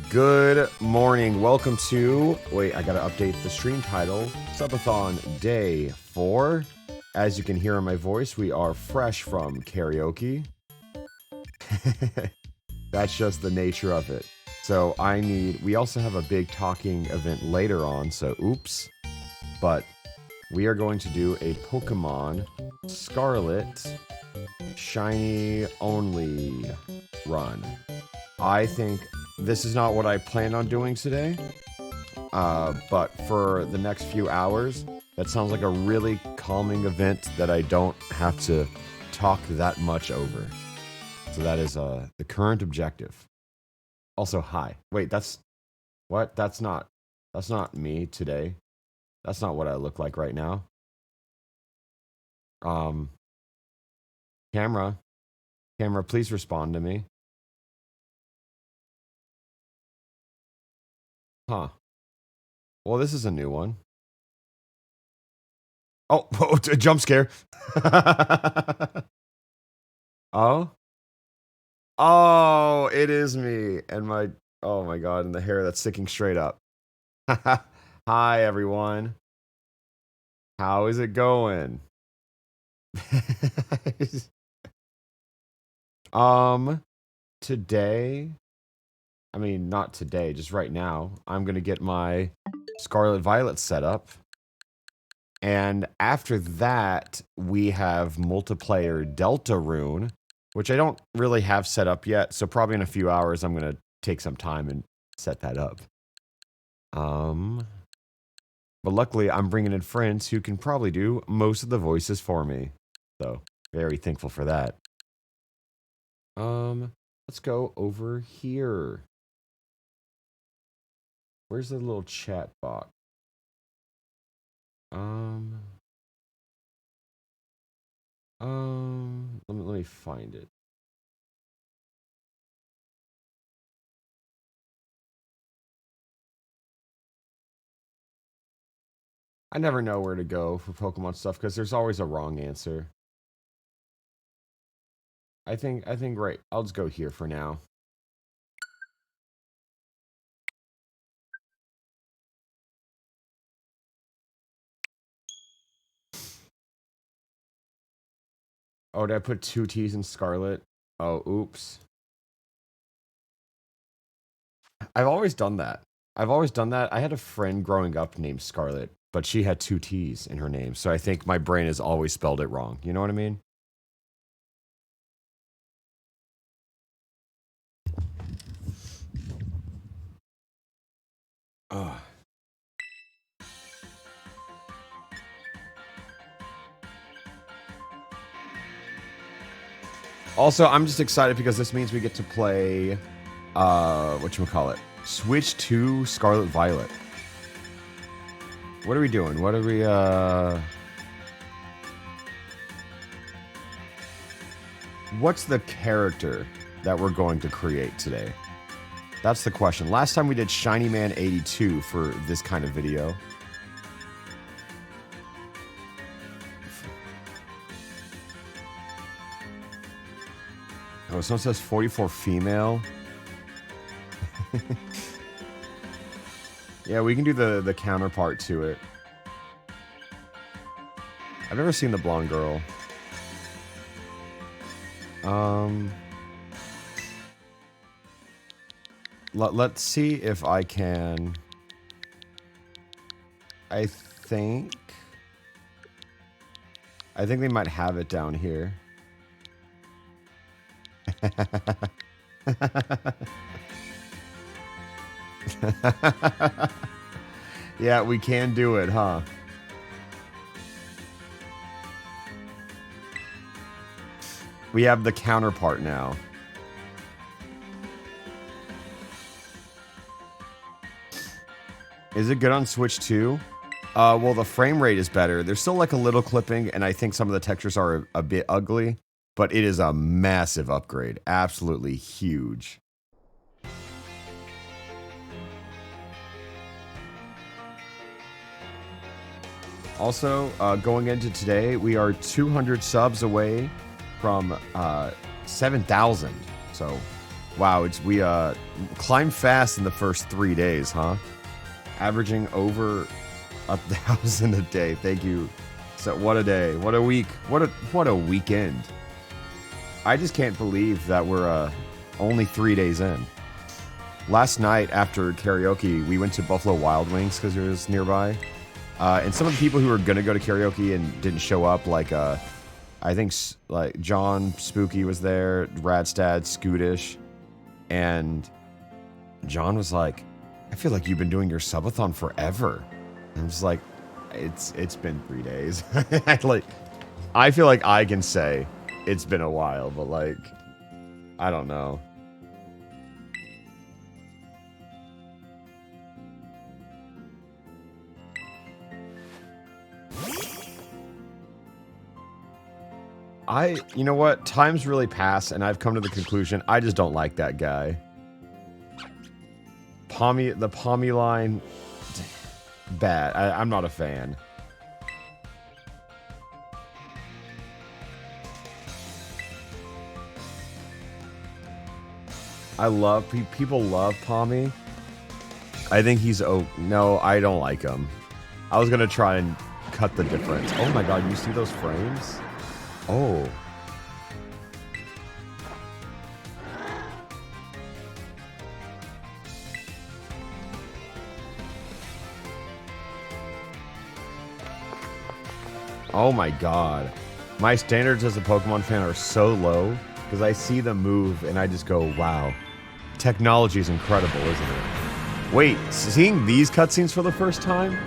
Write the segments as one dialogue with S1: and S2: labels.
S1: Good morning. Welcome to... Wait, I gotta update the stream title. Subathon Day 4. As you can hear in my voice, we are fresh from karaoke. That's just the nature of it. So we also have a big talking event later on, so oops. But we are going to do a Pokemon Scarlet Shiny Only run. I think this is not what I planned on doing today, but for the next few hours, that sounds like a really calming event that I don't have to talk that much over. So that is the current objective. Also, hi. Wait, what? That's not me today. That's not what I look like right now. Camera, please respond to me. Huh. Well, this is a new one. Oh, a jump scare. Oh? Oh, it is me. And oh my god, and the hair that's sticking straight up. Hi, everyone. How is it going? Today, I mean, not today, just right now, I'm gonna get my Scarlet Violet set up. And after that, we have multiplayer Delta Rune, which I don't really have set up yet. So probably in a few hours, I'm going to take some time and set that up. But luckily, I'm bringing in friends who can probably do most of the voices for me. So very thankful for that. Let's go over here. Where's the little chat box? Let me find it. I never know where to go for Pokemon stuff because there's always a wrong answer. I think right. I'll just go here for now. Oh, did I put 2 T's in Scarlet? Oh, oops. I've always done that. I had a friend growing up named Scarlet, but she had 2 T's in her name, so I think my brain has always spelled it wrong. You know what I mean? Ugh. Also, I'm just excited because this means we get to play, whatchamacallit, Switch to Scarlet Violet. What are we doing? What are we, What's the character that we're going to create today? That's the question. Last time we did Shiny Man 82 for this kind of video. Oh, someone says 44 female. Yeah, we can do the counterpart to it. I've never seen the blonde girl. Let's see if I can... I think they might have it down here. Yeah, we can do it, huh? We have the counterpart now. Is it good on Switch 2? Well, the frame rate is better. There's still like a little clipping, and I think some of the textures are a bit ugly, but it is a massive upgrade. Absolutely huge. Also, going into today, we are 200 subs away from 7,000. So Wow, we climbed fast in the first 3 days, huh? Averaging over 1,000 a day. Thank you. So what a day. What a week. What a weekend. I just can't believe that we're only 3 days in. Last night after karaoke, we went to Buffalo Wild Wings because it was nearby. And some of the people who were going to go to karaoke and didn't show up, like, I think, like, John Spooky was there, Radstad, Scootish, and John was like, I feel like you've been doing your subathon forever. And I'm just like, it's been 3 days. I feel like I can say it's been a while, but, like, I don't know. You know what? Time's really passed, and I've come to the conclusion, I just don't like that guy. The Pommy line, bad. I'm not a fan. People love Pommy. I think he's, no, I don't like him. I was gonna try and cut the difference. Oh my god, you see those frames? Oh. Oh my god. My standards as a Pokemon fan are so low because I see them move and I just go, wow. Technology is incredible, isn't it? Wait, seeing these cutscenes for the first time?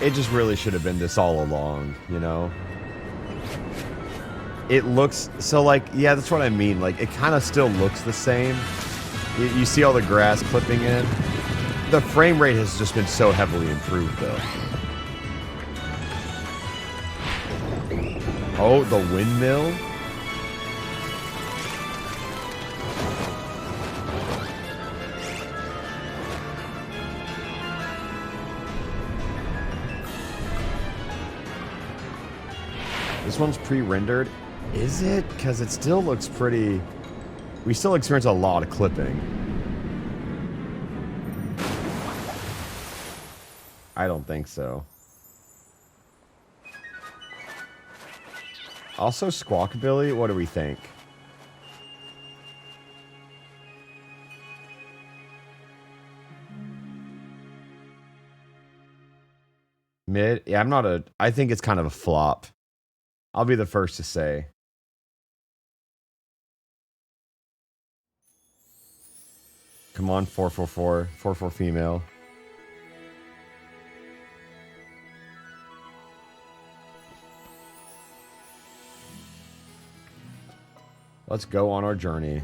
S1: It just really should have been this all along, you know? It looks, so like, yeah, that's what I mean. Like, it kind of still looks the same. You see all the grass clipping in. The frame rate has just been so heavily improved, though. Oh, the windmill? This one's pre-rendered. Is it? Because it still looks pretty... We still experience a lot of clipping. I don't think so. Also, Squawkabilly, what do we think? Mid? Yeah, I'm not a... I think it's kind of a flop. I'll be the first to say. Come on, 444. 44 female. Let's go on our journey.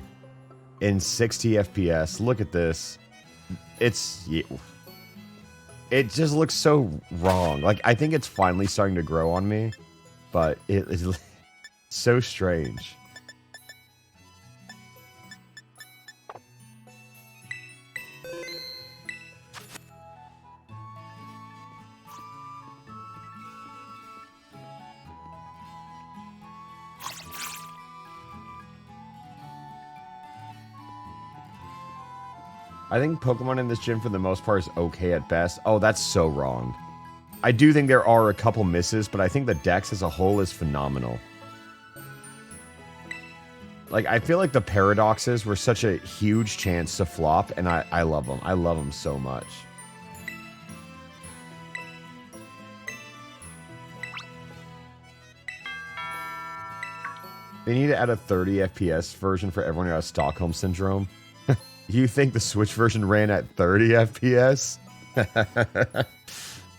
S1: In 60 FPS. Look at this. It just looks so wrong. Like, I think it's finally starting to grow on me. But it is so strange. I think Pokemon in this gym, for the most part, is okay at best. Oh, that's so wrong. I do think there are a couple misses, but I think the dex as a whole is phenomenal. Like, I feel like the paradoxes were such a huge chance to flop, and I love them. I love them so much. They need to add a 30 FPS version for everyone who has Stockholm Syndrome. You think the Switch version ran at 30 FPS?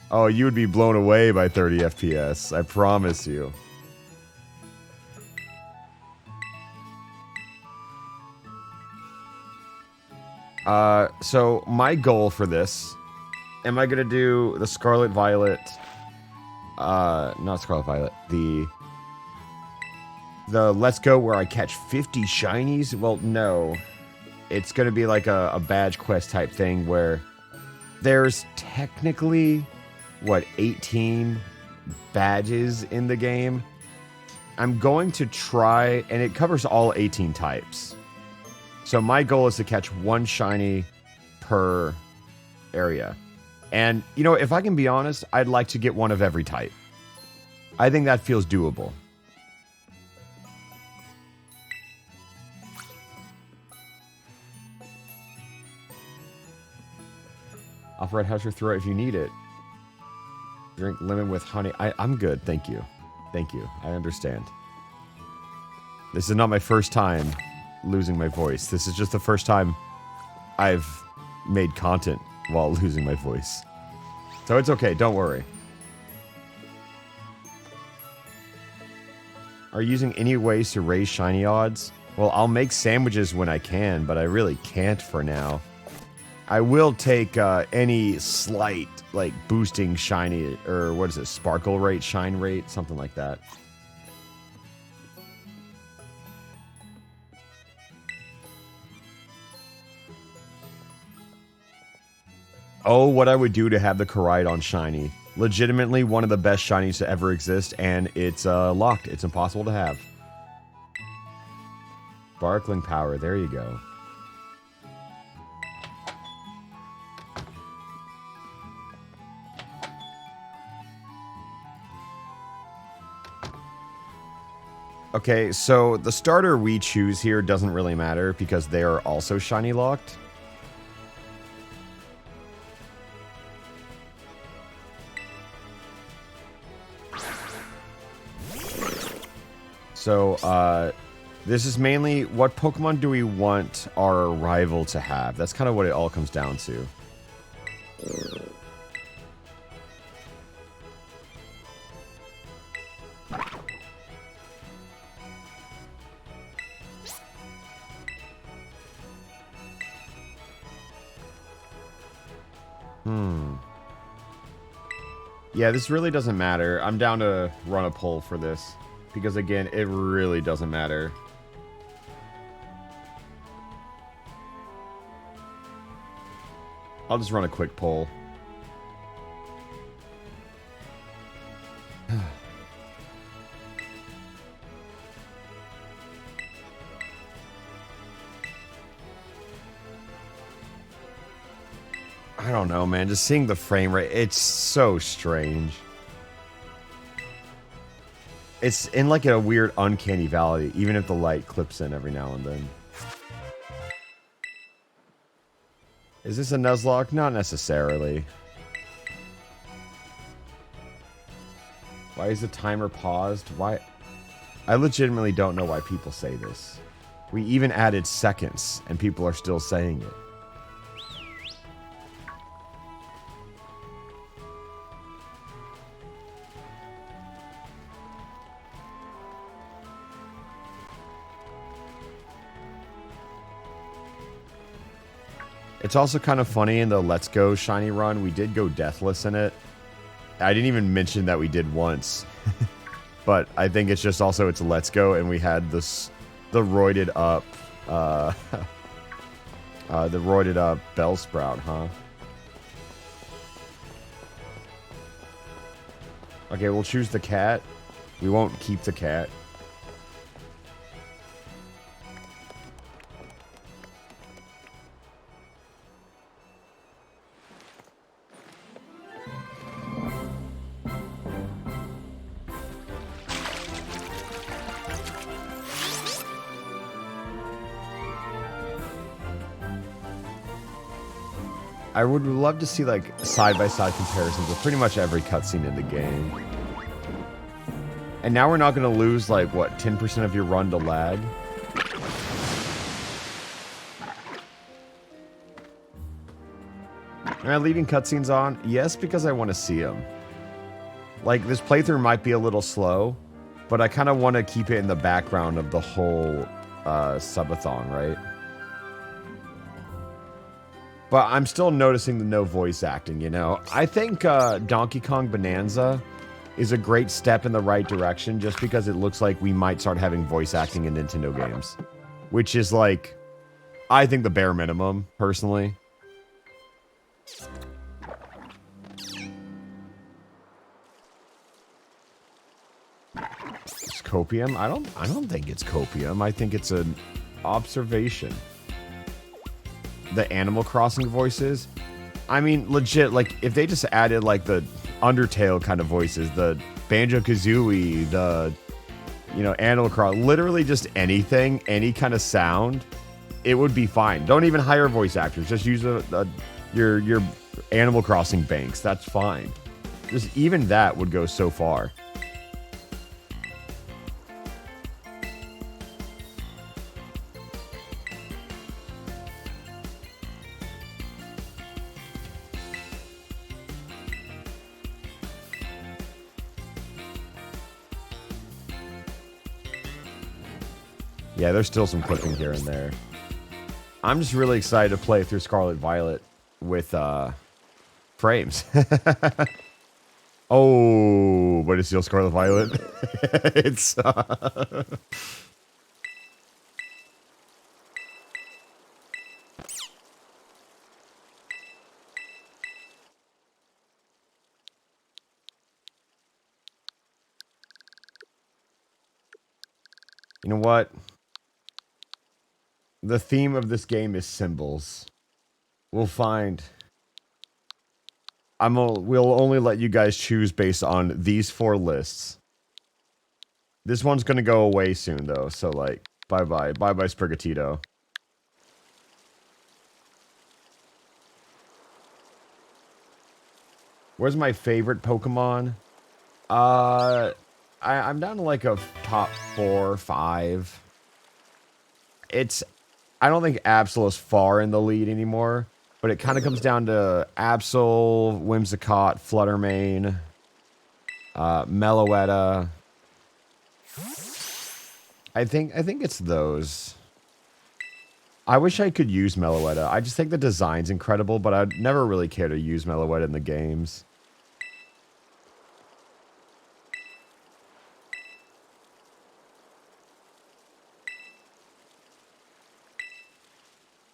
S1: Oh, you would be blown away by 30 FPS. I promise you. So my goal for this, am I gonna do the Scarlet Violet, not Scarlet Violet, the Let's Go where I catch 50 shinies? Well, no. It's gonna be like a badge quest type thing where there's technically, what, 18 badges in the game. I'm going to try, and it covers all 18 types. So my goal is to catch one shiny per area. And, you know, if I can be honest, I'd like to get one of every type. I think that feels doable. Alpharad, how's your throat if you need it? Drink lemon with honey. I'm good, thank you. Thank you, I understand. This is not my first time losing my voice. This is just the first time I've made content while losing my voice. So it's okay, don't worry. Are you using any ways to raise shiny odds? Well, I'll make sandwiches when I can, but I really can't for now. I will take any slight, like, boosting shiny, or what is it, sparkle rate, shine rate, something like that. Oh, what I would do to have the Koraidon shiny. Legitimately one of the best shinies to ever exist, and it's locked. It's impossible to have. Sparkling power, there you go. Okay, so the starter we choose here doesn't really matter because they are also shiny locked. So, this is mainly what Pokemon do we want our rival to have? That's kind of what it all comes down to. Yeah, this really doesn't matter. I'm down to run a poll for this. Because again, it really doesn't matter. I'll just run a quick poll. I don't know, man. Just seeing the frame rate, it's so strange. It's in like a weird uncanny valley, even if the light clips in every now and then. Is this a Nuzlocke? Not necessarily. Why is the timer paused? Why? I legitimately don't know why people say this. We even added seconds, and people are still saying it. It's also kind of funny in the Let's Go shiny run, we did go deathless in it. I didn't even mention that we did once. But I think it's just also it's Let's Go and we had this, the roided up Bellsprout, huh? Okay, we'll choose the cat. We won't keep the cat. I would love to see like side-by-side comparisons of pretty much every cutscene in the game. And now we're not going to lose like, what, 10% of your run to lag? Am I leaving cutscenes on? Yes, because I want to see them. Like, this playthrough might be a little slow, but I kind of want to keep it in the background of the whole subathon, right? But I'm still noticing the no voice acting, you know? I think Donkey Kong Bonanza is a great step in the right direction just because it looks like we might start having voice acting in Nintendo games. Which is like, I think the bare minimum, personally. copium? I don't think it's copium. I think it's an observation. The Animal Crossing voices? I mean, legit, like, if they just added, like, the Undertale kind of voices, the Banjo-Kazooie, the, you know, Animal Crossing, literally just anything, any kind of sound, it would be fine. Don't even hire voice actors. Just use your Animal Crossing banks. That's fine. Just even that would go so far. Yeah, there's still some clipping here and there. I'm just really excited to play through Scarlet Violet with frames. Oh, but it's still Scarlet Violet. It's you know what? The theme of this game is symbols. We'll find. We'll only let you guys choose based on these 4 lists. This one's gonna go away soon, though. So, like, bye-bye. Bye-bye, Sprigatito. Where's my favorite Pokemon? I'm down to, like, a top 4, 5. I don't think Absol is far in the lead anymore, but it kind of comes down to Absol, Whimsicott, Fluttermane, Meloetta. I think it's those. I wish I could use Meloetta. I just think the design's incredible, but I'd never really care to use Meloetta in the games.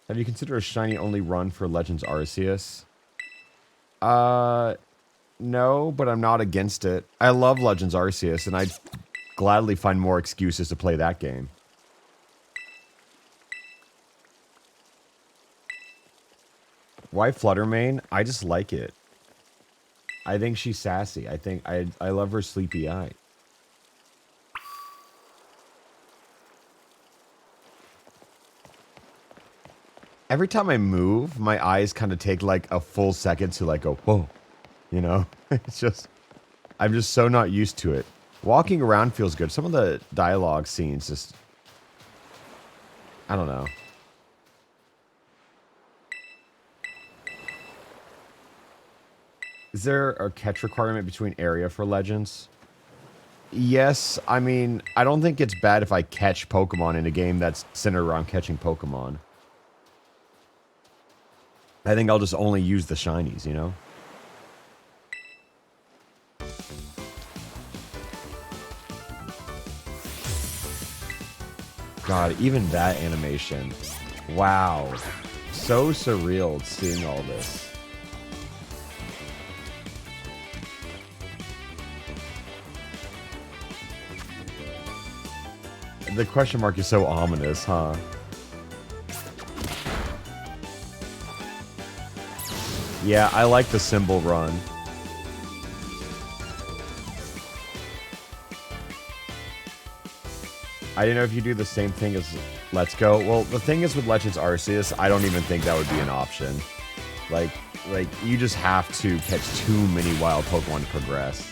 S1: Have you considered a shiny only run for Legends Arceus? No, but I'm not against it. I love Legends Arceus, and I'd gladly find more excuses to play that game. Why Fluttermane? I just like it. I think she's sassy. I love her sleepy eye. Every time I move, my eyes kind of take like a full second to like go, whoa, you know? It's just, I'm just so not used to it. Walking around feels good. Some of the dialogue scenes just, I don't know. Is there a catch requirement between area for Legends? Yes, I mean, I don't think it's bad if I catch Pokemon in a game that's centered around catching Pokemon. I think I'll just only use the shinies, you know? God, even that animation. Wow. So surreal seeing all this. The question mark is so ominous, huh? Yeah, I like the symbol run. I didn't know if you do the same thing as Let's Go. Well, the thing is with Legends Arceus, I don't even think that would be an option. Like you just have to catch too many wild Pokemon to progress.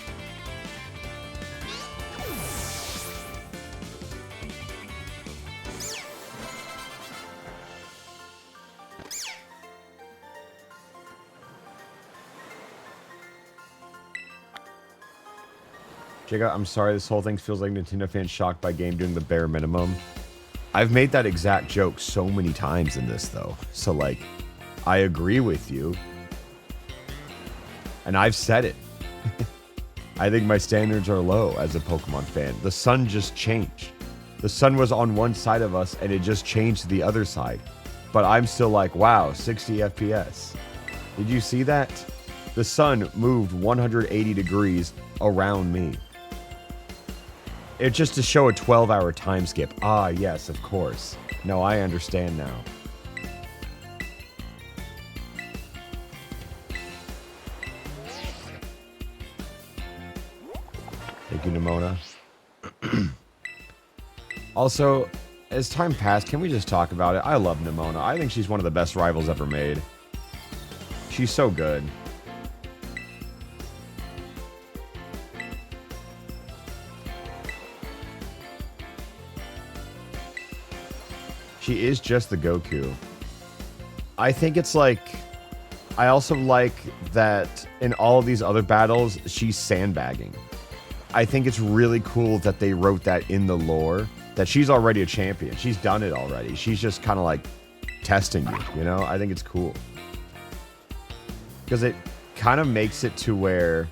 S1: Jacob, I'm sorry, this whole thing feels like Nintendo fans shocked by game doing the bare minimum. I've made that exact joke so many times in this, though. So, like, I agree with you. And I've said it. I think my standards are low as a Pokemon fan. The sun just changed. The sun was on one side of us, and it just changed to the other side. But I'm still like, wow, 60 FPS. Did you see that? The sun moved 180 degrees around me. It's just to show a 12-hour time skip. Ah, yes, of course. No, I understand now. Thank you, Nimona. Also, as time passed, can we just talk about it? I love Nimona. I think she's one of the best rivals ever made. She's so good. She is just the Goku. I think it's like... I also like that in all of these other battles, she's sandbagging. I think it's really cool that they wrote that in the lore, that she's already a champion. She's done it already. She's just kind of like testing you, you know? I think it's cool. Because it kind of makes it to where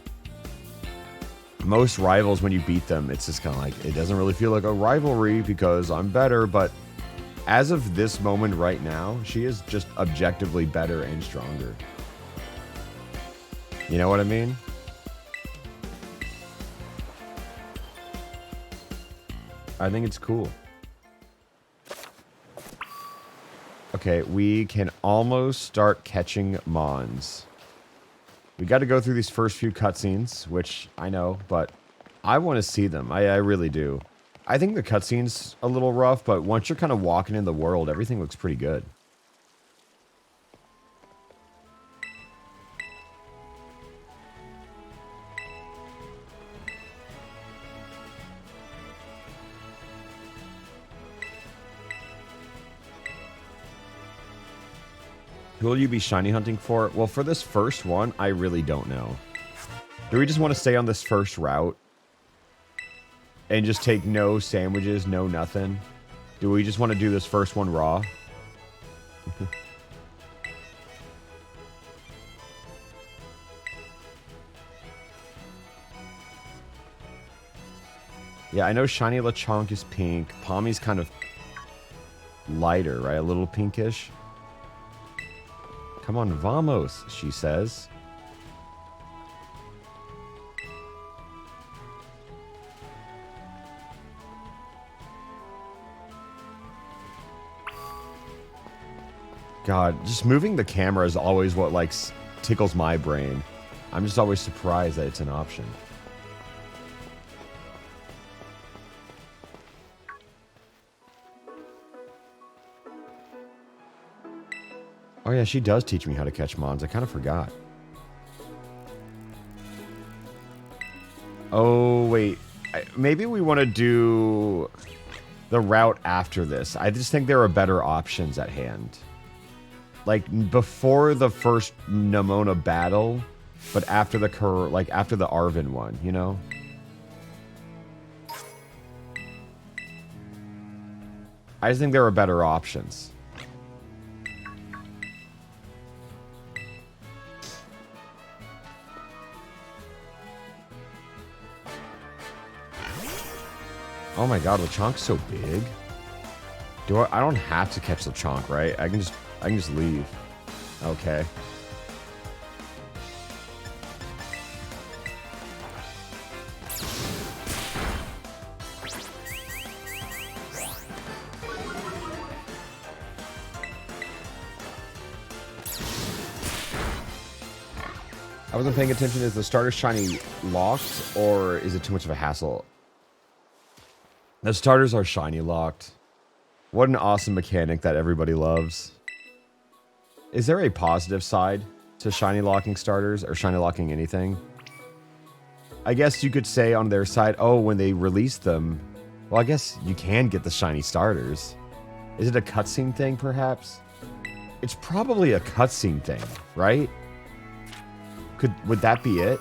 S1: most rivals, when you beat them, it's just kind of like, it doesn't really feel like a rivalry because I'm better, but as of this moment right now, she is just objectively better and stronger. You know what I mean? I think it's cool. Okay, we can almost start catching Mons. We got to go through these first few cutscenes, which I know, but I want to see them. I really do. I think the cutscene's a little rough, but once you're kind of walking in the world, everything looks pretty good. Who will you be shiny hunting for? Well, for this first one, I really don't know. Do we just want to stay on this first route? And just take no sandwiches, no nothing? Do we just want to do this first one raw? Yeah, I know Shiny Lechonk is pink. Palmy's kind of lighter, right? A little pinkish. Come on, vamos, she says. God, just moving the camera is always what, like, tickles my brain. I'm just always surprised that it's an option. Oh yeah, she does teach me how to catch Mons. I kind of forgot. Oh, wait. Maybe we want to do the route after this. I just think there are better options at hand. Like, before the first Nimona battle, but after the after the Arvin one, you know? I just think there are better options. Oh my god, Lechonk's so big. I don't have to catch Lechonk, right? I can just leave. Okay. I wasn't paying attention. Is the starter shiny locked, or is it too much of a hassle? The starters are shiny locked. What an awesome mechanic that everybody loves. Is there a positive side to shiny locking starters, or shiny locking anything? I guess you could say on their side, oh, when they release them, well, I guess you can get the shiny starters. Is it a cutscene thing, perhaps? It's probably a cutscene thing, right? Would that be it?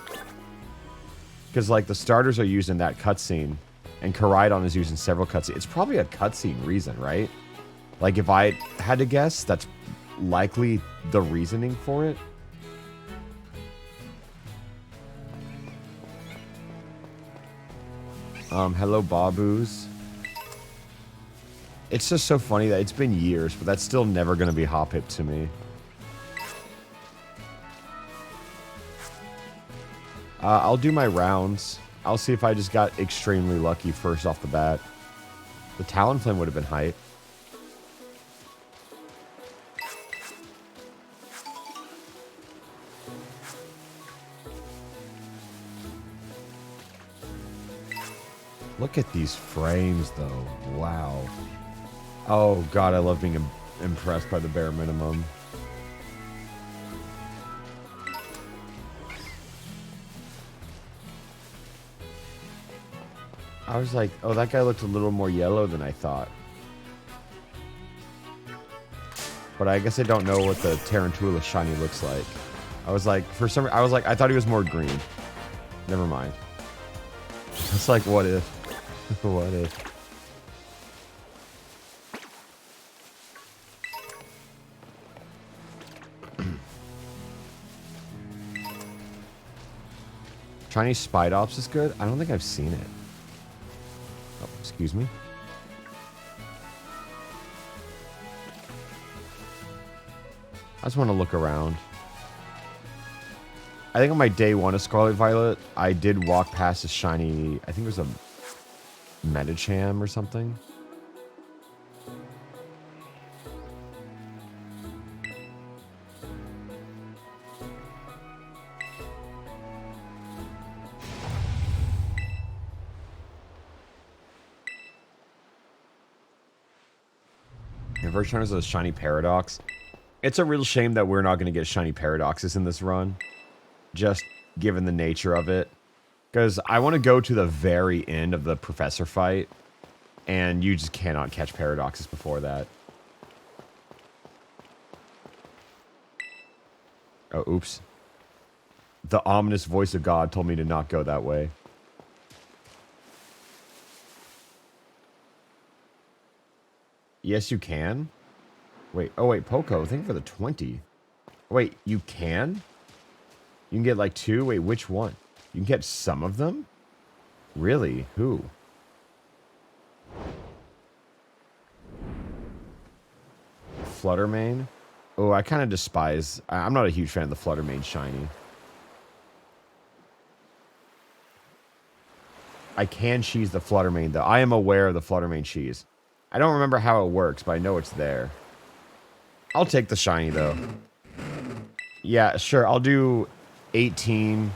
S1: Because, like, the starters are used in that cutscene, and Koraidon is used in several cutscenes. It's probably a cutscene reason, right? Like, if I had to guess, that's likely the reasoning for it. Hello, Babus. It's just so funny that it's been years, but that's still never going to be hop hip to me. I'll do my rounds. I'll see if I just got extremely lucky first off the bat. The Talonflame would have been hype. Look at these frames, though. Wow. Oh, God, I love being impressed by the bare minimum. I was like, oh, that guy looked a little more yellow than I thought. But I guess I don't know what the Tarantula shiny looks like. I was like, for some reason, I was like, I thought he was more green. Never mind. It's like, what if? What if? Chinese Spidops is good? I don't think I've seen it. Oh, excuse me. I just want to look around. I think on my day one of Scarlet Violet, I did walk past a shiny, I think it was a Medicham or something. The first shiny was a shiny Paradox. It's a real shame that we're not going to get shiny Paradoxes in this run. Just given the nature of it. Because I want to go to the very end of the Professor fight. And you just cannot catch Paradoxes before that. Oh, oops. The ominous voice of God told me to not go that way. Yes, you can. Wait, oh wait, Poco, thank you for the 20. Wait, you can? You can get like 2? Wait, which one? You can get some of them? Really? Who? Fluttermane? Oh, I kind of despise... I'm not a huge fan of the Fluttermane shiny. I can cheese the Fluttermane, though. I am aware of the Fluttermane cheese. I don't remember how it works, but I know it's there. I'll take the shiny, though. Yeah, sure. I'll do 18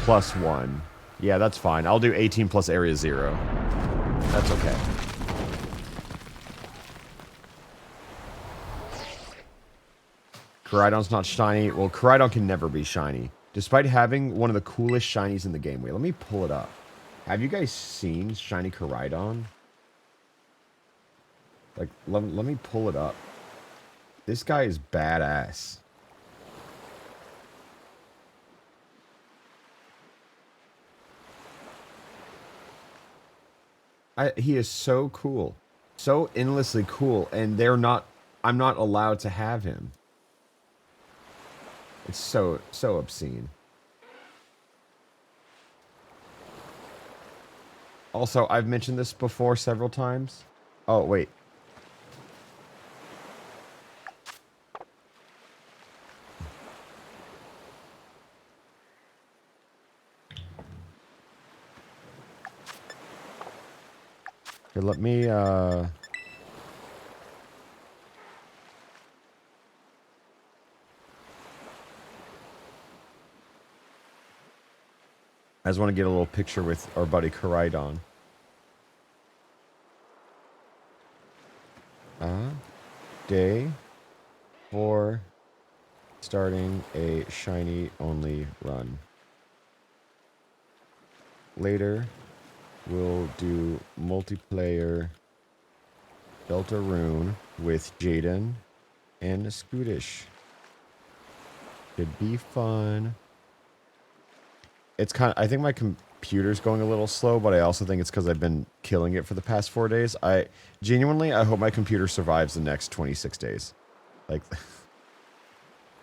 S1: plus 1. Yeah, that's fine. I'll do 18 plus area 0. That's okay. Koraidon's not shiny. Well, Koraidon can never be shiny. Despite having one of the coolest shinies in the game. Wait, let me pull it up. Have you guys seen shiny Koraidon? Like, let me pull it up. This guy is badass. He is so cool. So endlessly cool. And I'm not allowed to have him. It's so obscene. Also, I've mentioned this before several times. Oh, wait. Here, let me, I just want to get a little picture with our buddy Koraidon. Day 4, starting a shiny only run. Later, we'll do multiplayer Deltarune with Jaden and Scootish. Should be fun. It's kind of, I think my computer's going a little slow, but I also think it's because I've been killing it for the past 4 days. I hope my computer survives the next 26 days. Like,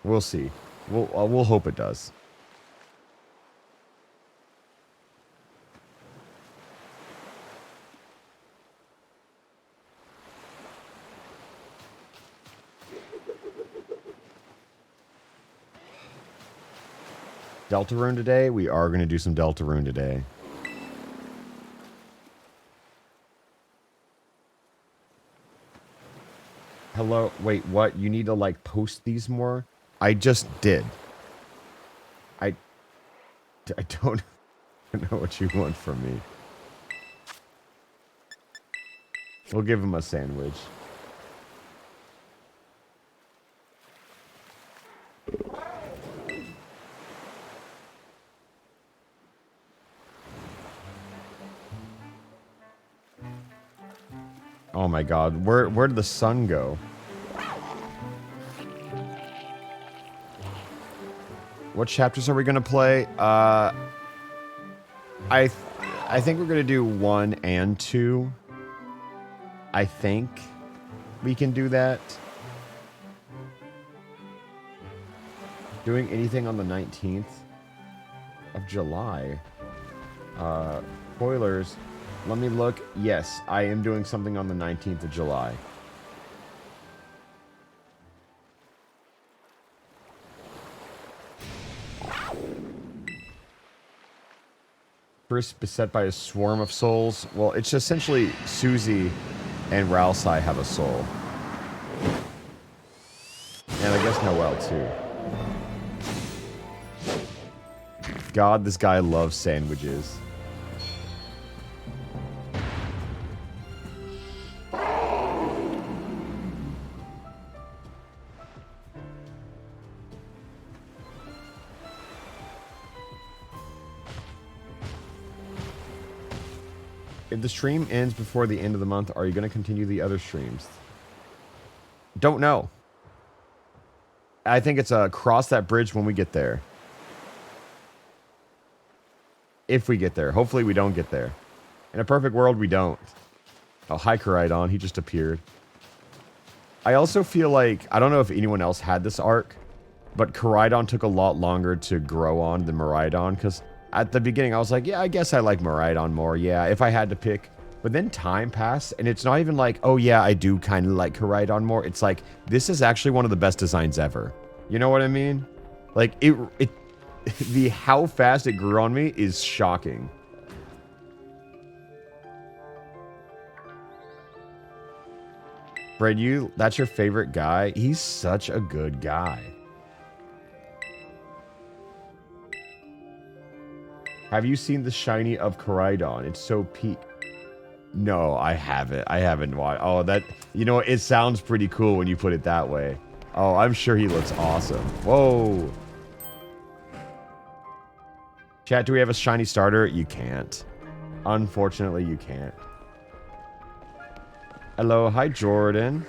S1: we'll see. We'll hope it does. Deltarune today? We are going to do some Deltarune today. Hello? Wait, what? You need to, like, post these more? I just did. I don't know what you want from me. We'll give him a sandwich. Oh my god, where did the sun go? What chapters are we gonna play? I think we're gonna do 1 and 2. I think we can do that. Doing anything on the 19th of July. Spoilers. Let me look. Yes, I am doing something on the 19th of July. First beset by a swarm of souls. Well, it's essentially Susie and Ralsei have a soul. And I guess Noelle too. God, this guy loves sandwiches. If the stream ends before the end of the month, are you going to continue the other streams? Don't know. I think it's cross that bridge when we get there. If we get there. Hopefully we don't get there. In a perfect world, we don't. Oh, hi, Koraidon. He just appeared. I also feel like, I don't know if anyone else had this arc, but Koraidon took a lot longer to grow on than Miraidon, because at the beginning, I was like, yeah, I guess I like Miraidon more. Yeah, if I had to pick. But then time passed, and it's not even like, oh, yeah, I do kind of like Koraidon more. It's like, this is actually one of the best designs ever. You know what I mean? Like, how fast it grew on me is shocking. Fred, that's your favorite guy? He's such a good guy. Have you seen the shiny of Koraidon? It's so peak. No, I haven't. I haven't watched. Oh, that, you know, it sounds pretty cool when you put it that way. Oh, I'm sure he looks awesome. Whoa. Chat, do we have a shiny starter? You can't. Unfortunately, you can't. Hello, hi, Jordan.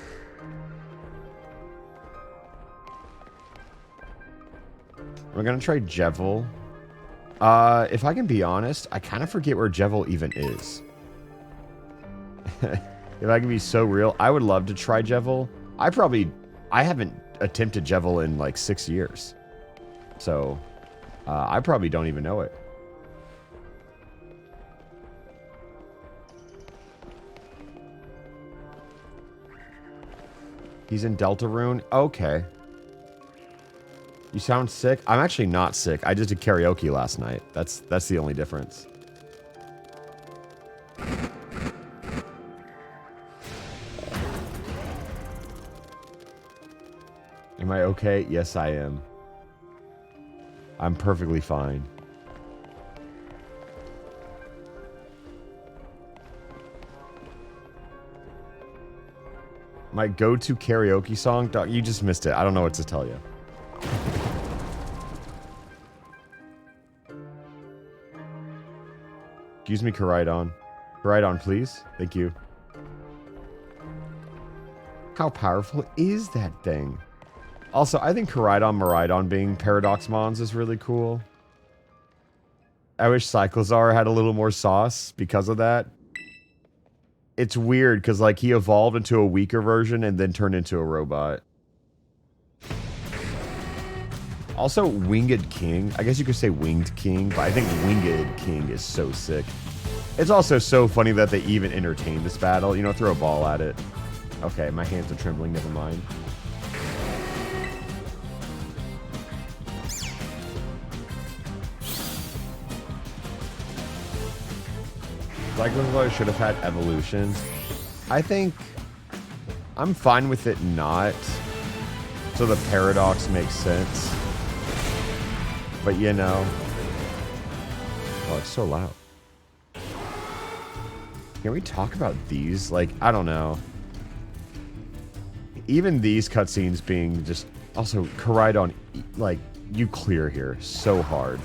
S1: We're gonna try Jevil. If I can be honest, I kind of forget where Jevil even is. If I can be so real, I would love to try Jevil. I haven't attempted Jevil in like 6 years. So, I probably don't even know it. He's in Deltarune? Okay. You sound sick? I'm actually not sick. I just did karaoke last night. That's the only difference. Am I okay? Yes, I am. I'm perfectly fine. My go-to karaoke song? Dog, you just missed it. I don't know what to tell you. Excuse me, Koraidon. Koraidon, please. Thank you. How powerful is that thing? Also, I think Koraidon Miraidon being Paradox Mons is really cool. I wish Cyclozar had a little more sauce because of that. It's weird because, like, he evolved into a weaker version and then turned into a robot. Also, Winged King. I guess you could say Winged King, but I think Winged King is so sick. It's also so funny that they even entertain this battle. You know, throw a ball at it. Okay, my hands are trembling. Never mind. Cyclone should have had evolution. I think I'm fine with it not. So the paradox makes sense. But you know. Oh, it's so loud. Can we talk about these? Like, I don't know. Even these cutscenes being just... Also, Koraidon, like, you clear here so hard.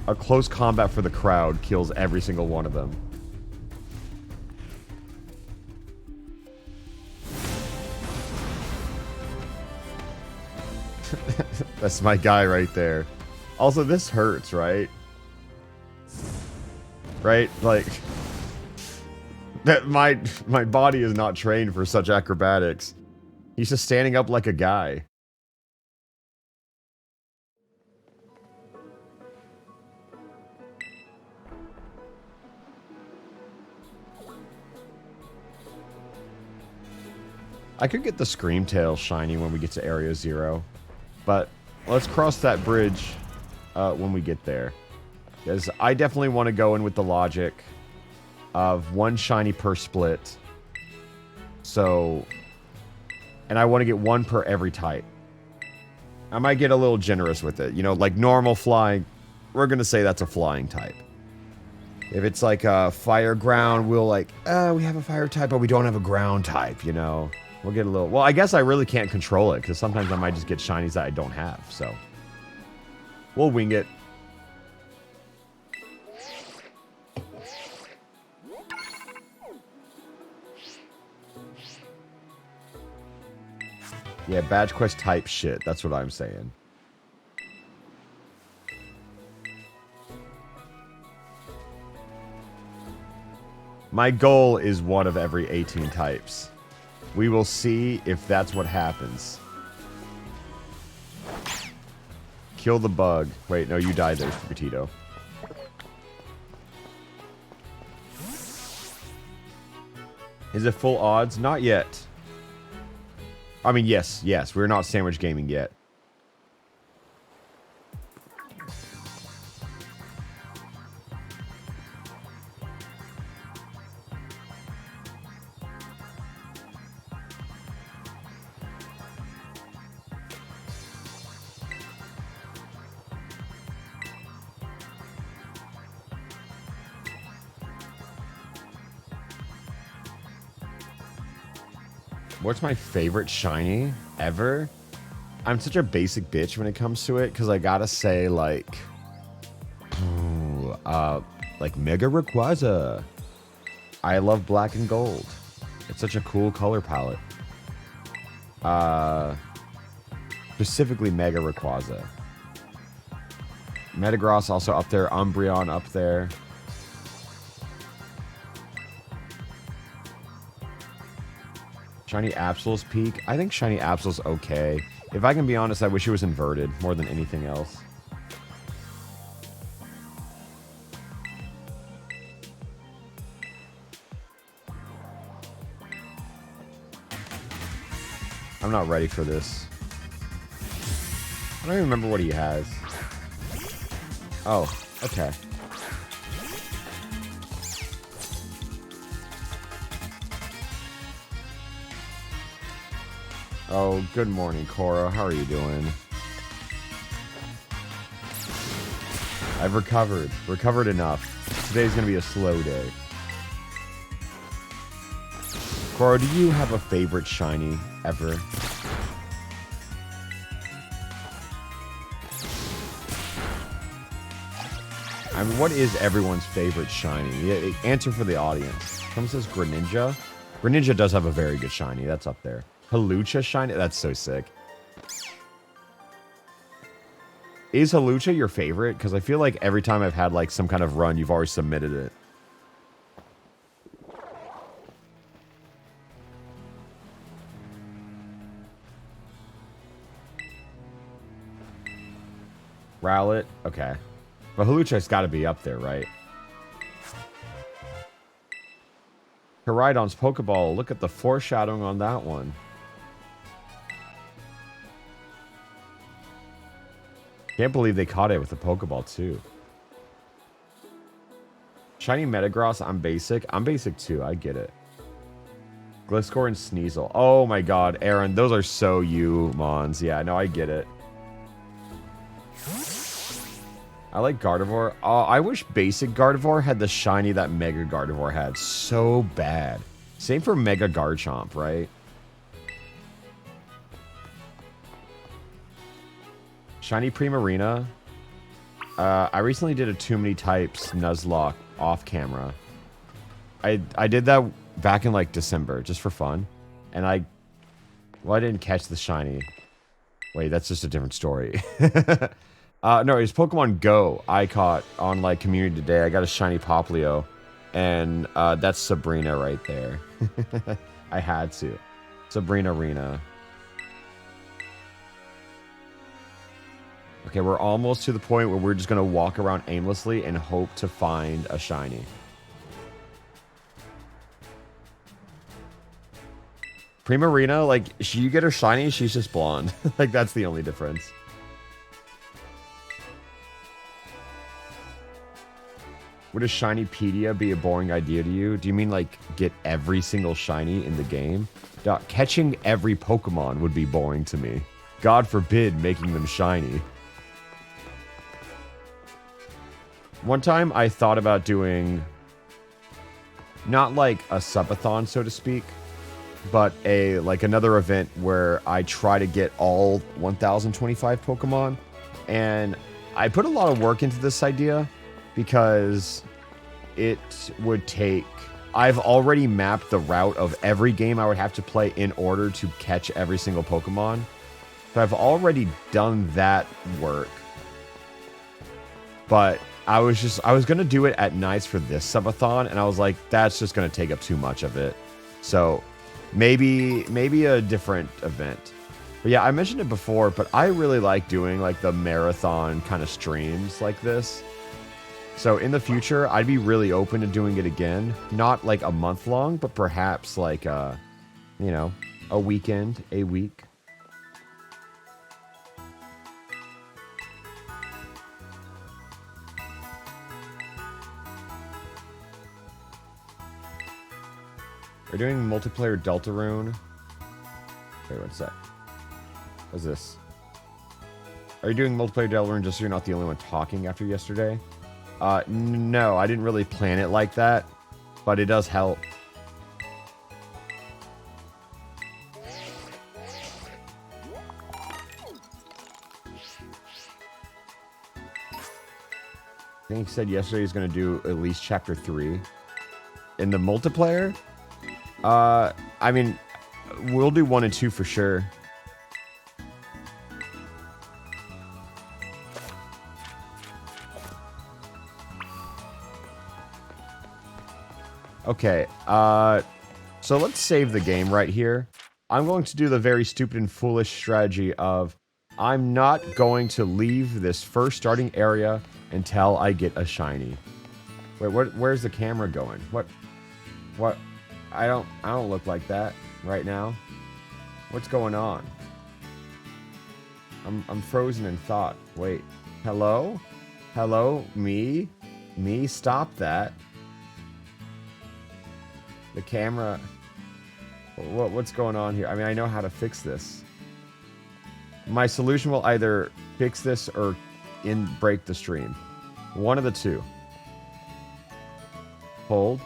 S1: A close combat for the crowd kills every single one of them. That's my guy right there. Also, this hurts, right? Right? Like... That my body is not trained for such acrobatics. He's just standing up like a guy. I could get the Screamtail shiny when we get to Area 0. But let's cross that bridge when we get there. Because I definitely want to go in with the logic of one shiny per split. So... And I want to get one per every type. I might get a little generous with it. You know, like normal flying, we're going to say that's a flying type. If it's like a fire ground, we'll like, we have a fire type, but we don't have a ground type, you know. We'll get a little... Well, I guess I really can't control it, because sometimes I might just get shinies that I don't have, so. We'll wing it. Yeah, badge quest type shit. That's what I'm saying. My goal is one of every 18 types. We will see if that's what happens. Kill the bug. Wait, no, you died there, Petito. Is it full odds? Not yet. I mean, yes. We're not sandwich gaming yet. What's my favorite shiny ever? I'm such a basic bitch when it comes to it, because I gotta say, like... like Mega Rayquaza. I love black and gold. It's such a cool color palette. Specifically Mega Rayquaza. Metagross also up there. Umbreon up there. Shiny Absol's peak. I think Shiny Absol's okay. If I can be honest, I wish it was inverted more than anything else. I'm not ready for this. I don't even remember what he has. Oh, okay. Oh, good morning, Cora. How are you doing? I've recovered. Recovered enough. Today's gonna be a slow day. Cora, do you have a favorite shiny ever? I mean, what is everyone's favorite shiny? Yeah, answer for the audience. Someone says Greninja. Greninja does have a very good shiny. That's up there. Halucha shiny? That's so sick. Is Halucha your favorite? Because I feel like every time I've had like some kind of run, you've always submitted it. Rowlet? Okay. But Halucha's got to be up there, right? Koraidon's Pokeball. Look at the foreshadowing on that one. Can't believe they caught it with a Pokeball, too. Shiny Metagross, I'm basic. I'm basic too, I get it. Gliscor and Sneasel. Oh my god, Aaron, those are so you, Mons. Yeah, no, I get it. I like Gardevoir. I wish basic Gardevoir had the shiny that Mega Gardevoir had. So bad. Same for Mega Garchomp, right? Shiny Primarina. I recently did a Too Many Types Nuzlocke off camera. I did that back in like December, just for fun. And I didn't catch the shiny. Wait, that's just a different story. No, it's Pokemon Go I caught on like Community Today. I got a shiny Poplio. And that's Sabrina right there. I had to. Sabrina Rena. Okay, we're almost to the point where we're just going to walk around aimlessly and hope to find a shiny. Primarina, like, you get her shiny, she's just blonde. Like, that's the only difference. Would a Shinypedia be a boring idea to you? Do you mean, like, get every single shiny in the game? Catching every Pokemon would be boring to me. God forbid making them shiny. One time I thought about doing, not like a subathon, so to speak, but like another event where I try to get all 1025 Pokemon. And I put a lot of work into this idea because it would take, I've already mapped the route of every game I would have to play in order to catch every single Pokemon. So I've already done that work. But I was going to do it at nights for this subathon, and I was like, that's just going to take up too much of it. So maybe a different event. But yeah, I mentioned it before, but I really like doing like the marathon kind of streams like this. So in the future, I'd be really open to doing it again. Not like a month long, but perhaps like, you know, a weekend, a week. We're doing multiplayer Deltarune. Wait, what's that? What's this? Are you doing multiplayer Deltarune just so you're not the only one talking after yesterday? No, I didn't really plan it like that, but it does help. I think he said yesterday he's going to do at least chapter 3. In the multiplayer? I mean, we'll do 1 and 2 for sure. Okay, so let's save the game right here. I'm going to do the very stupid and foolish strategy of I'm not going to leave this first starting area until I get a shiny. Wait, where's the camera going? What? I don't look like that right now. What's going on? I'm frozen in thought. Wait. Hello? Hello? Me? Me? Stop that. The camera. What's going on here? I mean, I know how to fix this. My solution will either fix this or break the stream. One of the two. Hold.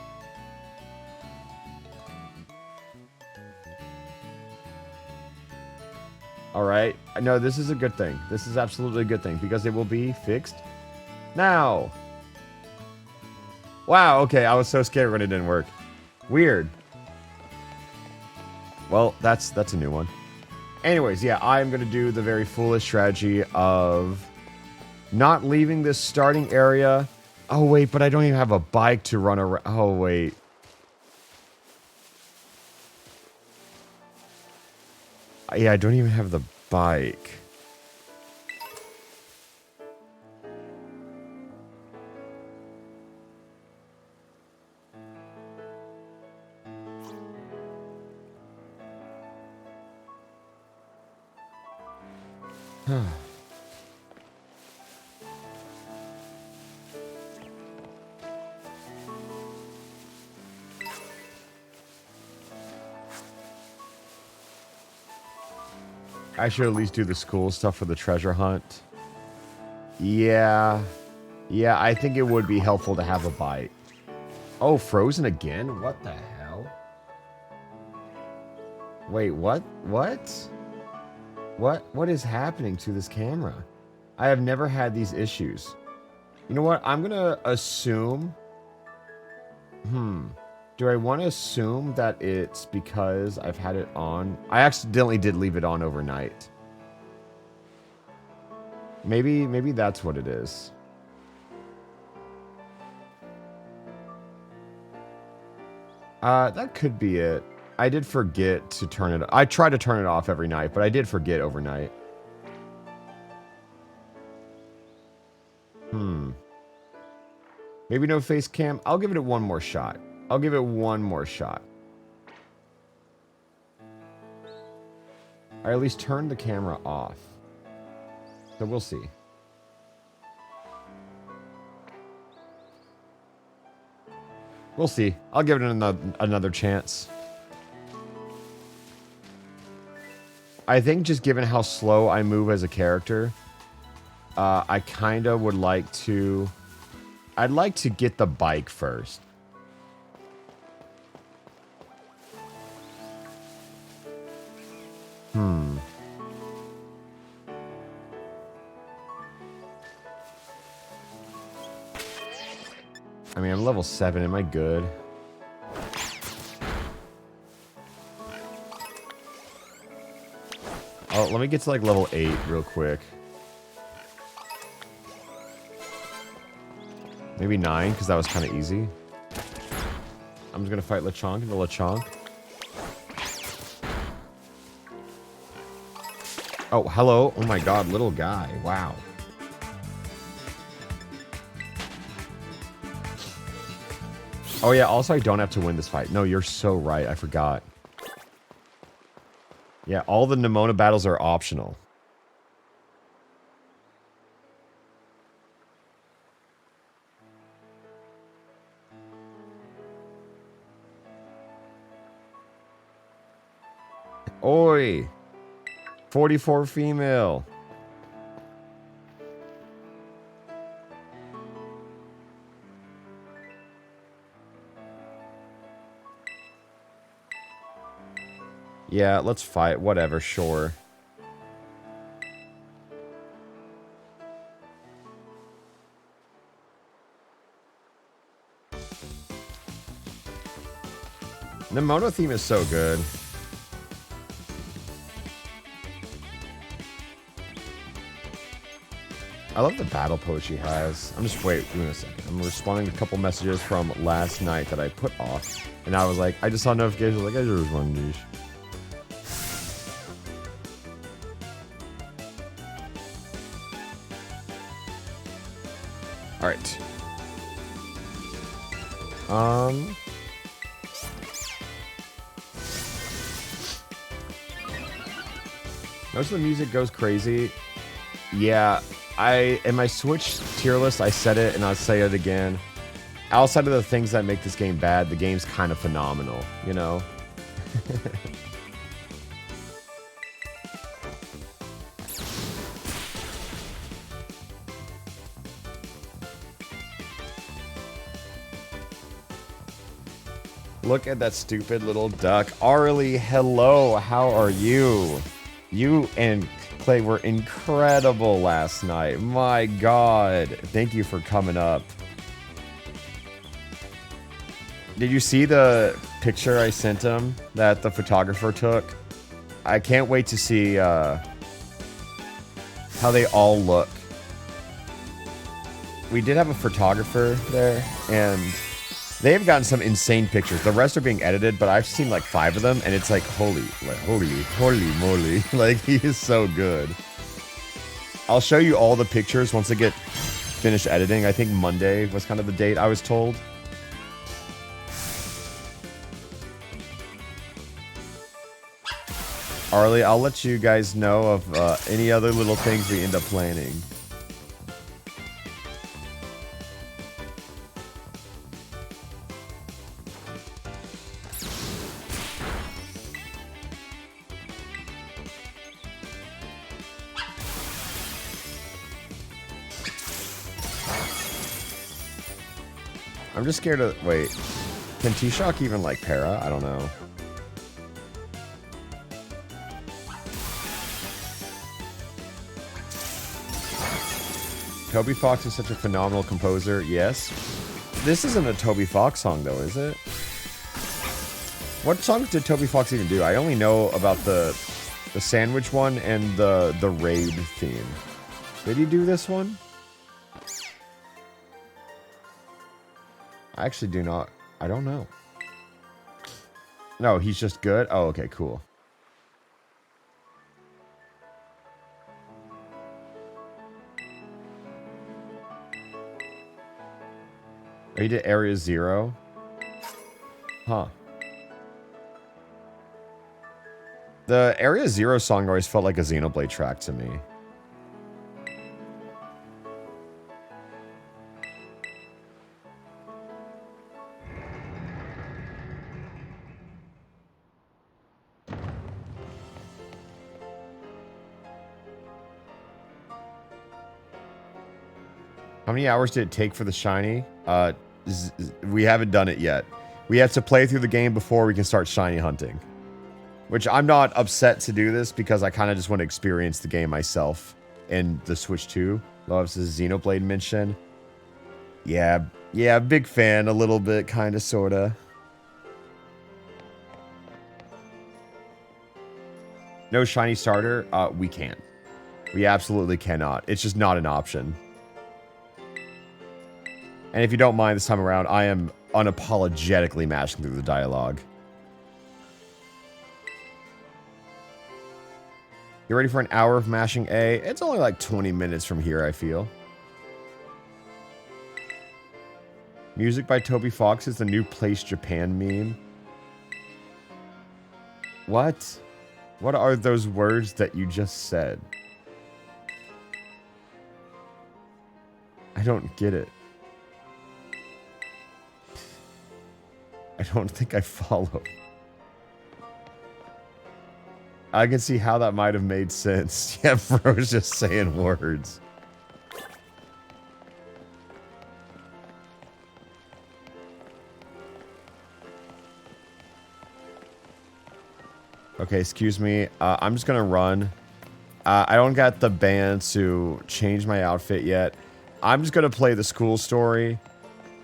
S1: Alright. No, this is a good thing. This is absolutely a good thing because it will be fixed now. Wow, okay. I was so scared when it didn't work. Weird. Well, that's a new one. Anyways, yeah, I'm going to do the very foolish strategy of not leaving this starting area. Oh, wait, but I don't even have a bike to run around. Oh, wait. Yeah, I don't even have the bike. I should at least do the school stuff for the treasure hunt. Yeah. Yeah, I think it would be helpful to have a bite. Oh, frozen again? What the hell? Wait, what? What? What is happening to this camera? I have never had these issues. You know what? I'm gonna assume... Do I want to assume that it's because I've had it on? I accidentally did leave it on overnight. Maybe that's what it is. That could be it. I did forget to turn it... I try to turn it off every night, but I did forget overnight. Maybe no face cam. I'll give it one more shot. I'll give it one more shot. Or at least turn the camera off. So we'll see. We'll see. I'll give it another chance. I think just given how slow I move as a character, I kind of would like to... I'd like to get the bike first. I mean, I'm level 7. Am I good? Oh, let me get to like level 8 real quick. Maybe 9, because that was kind of easy. I'm just going to fight Lechonk into Lechonk. Oh, hello. Oh my god, little guy. Wow. Oh yeah, also I don't have to win this fight. No, you're so right. I forgot. Yeah, all the Nemona battles are optional. Oi! 44 female. Yeah, let's fight. Whatever, sure. The Nemona theme is so good. I love the battle pose she has. I'm just, wait a second. I'm responding to a couple messages from last night that I put off. And I was like, I just saw notifications like, I just responded to these. Alright. Most of the music goes crazy. Yeah, in my Switch tier list, I said it and I'll say it again. Outside of the things that make this game bad, the game's kind of phenomenal, you know? Look at that stupid little duck. Arlie, hello, how are you? You and Clay were incredible last night. My god. Thank you for coming up. Did you see the picture I sent him that the photographer took? I can't wait to see how they all look. We did have a photographer there, and they have gotten some insane pictures. The rest are being edited, but I've seen like 5 of them, and it's like, holy moly. Like, he is so good. I'll show you all the pictures once I get finished editing. I think Monday was kind of the date I was told. Arlie, I'll let you guys know of any other little things we end up planning. I'm just scared of... Wait. Can T-Shock even, like, para? I don't know. Toby Fox is such a phenomenal composer. Yes. This isn't a Toby Fox song, though, is it? What songs did Toby Fox even do? I only know about the sandwich one and the raid theme. Did he do this one? I actually do not. I don't know. No, he's just good? Oh, okay, cool. Oh, he did Area Zero? Huh. The Area Zero song always felt like a Xenoblade track to me. How many hours did it take for the shiny? We haven't done it yet. We have to play through the game before we can start shiny hunting. Which I'm not upset to do this because I kind of just want to experience the game myself in the Switch 2. Loves his Xenoblade mention. Yeah, big fan, a little bit, kind of, sort of. No shiny starter? We can't. We absolutely cannot. It's just not an option. And if you don't mind this time around, I am unapologetically mashing through the dialogue. You ready for an hour of mashing A? It's only like 20 minutes from here, I feel. Music by Toby Fox is the new Place Japan meme. What? What are those words that you just said? I don't get it. I don't think I follow. I can see how that might have made sense. Yeah, bro's just saying words. Okay, excuse me. I'm just gonna run. I don't got the band to change my outfit yet. I'm just gonna play the school story.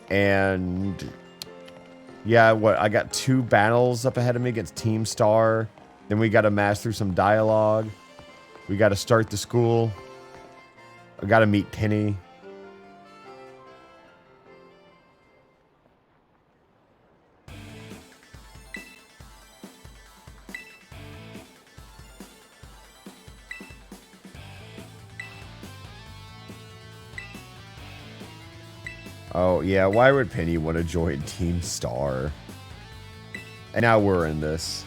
S1: And... yeah, what? I got 2 battles up ahead of me against Team Star. Then we gotta mash through some dialogue. We gotta start the school. I gotta meet Penny. Oh, yeah, why would Penny want to join Team Star? And now we're in this.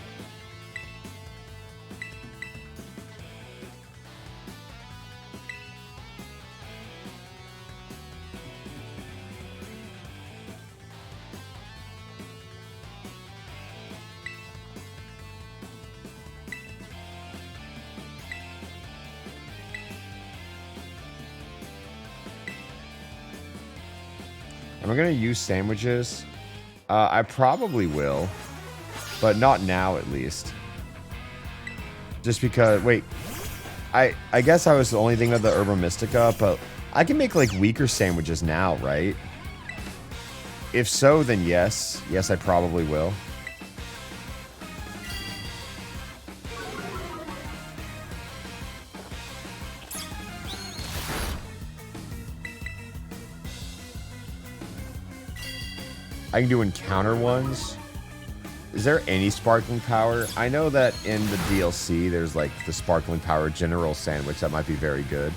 S1: Am I going to use sandwiches? I probably will. But not now, at least. Just because... wait. I guess I was the only thing of the Herba Mystica, but I can make, like, weaker sandwiches now, right? If so, then yes. Yes, I probably will. I can do encounter ones. Is there any sparkling power? I know that in the DLC, there's like the sparkling power general sandwich that might be very good.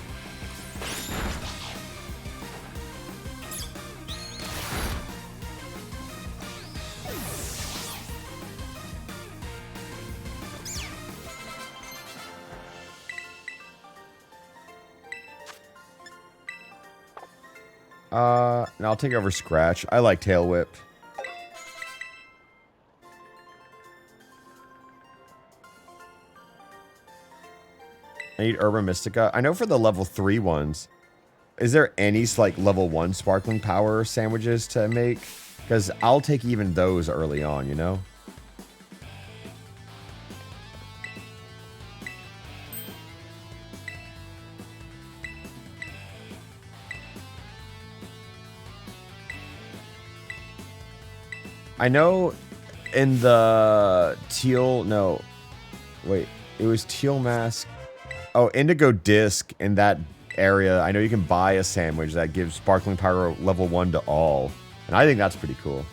S1: And I'll take over Scratch. I like Tail Whip. I need Herba Mystica. I know for the level 3 ones, Is there any like level 1 sparkling power sandwiches to make? Because I'll take even those early on, you know? I know in the teal, no, wait, it was teal mask. Oh, indigo disc in that area. I know you can buy a sandwich that gives sparkling power level 1 to all. And I think that's pretty cool.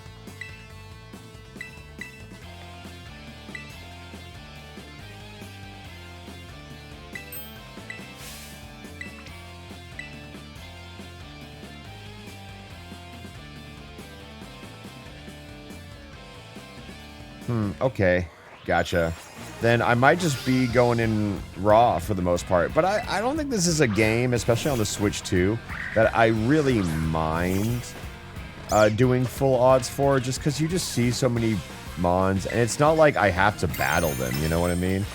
S1: Okay. Gotcha. Then I might just be going in raw for the most part. But I don't think this is a game, especially on the Switch 2, that I really mind doing full odds for, just because you just see so many mons, and it's not like I have to battle them, you know what I mean?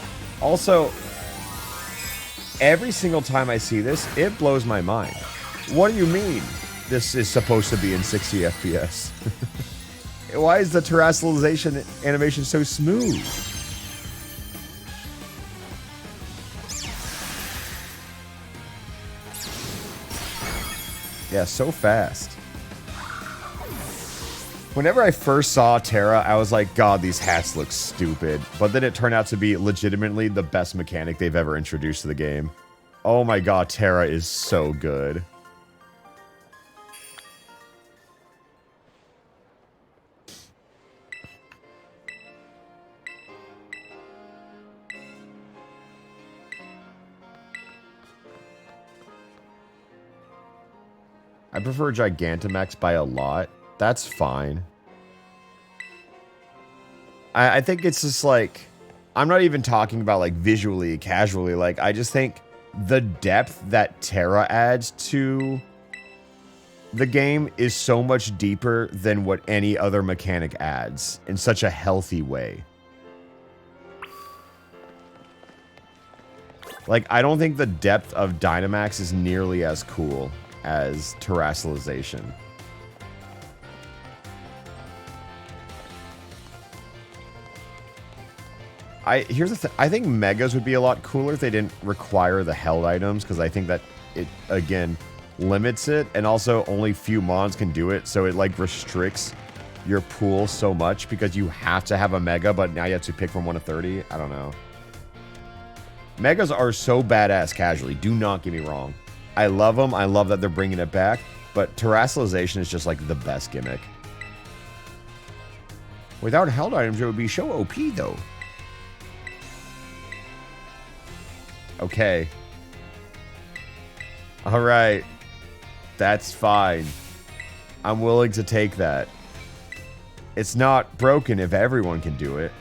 S1: Also, every single time I see this, it blows my mind. What do you mean this is supposed to be in 60 FPS? Why is the terrestrialization animation so smooth? Yeah, so fast. Whenever I first saw Terra, I was like, God, these hats look stupid. But then it turned out to be legitimately the best mechanic they've ever introduced to the game. Oh my God, Terra is so good. I prefer Gigantamax by a lot. That's fine. I think it's just like, I'm not even talking about like visually, casually. Like, I just think the depth that Terra adds to the game is so much deeper than what any other mechanic adds in such a healthy way. Like, I don't think the depth of Dynamax is nearly as cool as terrestrialization. Here's the thing. I think Megas would be a lot cooler if they didn't require the held items, because I think that it, again, limits it, and also only few mons can do it, so it, like, restricts your pool so much because you have to have a Mega, but now you have to pick from 1 to 30. I don't know. Megas are so badass casually. Do not get me wrong. I love them. I love that they're bringing it back, but terrestrialization is just, like, the best gimmick. Without held items, it would be so OP, though. Okay. Alright. That's fine. I'm willing to take that. It's not broken if everyone can do it.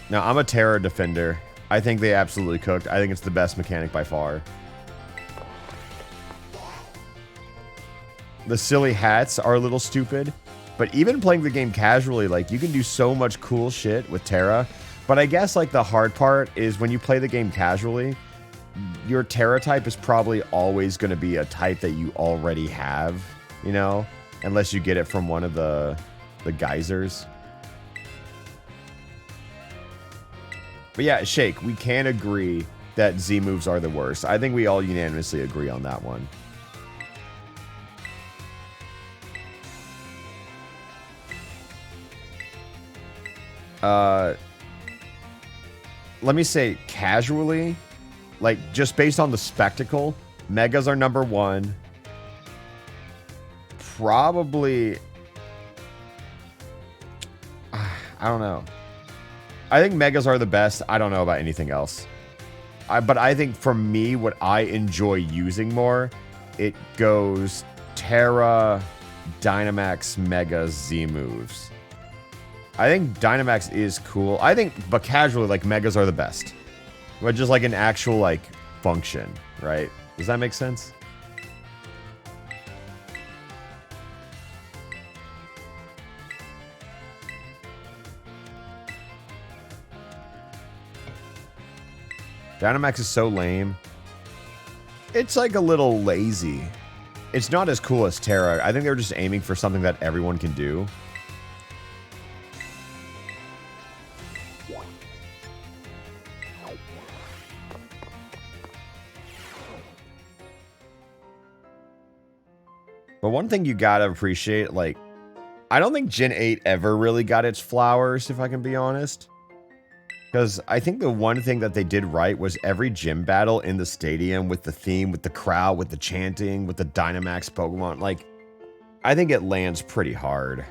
S1: Now, I'm a Terra defender. I think they absolutely cooked. I think it's the best mechanic by far. The silly hats are a little stupid, but even playing the game casually, like, you can do so much cool shit with Terra. But I guess, like, the hard part is when you play the game casually, your Terra type is probably always going to be a type that you already have, you know? Unless you get it from one of the geysers. But yeah, Shake, we can agree that Z moves are the worst. I think we all unanimously agree on that one. Let me say casually, like, just based on the spectacle, Megas are number 1. Probably, I don't know. I think Megas are the best. I don't know about anything else. But I think for me, what I enjoy using more, it goes Terra, Dynamax, Mega, Z moves. I think Dynamax is cool. I think, but casually, like, Megas are the best. But just like an actual, like, function, right? Does that make sense? Dynamax is so lame. It's like a little lazy. It's not as cool as Terra. I think they're just aiming for something that everyone can do. But one thing you gotta appreciate, like, I don't think Gen 8 ever really got its flowers, if I can be honest. Because I think the one thing that they did right was every gym battle in the stadium with the theme, with the crowd, with the chanting, with the Dynamax Pokemon, like, I think it lands pretty hard.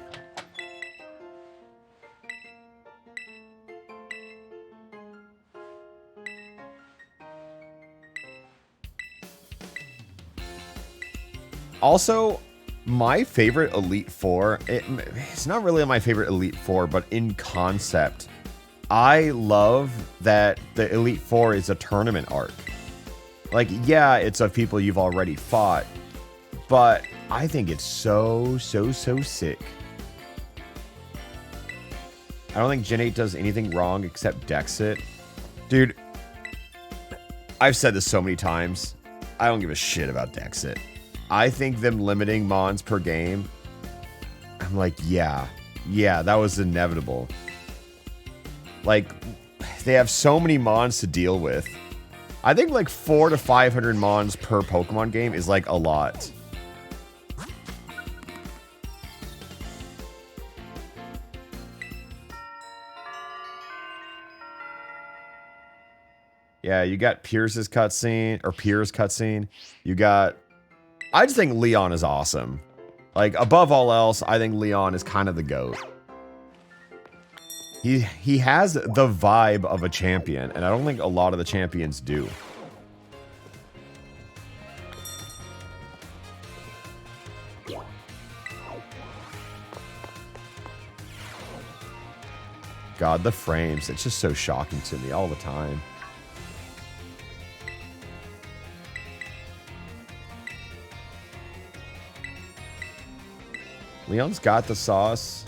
S1: Also, my favorite Elite Four, it's not really my favorite Elite Four, but in concept, I love that the Elite Four is a tournament arc. Like, yeah, it's of people you've already fought, but I think it's so sick. I don't think Gen 8 does anything wrong except Dex it. Dude, I've said this so many times. I don't give a shit about Dex it. I think them limiting Mons per game, I'm like, yeah, that was inevitable. Like, they have so many Mons to deal with. I think like 400 to 500 Mons per Pokemon game is like a lot. Yeah, you got Pierce's cutscene, or Pierce's cutscene. You got... I just think Leon is awesome. Like, above all else, I think Leon is kind of the GOAT. He has the vibe of a champion, and I don't think a lot of the champions do. God, the frames, it's just so shocking to me all the time. Leon's got the sauce.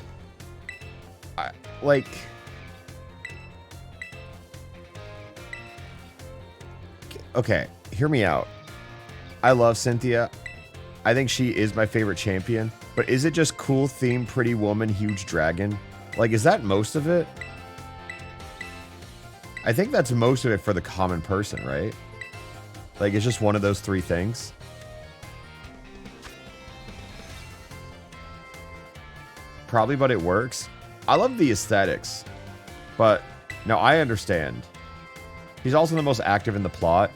S1: Like... Okay, hear me out. I love Cynthia. I think she is my favorite champion. But is it just cool theme, pretty woman, huge dragon? Like, is that most of it? I think that's most of it for the common person, right? Like, it's just one of those three things. Probably, but it works. I love the aesthetics. But, no, I understand. He's also the most active in the plot.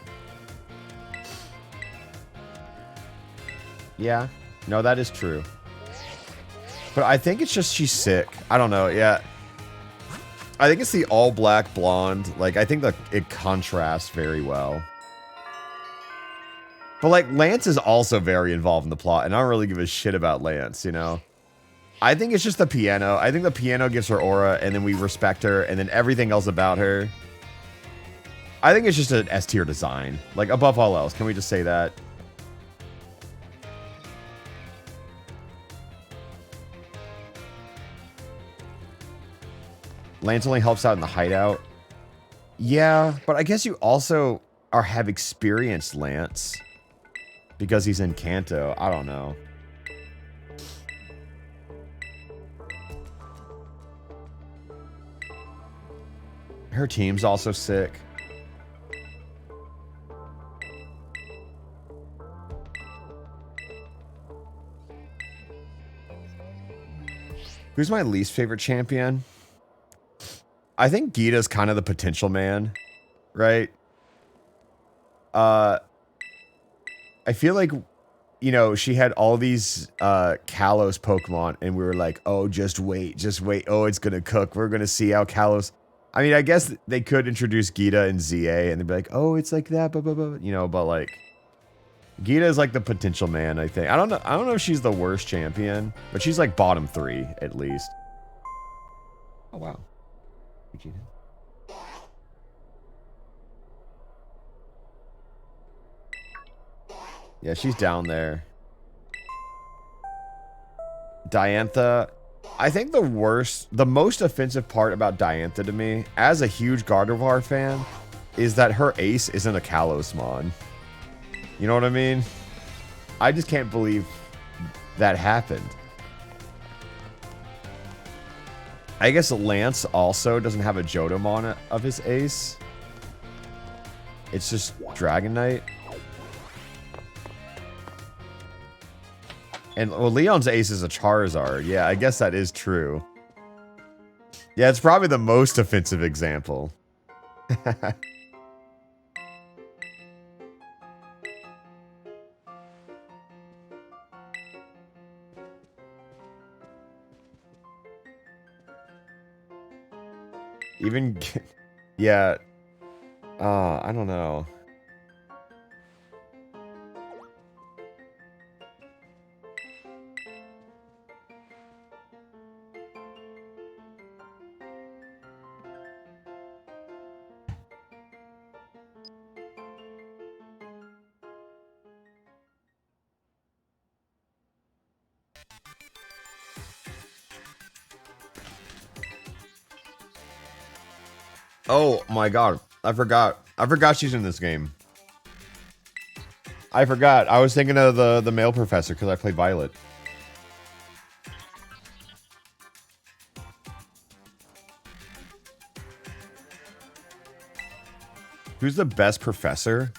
S1: Yeah. No, that is true. But I think it's just she's sick. I don't know, yeah. I think it's the all-black blonde. Like, I think that it contrasts very well. But, like, Lance is also very involved in the plot, and I don't really give a shit about Lance, you know? I think it's just the piano. I think the piano gives her aura, and then we respect her, and then everything else about her. I think it's just an S-tier design. Like, above all else. Can we just say that? Lance only helps out in the hideout. Yeah, but I guess you also have experienced Lance. Because he's in Kanto. I don't know. Her team's also sick. Who's my least favorite champion? I think Geeta's kind of the potential man, right? I feel like, you know, she had all these Kalos Pokemon, and we were like, oh, just wait. Oh, it's gonna cook. We're gonna see how Kalos... I mean, I guess they could introduce Geeta and ZA, and they'd be like, oh, it's like that, blah, blah, blah. You know, but like... Geeta is like the potential man, I think. I don't know if she's the worst champion, but she's like bottom 3, at least. Oh, wow. Yeah, she's down there. Diantha. I think the most offensive part about Diantha to me, as a huge Gardevoir fan, is that her ace isn't a Kalosmon. You know what I mean? I just can't believe that happened. I guess Lance also doesn't have a Jodomon of his ace. It's just Dragonite. And well, Leon's ace is a Charizard. Yeah, I guess that is true. Yeah, it's probably the most offensive example. Even, yeah, I don't know. Oh my god, I forgot. I forgot she's in this game. I forgot. I was thinking of the male professor because I played Violet. Who's the best professor?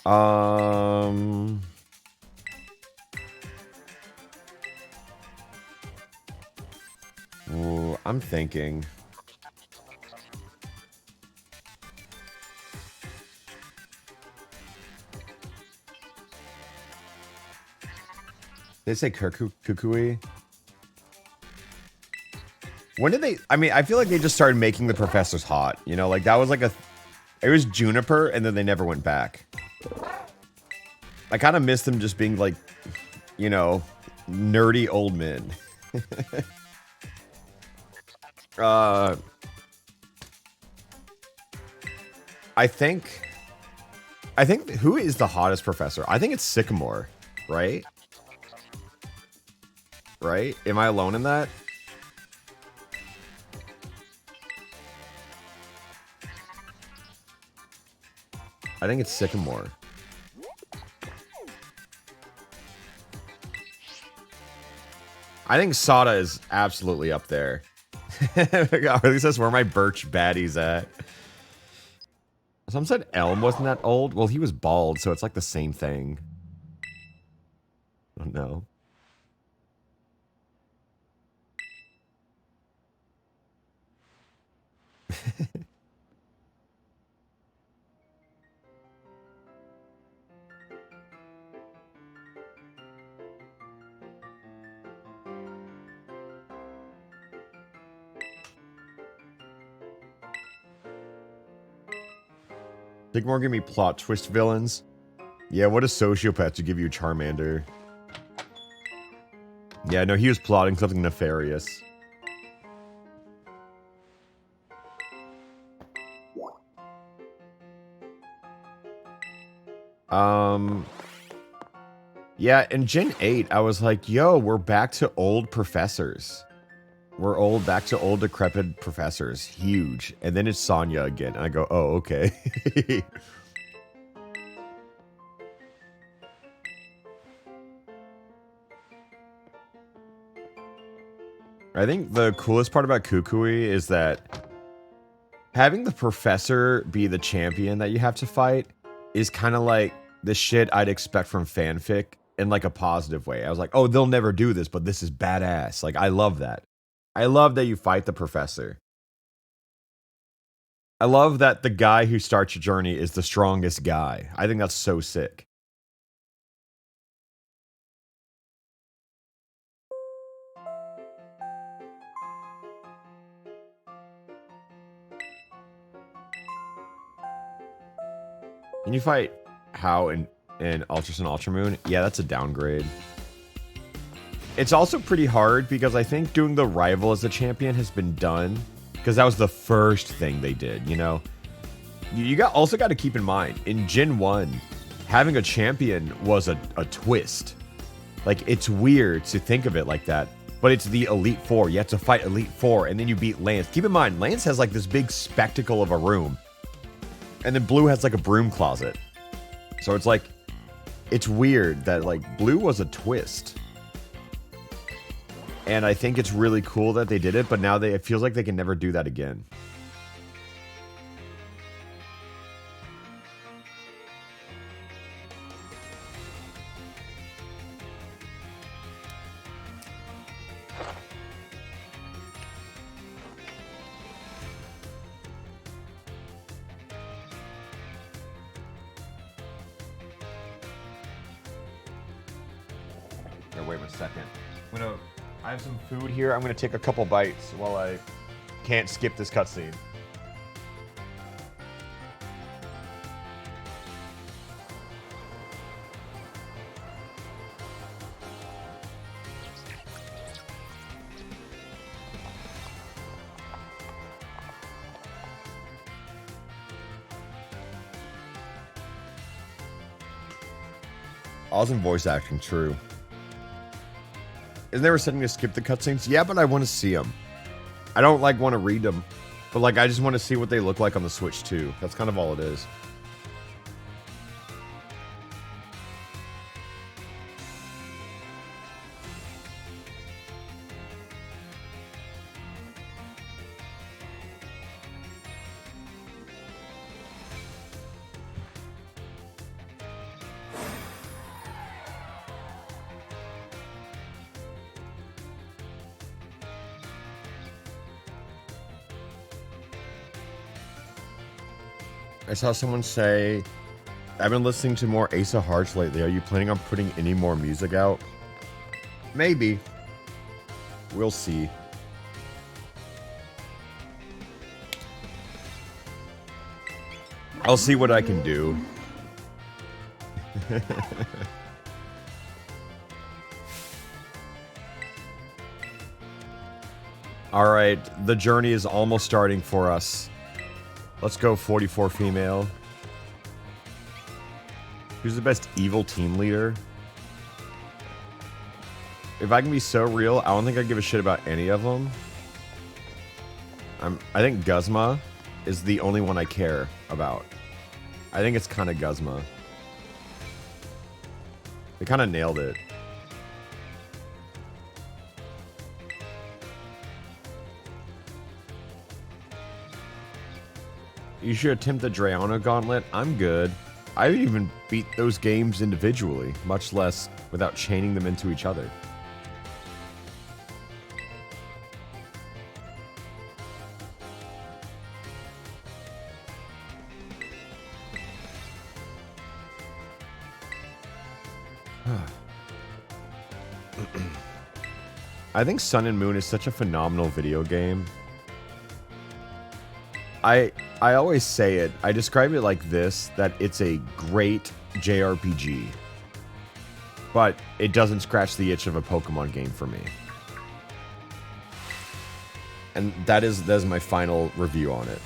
S1: Ooh, I'm thinking. They say Kukui. When did they? I mean, I feel like they just started making the professors hot. You know, like that was like a. It was Juniper, and then they never went back. I kind of miss them just being like, you know, nerdy old men. I think who is the hottest professor? I think it's Sycamore, right? Right? Am I alone in that? I think it's Sycamore. I think Sada is absolutely up there. Or at least that's where my Birch baddie's at. Some said Elm wasn't that old. Well, he was bald, so it's like the same thing. I don't know. Think more give me plot twist villains. Yeah, what a sociopath to give you Charmander. Yeah, no, he was plotting something nefarious. Yeah, in Gen 8, I was like, yo, we're back to old professors. We're back to old decrepit professors. Huge. And then it's Sonya again. And I go, oh, okay. I think the coolest part about Kukui is that having the professor be the champion that you have to fight is kind of like the shit I'd expect from fanfic in like a positive way. I was like, oh, they'll never do this, but this is badass. Like, I love that. I love that you fight the professor. I love that the guy who starts your journey is the strongest guy. I think that's so sick. Can you fight How in Ultra Sun Ultra Moon? Yeah, that's a downgrade. It's also pretty hard because I think doing the rival as a champion has been done because that was the first thing they did, you know? You also got to keep in mind, in Gen 1, having a champion was a twist. Like, it's weird to think of it like that, but it's the Elite Four. You have to fight Elite Four, and then you beat Lance. Keep in mind, Lance has like this big spectacle of a room, and then Blue has like a broom closet. So it's like, it's weird that like Blue was a twist. And I think it's really cool that they did it, but now it feels like they can never do that again. Now, wait 1 second. I have some food here. I'm gonna take a couple bites while I can't skip this cutscene. Awesome voice acting, true. Isn't there a setting to skip the cutscenes? Yeah, but I want to see them. I don't like want to read them, but like I just want to see what they look like on the Switch too. That's kind of all it is. I saw someone say, I've been listening to more Ace of Hearts lately. Are you planning on putting any more music out? Maybe. We'll see. I'll see what I can do. Alright, the journey is almost starting for us. Let's go 44 female. Who's the best evil team leader? If I can be so real, I don't think I give a shit about any of them. I think Guzma is the only one I care about. I think it's kind of Guzma. They kind of nailed it. You should attempt the Drayano Gauntlet. I'm good. I didn't even beat those games individually, much less without chaining them into each other. I think Sun and Moon is such a phenomenal video game. I always say it, I describe it like this, that it's a great JRPG. But it doesn't scratch the itch of a Pokemon game for me. And that is my final review on it.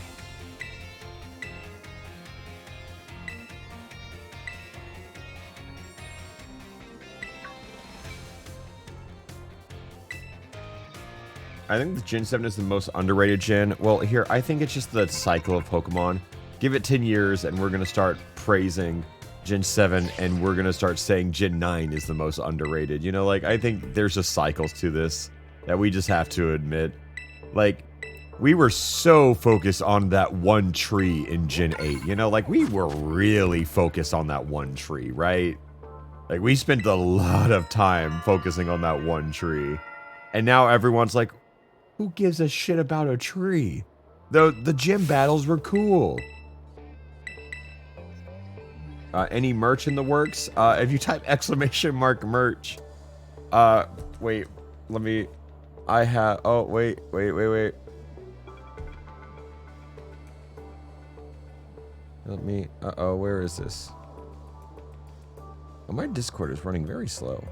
S1: I think the Gen 7 is the most underrated gen. Well, here, I think it's just the cycle of Pokemon. Give it 10 years and we're going to start praising Gen 7 and we're going to start saying Gen 9 is the most underrated. You know, like, I think there's just cycles to this that we just have to admit. Like, we were so focused on that one tree in Gen 8. You know, like, we were really focused on that one tree, right? Like, we spent a lot of time focusing on that one tree. And now everyone's like, who gives a shit about a tree? The gym battles were cool. Any merch in the works? If you type !merch. Wait, let me... I have... Oh, wait. Let me... Uh-oh, where is this? Oh, my Discord is running very slow.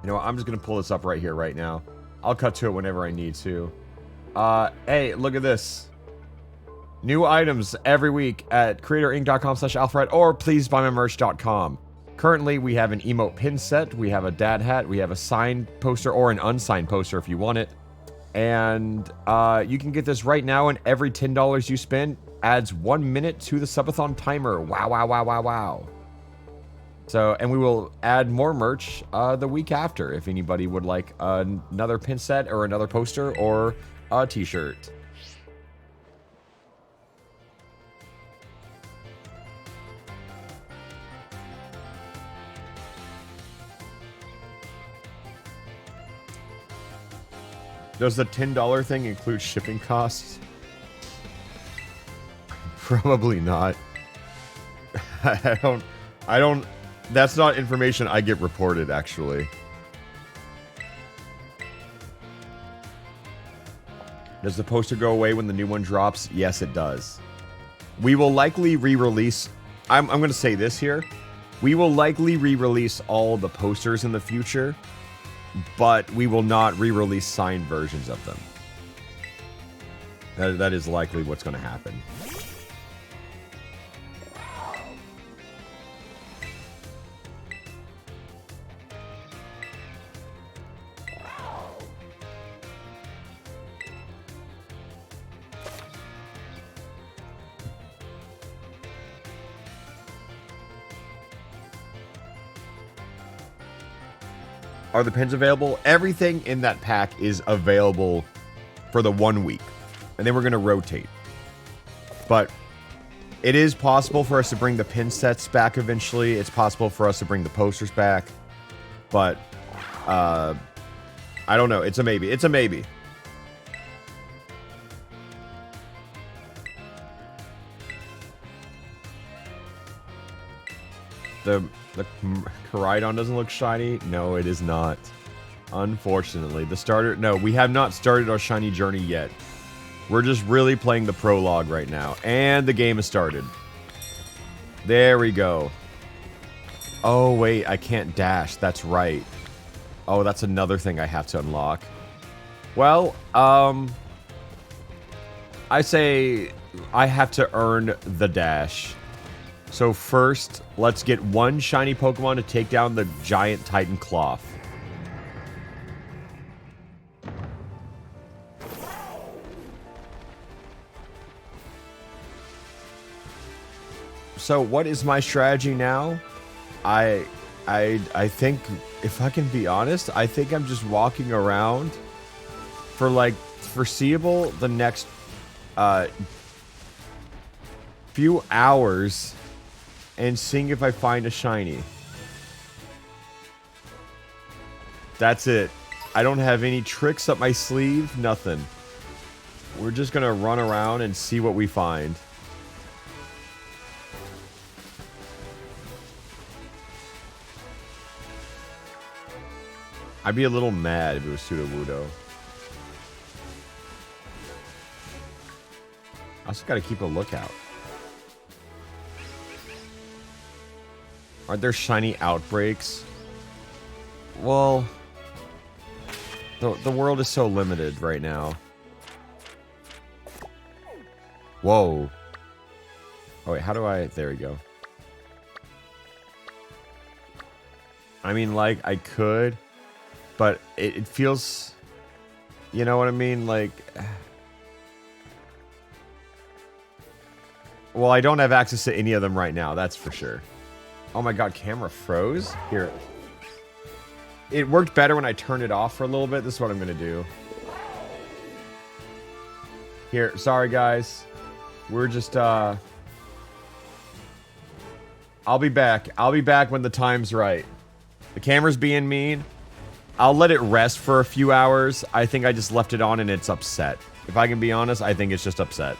S1: You know what, I'm just going to pull this up right here, right now. I'll cut to it whenever I need to. Hey, look at this. New items every week at creatorinc.com/Alpharad or pleasebuymymerch.com. Currently, we have an emote pin set, we have a dad hat, we have a signed poster or an unsigned poster if you want it. And you can get this right now, and every $10 you spend adds 1 minute to the subathon timer. Wow, wow, wow, wow, wow. So, and we will add more merch the week after if anybody would like another pin set or another poster or a t-shirt. Does the $10 thing include shipping costs? Probably not. I don't, that's not information I get reported, actually. Does the poster go away when the new one drops? Yes, it does. We will likely re-release, I'm going to say this here. We will likely re-release all the posters in the future, but we will not re-release signed versions of them. That is likely what's going to happen. Are the pins available? Everything in that pack is available for the 1 week. And then we're going to rotate. But it is possible for us to bring the pin sets back eventually. It's possible for us to bring the posters back. But, I don't know. It's a maybe. It's a maybe. The Koraidon doesn't look shiny. No, it is not. Unfortunately. The starter... No, we have not started our shiny journey yet. We're just really playing the prologue right now. And the game has started. There we go. Oh, wait. I can't dash. That's right. Oh, that's another thing I have to unlock. Well, I say I have to earn the dash. So first, let's get one shiny Pokemon to take down the giant Titan Cloth. So what is my strategy now? I think, if I can be honest, I think I'm just walking around for like foreseeable the next few hours and seeing if I find a shiny. That's it. I don't have any tricks up my sleeve, nothing. We're just gonna run around and see what we find. I'd be a little mad if it was Sudowoodo. I also gotta keep a lookout. Aren't there shiny outbreaks? Well, the world is so limited right now. Whoa. Oh wait, how do I... There we go. I mean, like, I could, but it feels... You know what I mean? Like... Well, I don't have access to any of them right now, that's for sure. Oh my god, camera froze? Here. It worked better when I turned it off for a little bit. This is what I'm gonna do. Here, sorry guys. We're just, I'll be back. I'll be back when the time's right. The camera's being mean. I'll let it rest for a few hours. I think I just left it on and it's upset. If I can be honest, I think it's just upset.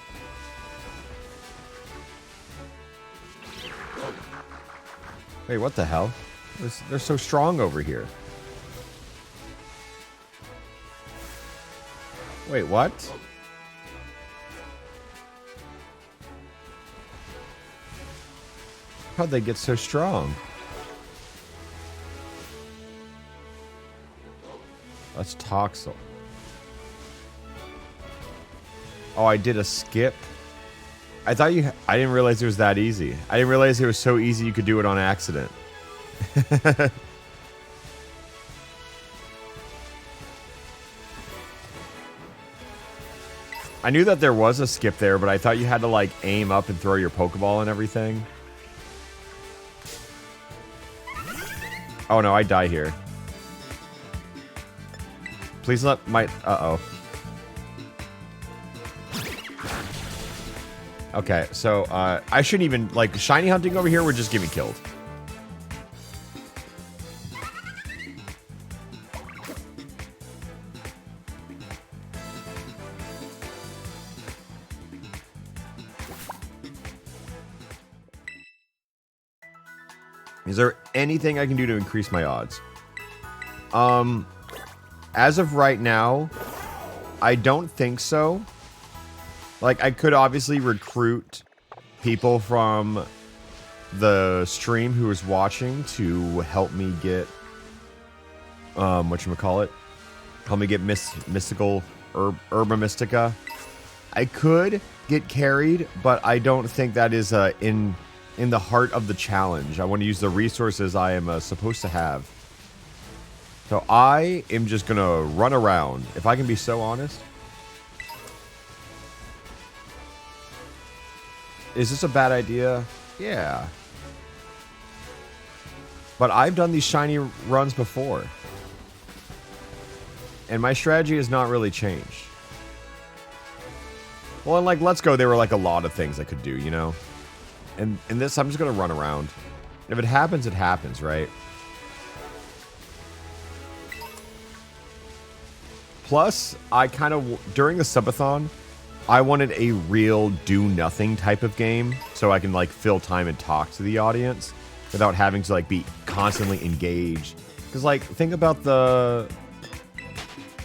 S1: Wait, what the hell? They're so strong over here. Wait, what? How'd they get so strong? That's Toxel. Oh, I did a skip. I thought I didn't realize it was that easy. I didn't realize it was so easy you could do it on accident. I knew that there was a skip there, but I thought you had to, like, aim up and throw your Pokeball and everything. Oh, no, I die here. Please let my... Uh-oh. Okay, so, I shouldn't even... Like, shiny hunting over here would just get me killed. Is there anything I can do to increase my odds? As of right now, I don't think so. Like, I could obviously recruit people from the stream who is watching to help me get, whatchamacallit? Help me get mystical Herba Mystica. I could get carried, but I don't think that is in the heart of the challenge. I want to use the resources I am supposed to have. So I am just going to run around, if I can be so honest. Is this a bad idea? Yeah. But I've done these shiny runs before. And my strategy has not really changed. Well, and like Let's Go, there were like a lot of things I could do, you know? And in this, I'm just going to run around. If it happens, right? Plus, I kind of, during the subathon, I wanted a real do-nothing type of game, so I can, like, fill time and talk to the audience without having to, like, be constantly engaged. Because, like, think about the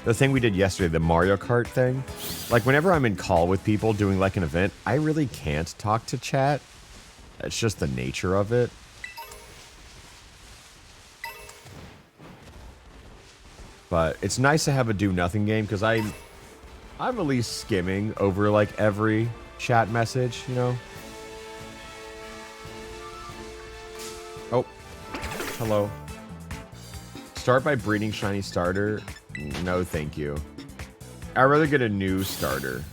S1: thing we did yesterday, the Mario Kart thing. Like, whenever I'm in call with people doing, like, an event, I really can't talk to chat. That's just the nature of it. But it's nice to have a do-nothing game, because I'm at least skimming over, like, every chat message, you know? Oh. Hello. Start by breeding shiny starter? No, thank you. I'd rather get a new starter.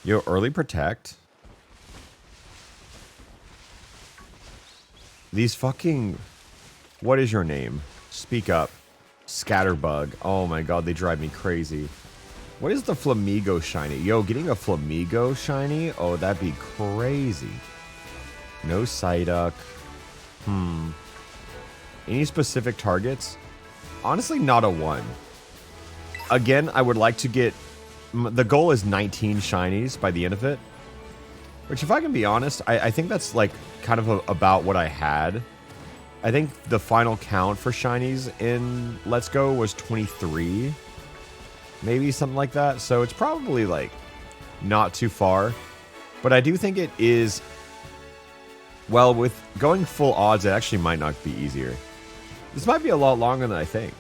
S1: Yo, early protect? These fucking... What is your name? Speak up. Scatterbug. Oh my god, they drive me crazy. What is the Flamigo shiny? Yo, getting a Flamigo shiny? Oh, that'd be crazy. No Psyduck. Any specific targets? Honestly, not a one. Again, I would like to get... The goal is 19 shinies by the end of it. Which, if I can be honest, I think that's, like, kind of about what I had. I think the final count for shinies in Let's Go was 23. Maybe something like that. So it's probably, like, not too far. But I do think it is... Well, with going full odds, it actually might not be easier. This might be a lot longer than I think.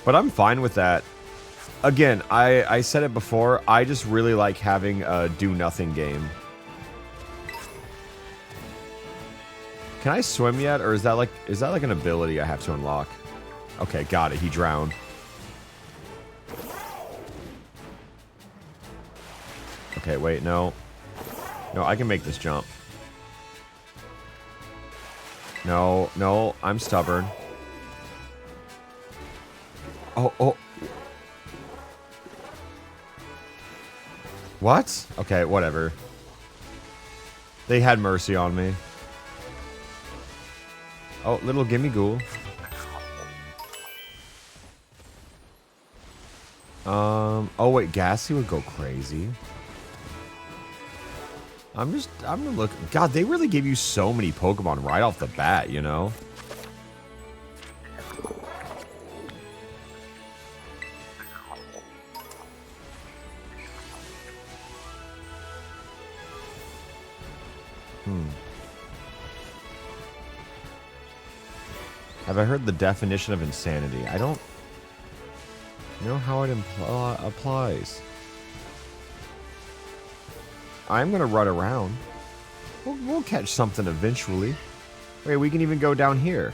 S1: But I'm fine with that. Again, I said it before, I just really like having a do-nothing game. Can I swim yet, or is that like an ability I have to unlock? Okay, got it, he drowned. Okay, wait, no. No, I can make this jump. No, no, I'm stubborn. Oh. What? Okay, whatever. They had mercy on me. Oh, little gimme ghoul. Oh wait, Gassy would go crazy. I'm gonna look. God, they really give you so many Pokemon right off the bat, you know? Have I heard the definition of insanity? I don't know how it applies. I'm going to run around. We'll catch something eventually. Wait, we can even go down here.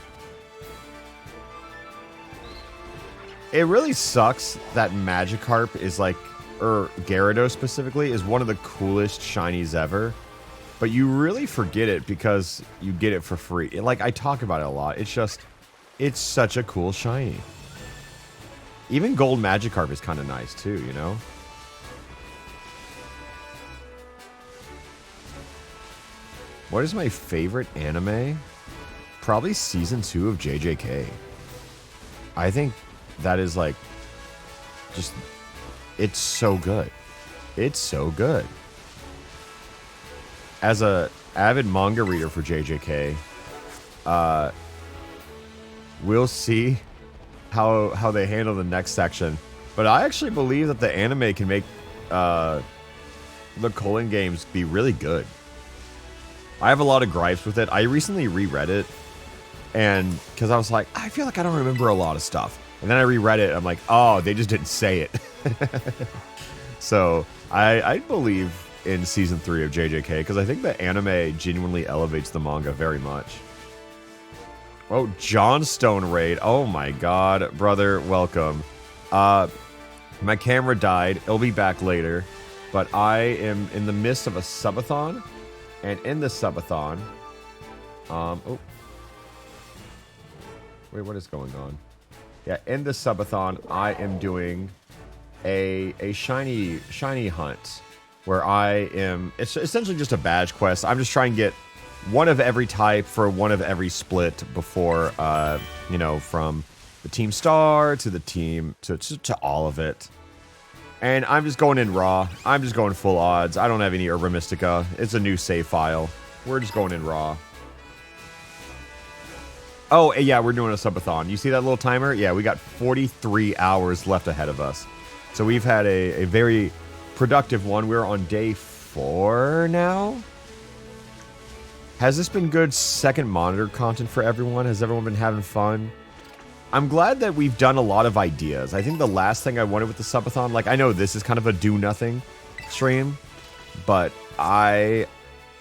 S1: It really sucks that Magikarp is like, or Gyarados specifically, is one of the coolest shinies ever. But you really forget it because you get it for free. Like, I talk about it a lot. It's just, it's such a cool shiny. Even Gold Magikarp is kind of nice too, you know? What is my favorite anime? Probably season 2 of JJK. I think that is like, just, it's so good. It's so good. As a avid manga reader for JJK, we'll see how they handle the next section. But I actually believe that the anime can make the Culling games be really good. I have a lot of gripes with it. I recently reread it, and because I was like, I feel like I don't remember a lot of stuff. And then I reread it, I'm like, oh, they just didn't say it. So I believe in season 3 of JJK, because I think the anime genuinely elevates the manga very much. Oh, Johnstone raid. Oh my god, brother, welcome. My camera died. It'll be back later. But I am in the midst of a subathon. And in the subathon... oh. Wait, what is going on? Yeah, in the subathon, I am doing a shiny hunt. Where I am... It's essentially just a badge quest. I'm just trying to get one of every type for one of every split before, you know, from the Team Star to the team... to all of it. And I'm just going in raw. I'm just going full odds. I don't have any Herba Mystica. It's a new save file. We're just going in raw. Oh, yeah, we're doing a subathon. You see that little timer? Yeah, we got 43 hours left ahead of us. So we've had a very productive one. We're on day 4 now. Has this been good second monitor content for everyone? Has everyone been having fun? I'm glad that we've done a lot of ideas. I think the last thing I wanted with the subathon, like, I know this is kind of a do-nothing stream, but I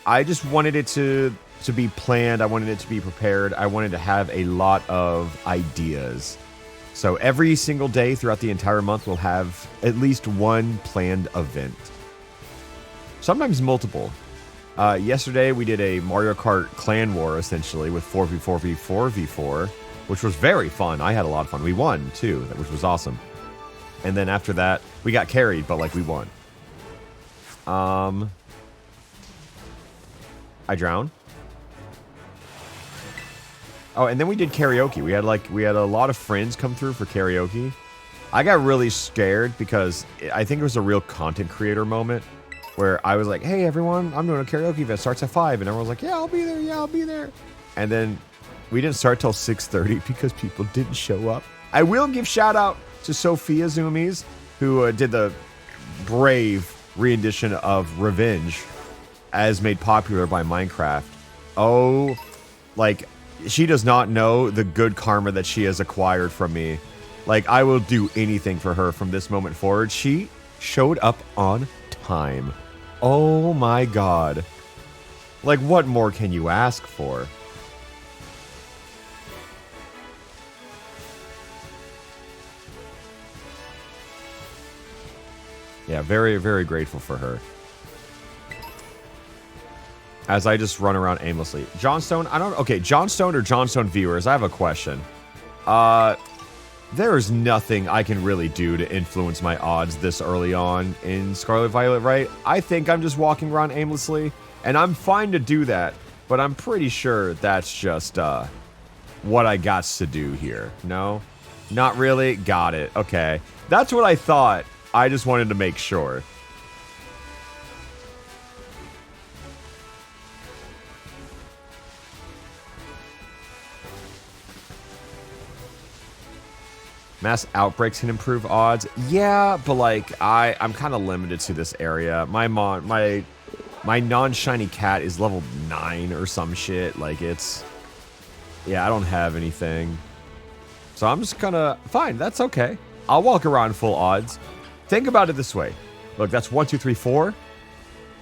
S1: just wanted it to be planned. I wanted it to be prepared. I wanted to have a lot of ideas. So every single day throughout the entire month, we'll have at least one planned event. Sometimes multiple. Yesterday, we did a Mario Kart clan war, essentially, with 4v4v4v4, which was very fun. I had a lot of fun. We won, too, which was awesome. And then after that, we got carried, but, like, we won. I drowned. Oh, and then we did karaoke. We had a lot of friends come through for karaoke. I got really scared because I think it was a real content creator moment where I was like, hey, everyone, I'm doing a karaoke event. Starts at 5. And everyone was like, yeah, I'll be there. Yeah, I'll be there. And then we didn't start till 6:30 because people didn't show up. I will give shout out to Sophia Zoomies, who did the brave rendition of Revenge as made popular by Minecraft. Oh, like, she does not know the good karma that she has acquired from me. Like, I will do anything for her from this moment forward. She showed up on time. Oh my god. Like, what more can you ask for? Yeah, very, very grateful for her. As I just run around aimlessly. Johnstone, I don't... Okay, Johnstone or Johnstone viewers, I have a question. There is nothing I can really do to influence my odds this early on in Scarlet Violet, right? I think I'm just walking around aimlessly, and I'm fine to do that, but I'm pretty sure that's just, what I got to do here. No? Not really? Got it. Okay. That's what I thought. I just wanted to make sure. Mass outbreaks can improve odds. Yeah, but like I'm kind of limited to this area. My non-shiny cat is level 9 or some shit. Like it's... Yeah, I don't have anything. So I'm just gonna... Fine, that's okay. I'll walk around full odds. Think about it this way. Look, that's 1, 2, 3, 4.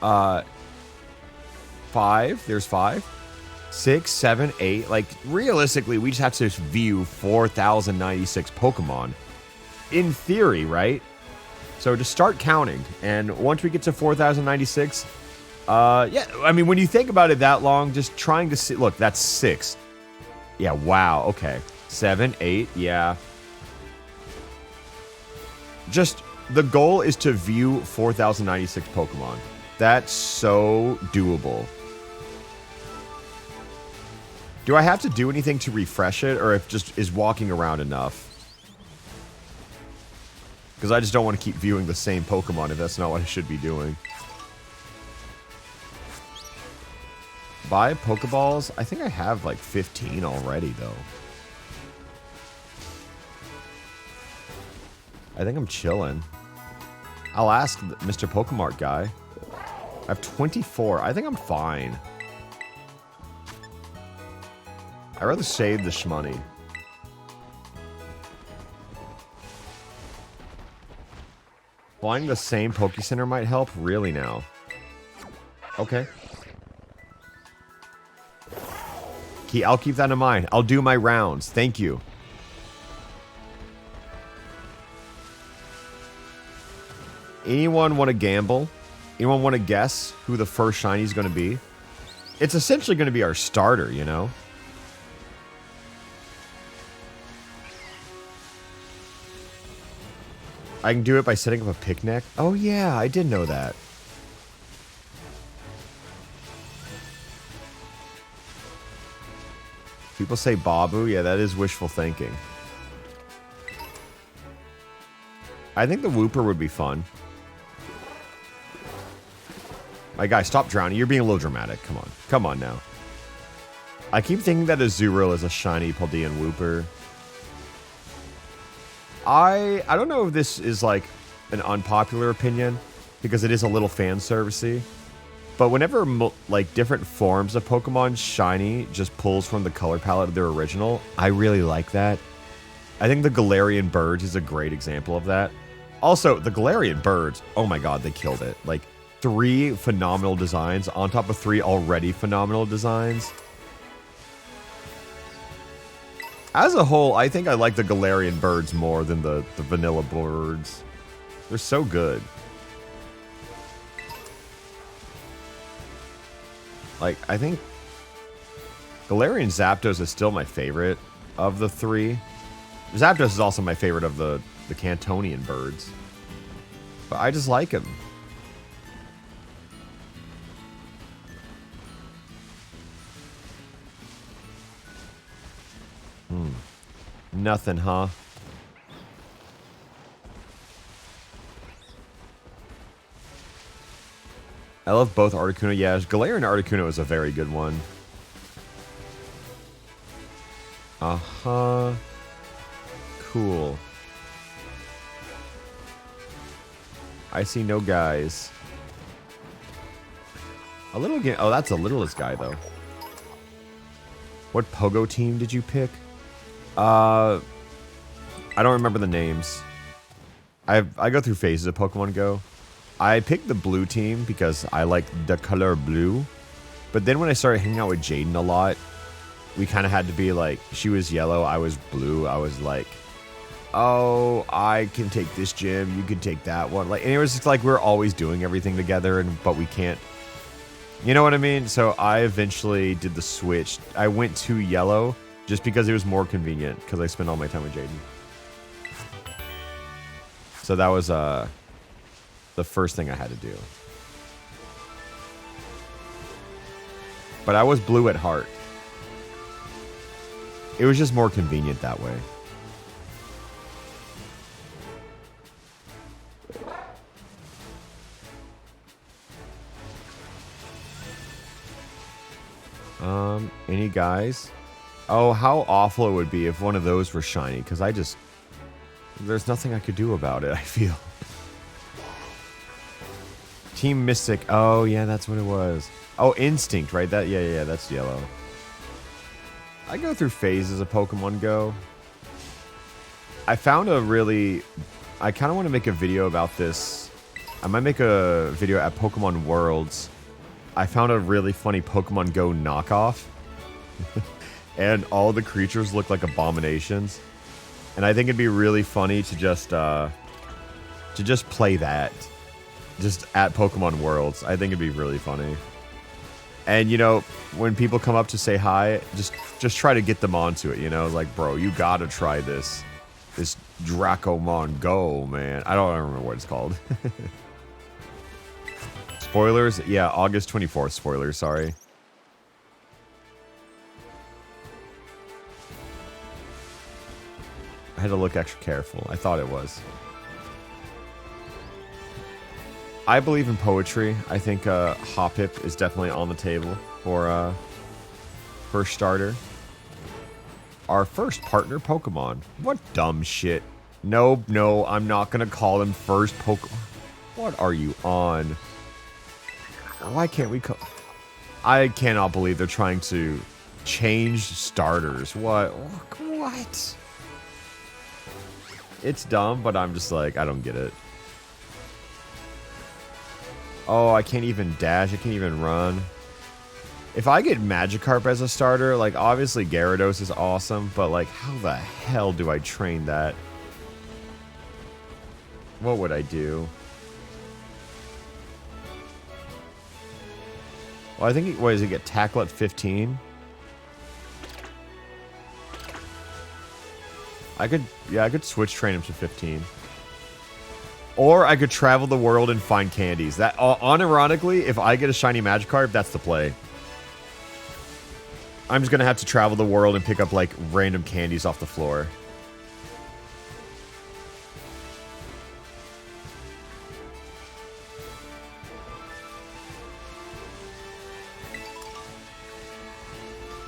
S1: 5. There's 5. 6, 7, 8. Like, realistically, we just have to view 4,096 Pokemon. In theory, right? So just start counting. And once we get to 4,096, yeah, I mean, when you think about it that long, just trying to see. Look, that's 6. Yeah, wow. Okay. 7, 8. Yeah. Just, the goal is to view 4,096 Pokemon. That's so doable. Do I have to do anything to refresh it, or if just is walking around enough? Because I just don't want to keep viewing the same Pokemon if that's not what I should be doing. Buy Pokeballs? I think I have like 15 already, though. I think I'm chilling. I'll ask Mr. Pokemart guy. I have 24. I think I'm fine. I'd rather save the shmoney. Flying the same Pokecenter might help? Really now? Okay. I'll keep that in mind. I'll do my rounds. Thank you. Anyone want to gamble? Anyone want to guess who the first shiny is going to be? It's essentially going to be our starter, you know? I can do it by setting up a picnic. Oh yeah, I did know that. People say Babu. Yeah, that is wishful thinking. I think the Wooper would be fun. My guy, stop drowning. You're being a little dramatic. Come on. Come on now. I keep thinking that Azurill is a shiny Paldean Wooper. I don't know if this is like an unpopular opinion, because it is a little fan servicey. But whenever like different forms of Pokemon shiny just pulls from the color palette of their original, I really like that. I think the Galarian Birds is a great example of that. Also, the Galarian Birds, oh my god, they killed it. Like, 3 phenomenal designs on top of 3 already phenomenal designs. As a whole, I think I like the Galarian Birds more than the vanilla birds. They're so good. Like, I think Galarian Zapdos is still my favorite of the 3. Zapdos is also my favorite of the Cantonian birds. But I just like him. Nothing, huh? I love both Articuno. Yeah, Galarian Articuno is a very good one. Uh-huh. Cool. I see no guys. A little game. Oh, that's a littlest guy, though. What Pogo team did you pick? I don't remember the names. I go through phases of Pokemon Go. I picked the blue team because I like the color blue. But then when I started hanging out with Jaden a lot, we kind of had to be like, she was yellow, I was blue. I was like, oh, I can take this gym, you can take that one. Like, and it was just like we're always doing everything together, but we can't. You know what I mean? So I eventually did the switch. I went to yellow just because it was more convenient, because I spent all my time with Jaden. So that was the first thing I had to do. But I was blue at heart. It was just more convenient that way. Any guys? Oh, how awful it would be if one of those were shiny, because there's nothing I could do about it, I feel. Team Mystic. Oh, yeah, that's what it was. Oh, Instinct, right? Yeah, that's yellow. I go through phases of Pokemon Go. I found I kind of want to make a video about this I might make a video at Pokemon Worlds. I found a really funny Pokemon Go knockoff. And all the creatures look like abominations. And I think it'd be really funny to just play that. Just at Pokemon Worlds. I think it'd be really funny. And, you know, when people come up to say hi, just try to get them onto it, you know? Like, bro, you gotta try this. This Dracomon Go, man. I don't remember what it's called. Spoilers? Yeah, August 24th spoilers, sorry. I had to look extra careful. I thought it was. I believe in poetry. I think Hoppip is definitely on the table for first starter. Our first partner Pokemon. What dumb shit. No, I'm not going to call him first Pokemon. What are you on? Why can't we call... I cannot believe they're trying to change starters. What? It's dumb, but I'm just like, I don't get it. Oh, I can't even dash. I can't even run. If I get Magikarp as a starter, like, obviously Gyarados is awesome, but, like, how the hell do I train that? What would I do? Well, I think, what does he get? Tackle at 15? I could switch train him to 15. Or I could travel the world and find candies. That, unironically, if I get a shiny Magikarp, that's the play. I'm just gonna have to travel the world and pick up, like, random candies off the floor.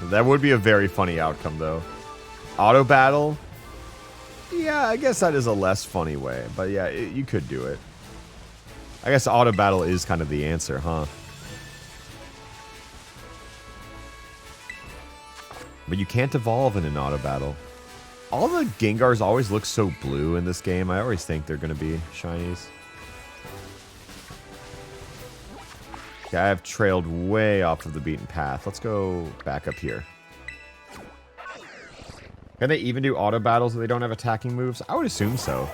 S1: That would be a very funny outcome, though. Auto battle? Yeah, I guess that is a less funny way. But yeah, you could do it. I guess auto battle is kind of the answer, huh? But you can't evolve in an auto battle. All the Gengars always look so blue in this game. I always think they're going to be shinies. Okay, I have trailed way off of the beaten path. Let's go back up here. Can they even do auto battles if they don't have attacking moves? I would assume so.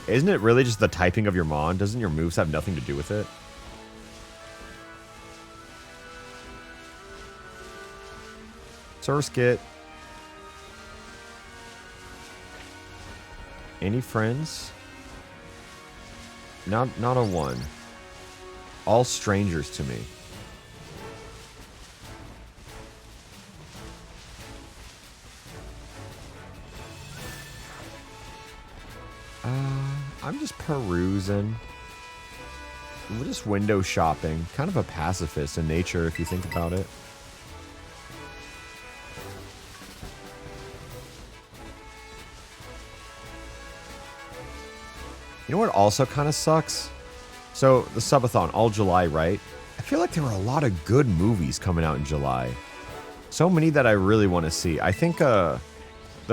S1: Isn't it really just the typing of your Mon? Doesn't your moves have nothing to do with it? Surskit. Any friends? Not a one. All strangers to me. I'm just perusing. We're just window shopping. Kind of a pacifist in nature, if you think about it. You know what also kind of sucks? So, the subathon, all July, right? I feel like there were a lot of good movies coming out in July. So many that I really want to see. I think the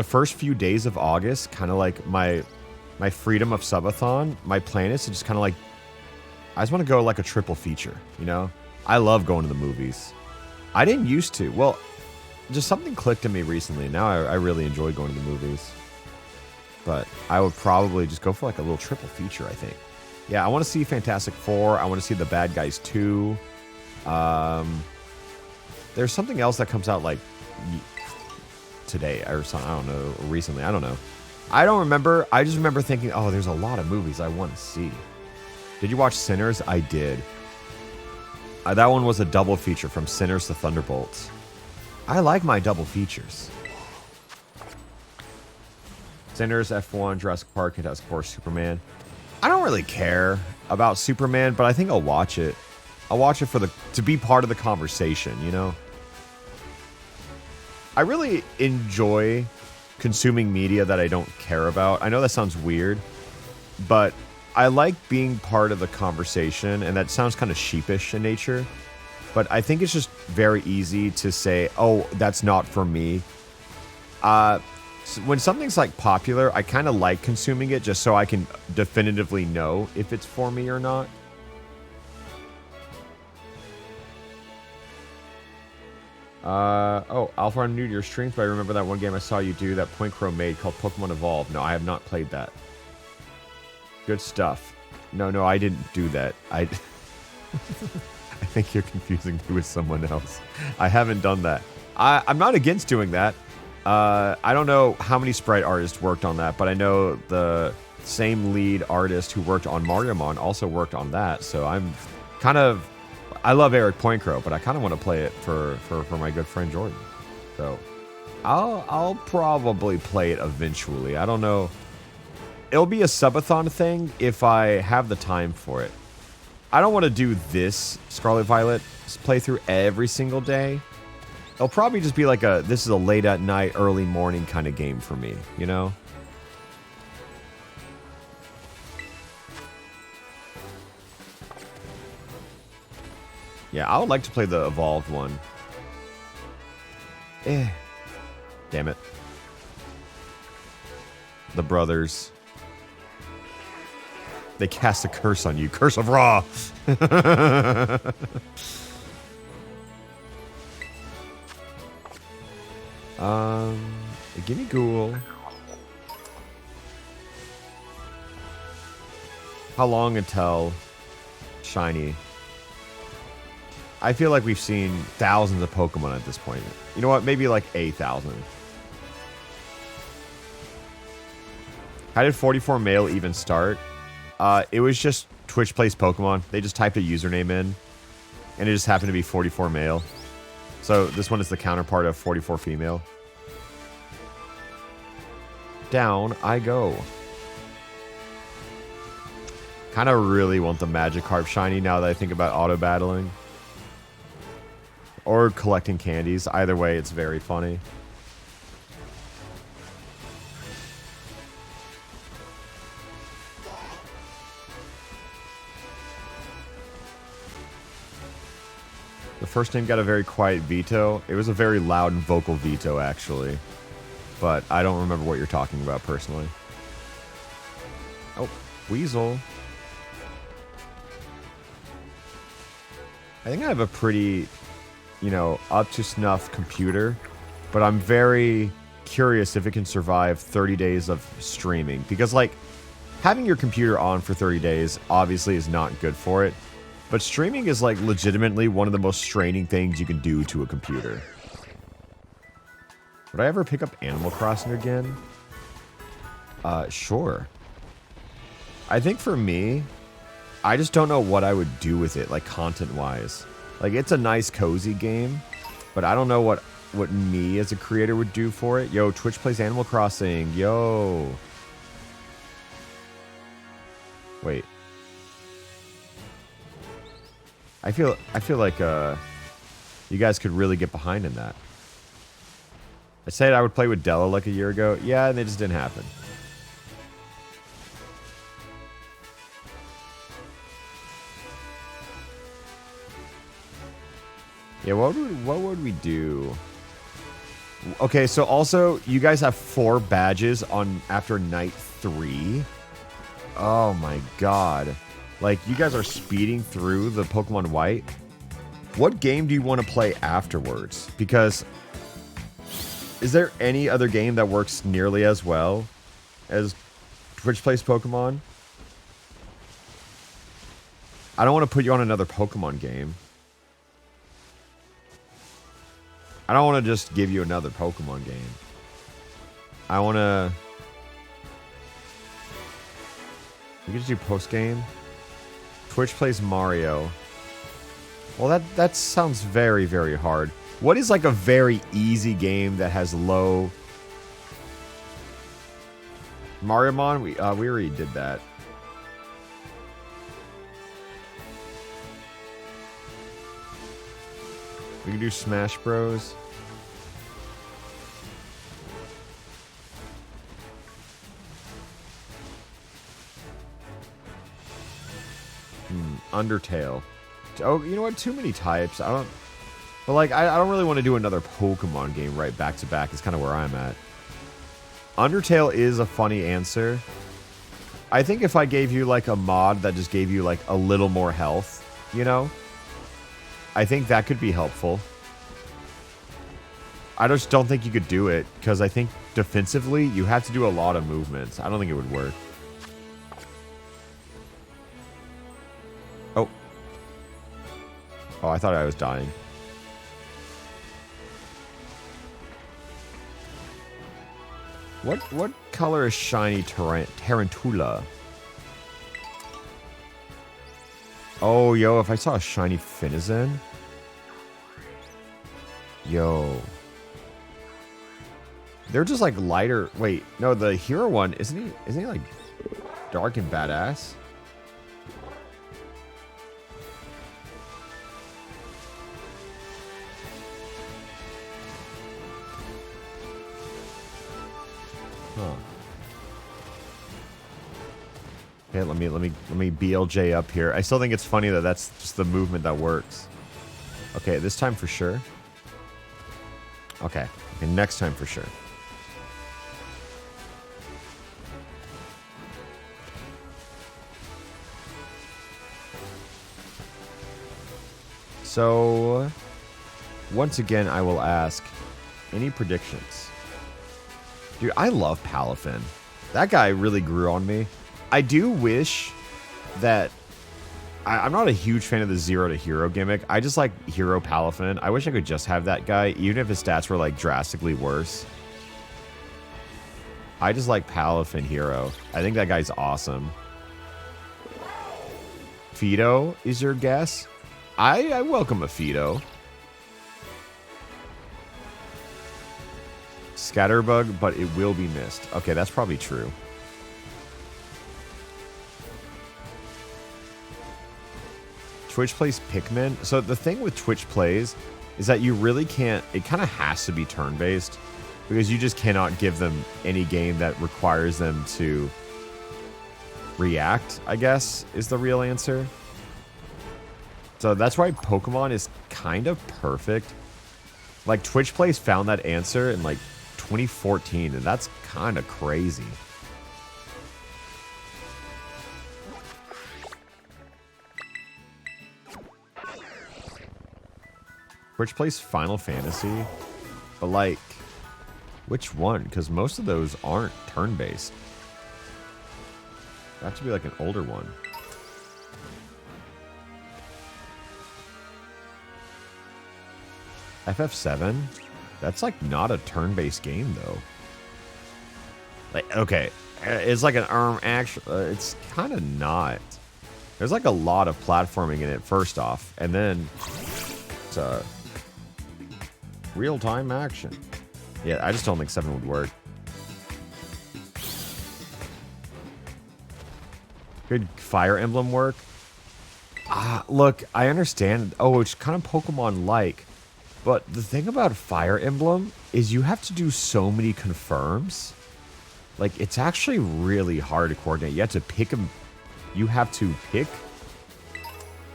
S1: first few days of August, kind of like my freedom of subathon, my plan is to just kind of like, I just want to go like a triple feature, you know? I love going to the movies. I didn't used to. Well, just something clicked in me recently. Now I really enjoy going to the movies. But I would probably just go for like a little triple feature, I think. Yeah, I want to see Fantastic Four. I want to see The Bad Guys 2. There's something else that comes out like today or something. I don't know. Recently. I don't know. I don't remember. I just remember thinking, oh, there's a lot of movies I want to see. Did you watch Sinners? I did. That one was a double feature from Sinners to Thunderbolts. I like my double features. Sinners, F1, Jurassic Park, Fantastic Four, Superman. I don't really care about Superman, but I think I'll watch it. I'll watch it to be part of the conversation, you know? I really enjoy consuming media that I don't care about. I know that sounds weird, but I like being part of the conversation, and that sounds kind of sheepish in nature, but I think it's just very easy to say, oh, that's not for me. When something's like popular, I kind of like consuming it just so I can definitively know if it's for me or not. Oh, Alpharad, I'm new to your streams, but I remember that one game I saw you do that Point Crow made called Pokemon Evolve. No, I have not played that. Good stuff. No, I didn't do that. I think you're confusing me with someone else. I haven't done that. I'm not against doing that. I don't know how many sprite artists worked on that, but I know the same lead artist who worked on Mariamon also worked on that, so I'm kind of... I love Eric Point Crow, but I kind of want to play it for my good friend Jordan. So I'll probably play it eventually. I don't know. It'll be a subathon thing if I have the time for it. I don't want to do this Scarlet Violet playthrough every single day. It'll probably just be like this is a late at night, early morning kind of game for me, you know? Yeah, I would like to play the evolved one. Damn it. The brothers. They cast a curse on you. Curse of Ra! Gimme Ghoul. How long until shiny? I feel like we've seen thousands of Pokemon at this point. You know what? Maybe like 8,000. How did 44 Mail even start? It was just Twitch Plays Pokemon. They just typed a username in, and it just happened to be 44 Male. So this one is the counterpart of 44 Female. Down I go. Kind of really want the Magikarp shiny now that I think about auto-battling. Or collecting candies. Either way, it's very funny. The first name got a very quiet veto. It was a very loud and vocal veto, actually. But I don't remember what you're talking about, personally. Oh, Weasel. I think I have a pretty, you know, up-to-snuff computer. But I'm very curious if it can survive 30 days of streaming. Because, like, having your computer on for 30 days obviously is not good for it. But streaming is, like, legitimately one of the most straining things you can do to a computer. Would I ever pick up Animal Crossing again? Sure. I think for me, I just don't know what I would do with it, like, content-wise. Like, it's a nice, cozy game, but I don't know what me as a creator would do for it. Yo, Twitch Plays Animal Crossing. Yo. Wait. I feel like you guys could really get behind in that. I said I would play with Della like a year ago. Yeah, and it just didn't happen. Yeah, what would we do? Okay, so also you guys have 4 badges on after night 3. Oh my god. Like, you guys are speeding through the Pokemon White. What game do you want to play afterwards? Because is there any other game that works nearly as well as Twitch Plays Pokemon? I don't want to put you on another Pokemon game. I don't want to just give you another Pokemon game. I want to... We could just do post-game. Twitch Plays Mario. Well, that sounds very, very hard. What is like a very easy game that has low... Mariamon? We already did that. We can do Smash Bros. Undertale. Oh, you know what? Too many types. I don't... But, like, I don't really want to do another Pokemon game right back to back. Is kind of where I'm at. Undertale is a funny answer. I think if I gave you, like, a mod that just gave you, like, a little more health, you know? I think that could be helpful. I just don't think you could do it, because I think defensively, you have to do a lot of movements. I don't think it would work. Oh. Oh, I thought I was dying. What color is shiny Tarantula? Oh, yo, if I saw a shiny Finizen. Yo. They're just like lighter. Wait, no, the hero one, isn't he like dark and badass? Huh. Okay, let me BLJ up here. I still think it's funny that that's just the movement that works. Okay, this time for sure. Okay, next time for sure. So, once again, I will ask, any predictions? Dude, I love Palafin. That guy really grew on me. I do wish that... I'm not a huge fan of the 0 to hero gimmick. I just like hero Palafin. I wish I could just have that guy, even if his stats were like drastically worse. I just like Palafin hero. I think that guy's awesome. Fido is your guess? I welcome a Fido. Scatterbug, but it will be missed. Okay, that's probably true. Twitch plays Pikmin. So the thing with Twitch plays is that you really can't... It kind of has to be turn-based, because you just cannot give them any game that requires them to react, I guess, is the real answer. So that's why Pokemon is kind of perfect. Like, Twitch Plays found that answer in, like, 2014, and that's kind of crazy. Twitch Plays Final Fantasy, but, like, which one? Because most of those aren't turn-based. They have to be, like, an older one. FF7? That's like not a turn-based game though. Like, okay, it's like an ARM action. It's kind of not. There's like a lot of platforming in it first off, and then it's real-time action. Yeah, I just don't think 7 would work. Could Fire Emblem work? Look, I understand. Oh, it's kind of Pokemon-like. But the thing about Fire Emblem is you have to do so many confirms. Like, it's actually really hard to coordinate. You have to pick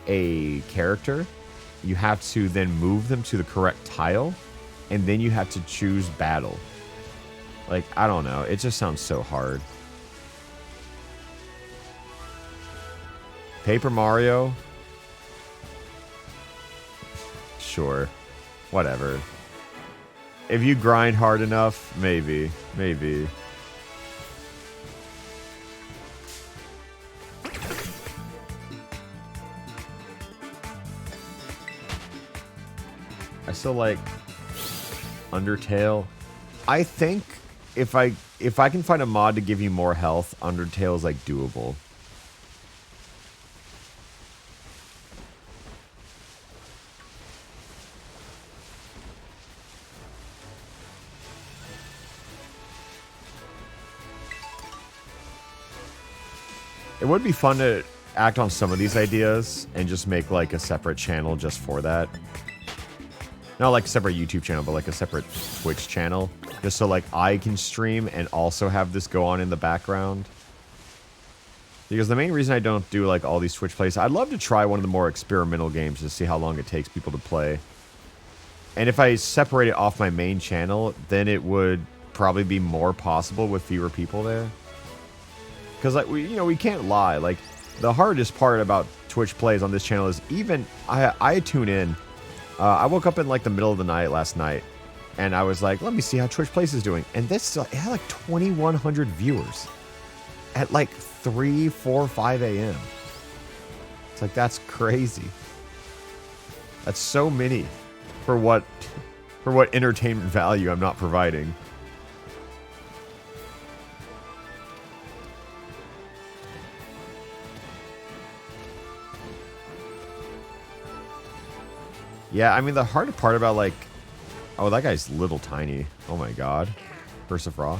S1: a character. You have to then move them to the correct tile. And then you have to choose battle. Like, I don't know. It just sounds so hard. Paper Mario? Sure. Whatever. If you grind hard enough, maybe. Maybe. I still like Undertale. I think if I can find a mod to give you more health, Undertale is like doable. It would be fun to act on some of these ideas and just make like a separate channel just for that. Not like a separate YouTube channel, but like a separate Twitch channel. Just so like I can stream and also have this go on in the background. Because the main reason I don't do like all these Twitch plays, I'd love to try one of the more experimental games to see how long it takes people to play. And if I separate it off my main channel, then it would probably be more possible with fewer people there. Because, like, we can't lie. Like, the hardest part about Twitch plays on this channel is even I tune in. I woke up in, like, the middle of the night last night. And I was like, let me see how Twitch Plays is doing. And this it had like 2,100 viewers at like 3, 4, 5 a.m. It's like, that's crazy. That's so many for what entertainment value I'm not providing. Yeah, I mean, the hard part about, like... Oh, that guy's little tiny. Oh my god. Persifra.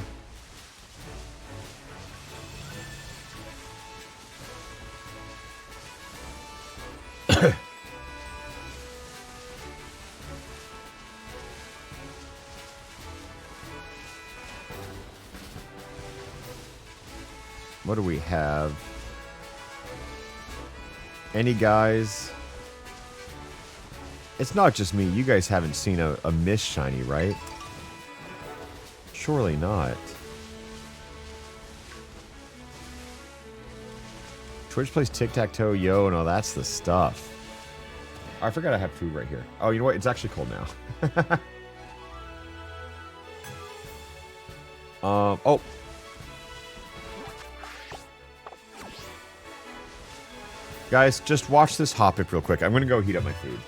S1: What do we have? Any guys? It's not just me. You guys haven't seen a Miss Shiny, right? Surely not. Twitch plays tic-tac-toe, yo, no, that's the stuff. I forgot I have food right here. Oh, you know what? It's actually cold now. Oh. Guys, just watch this Hoppip real quick. I'm gonna go heat up my food.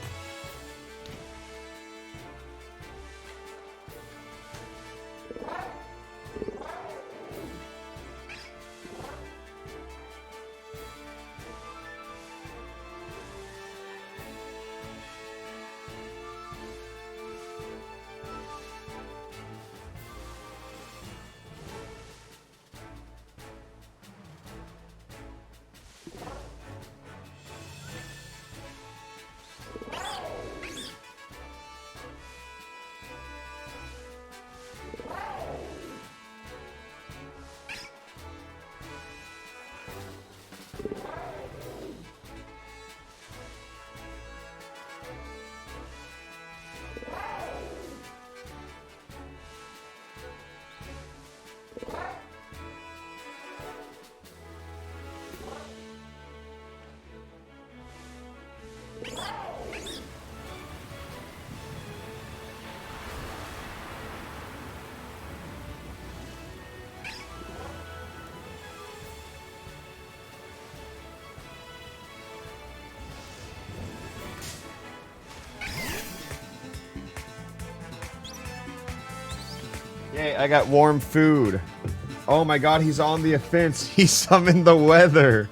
S1: Yay, I got warm food. Oh my god, he's on the offense. He summoned the weather.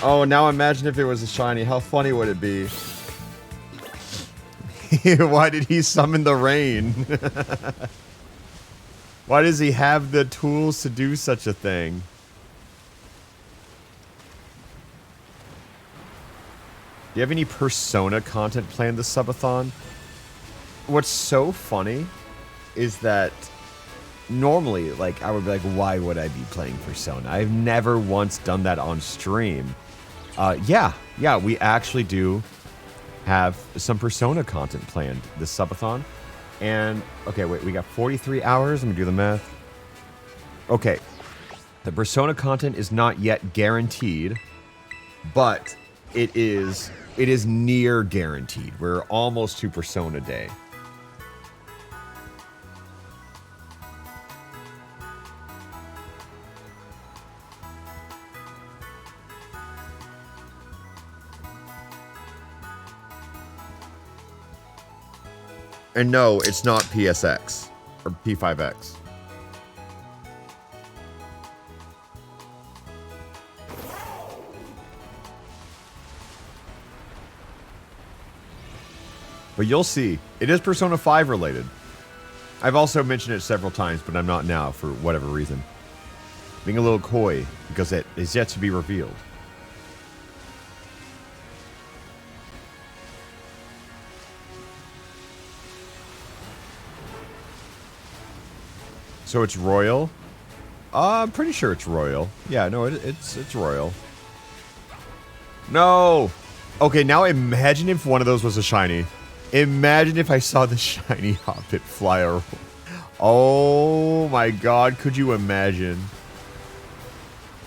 S1: Oh, now imagine if it was a shiny. How funny would it be? Why did he summon the rain? Why does he have the tools to do such a thing? Do you have any Persona content planned this subathon? What's so funny is that normally, like, I would be like, why would I be playing Persona? I've never once done that on stream. Yeah, we actually do have some Persona content planned this subathon. And, okay, wait, we got 43 hours. Let me do the math. Okay, the Persona content is not yet guaranteed, but it is near guaranteed. We're almost to Persona Day. And no, it's not PSX or P5X. But you'll see, it is Persona 5 related. I've also mentioned it several times, but I'm not now for whatever reason. Being a little coy, because it is yet to be revealed. So it's royal? I'm pretty sure it's royal. Yeah, no, it's royal. No! Okay, now imagine if one of those was a shiny. Imagine if I saw the shiny Hoppip fly around. Oh my god, could you imagine?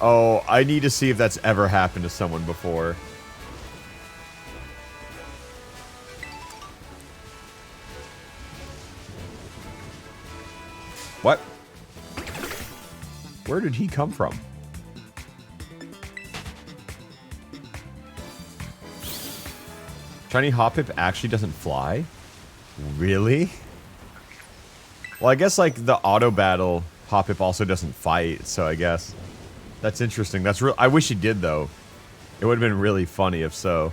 S1: Oh, I need to see if that's ever happened to someone before. Where did he come from? Shiny Hoppip actually doesn't fly? Really? Well, I guess, like, the auto battle Hoppip also doesn't fight, so I guess that's interesting. That's real. I wish he did, though. It would have been really funny if so.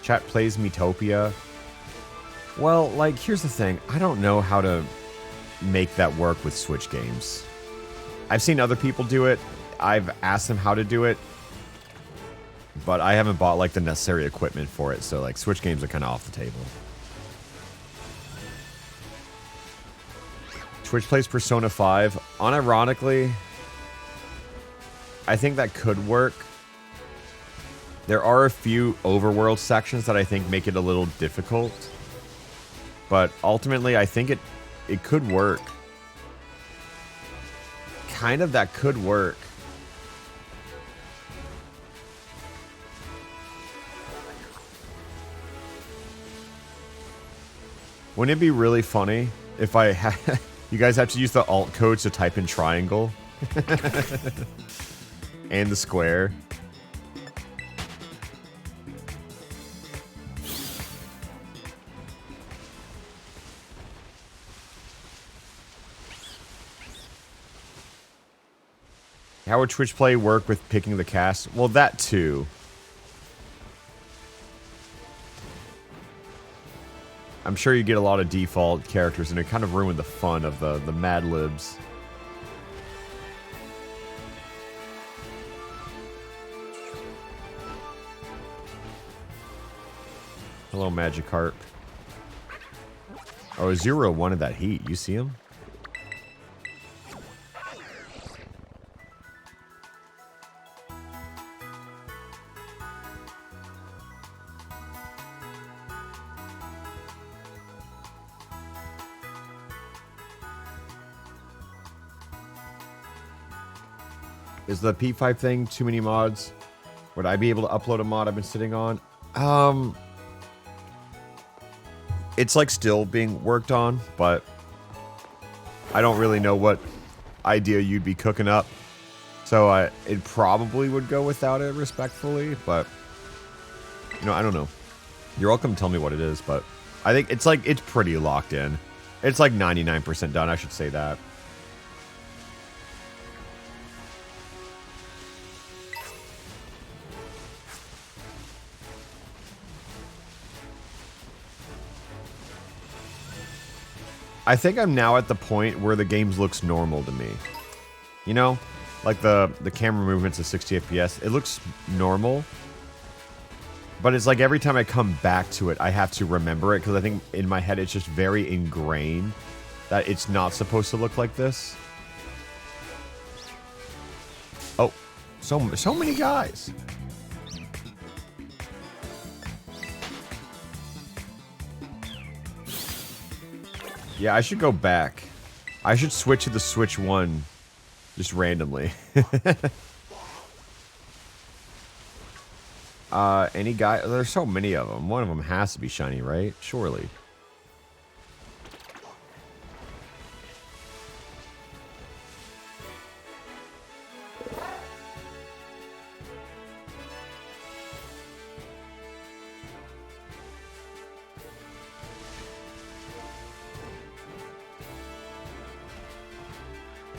S1: Chat plays Metopia. Well, like, here's the thing. I don't know how to make that work with Switch games. I've seen other people do it. I've asked them how to do it. But I haven't bought, like, the necessary equipment for it. So, like, Switch games are kind of off the table. Twitch plays Persona 5. Unironically, I think that could work. There are a few overworld sections that I think make it a little difficult. But ultimately, I think it could work. Kind of that could work. Wouldn't it be really funny if I had... You guys have to use the alt codes to type in triangle? And the square. How would Twitch Play work with picking the cast? Well, that too. I'm sure you get a lot of default characters, and it kind of ruined the fun of the Mad Libs. Hello, Magikarp. Oh, Zero wanted that heat. You see him? Is the P5 thing too many mods? Would I be able to upload a mod I've been sitting on? It's like still being worked on, but I don't really know what idea you'd be cooking up. So it probably would go without it respectfully, but you know, I don't know. You're welcome to tell me what it is, but I think it's like, it's pretty locked in. It's like 99% done, I should say that. I think I'm now at the point where the game looks normal to me. You know? Like the camera movements at 60 FPS. It looks normal. But it's like every time I come back to it, I have to remember it. Because I think in my head it's just very ingrained that it's not supposed to look like this. Oh. So many guys. Yeah, I should go back. I should switch to the Switch 1 just randomly. Any guy? There's so many of them. One of them has to be shiny, right? Surely.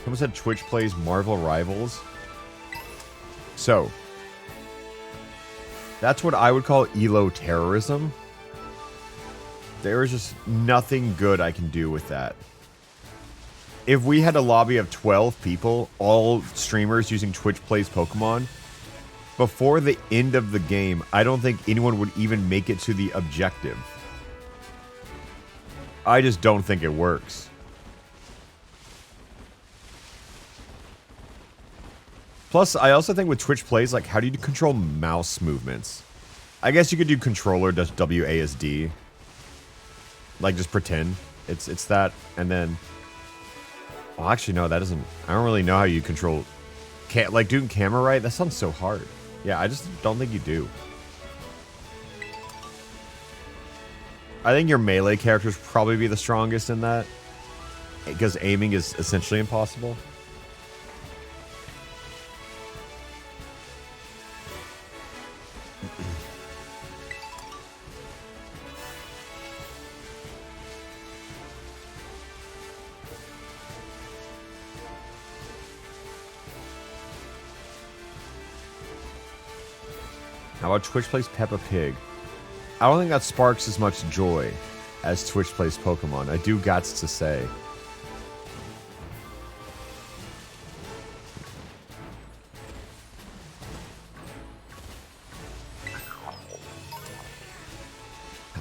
S1: Someone said Twitch plays Marvel Rivals. So, that's what I would call ELO terrorism. There is just nothing good I can do with that. If we had a lobby of 12 people, all streamers using Twitch plays Pokemon, before the end of the game, I don't think anyone would even make it to the objective. I just don't think it works. Plus, I also think with Twitch plays, like, how do you control mouse movements? I guess you could do controller does WASD. Like, just pretend it's that, and then... Well, actually, no, that doesn't... I don't really know how you control... Like, doing camera right? That sounds so hard. Yeah, I just don't think you do. I think your melee characters probably be the strongest in that. Because aiming is essentially impossible. How about Twitch plays Peppa Pig? I don't think that sparks as much joy as Twitch plays Pokemon. I do gots to say.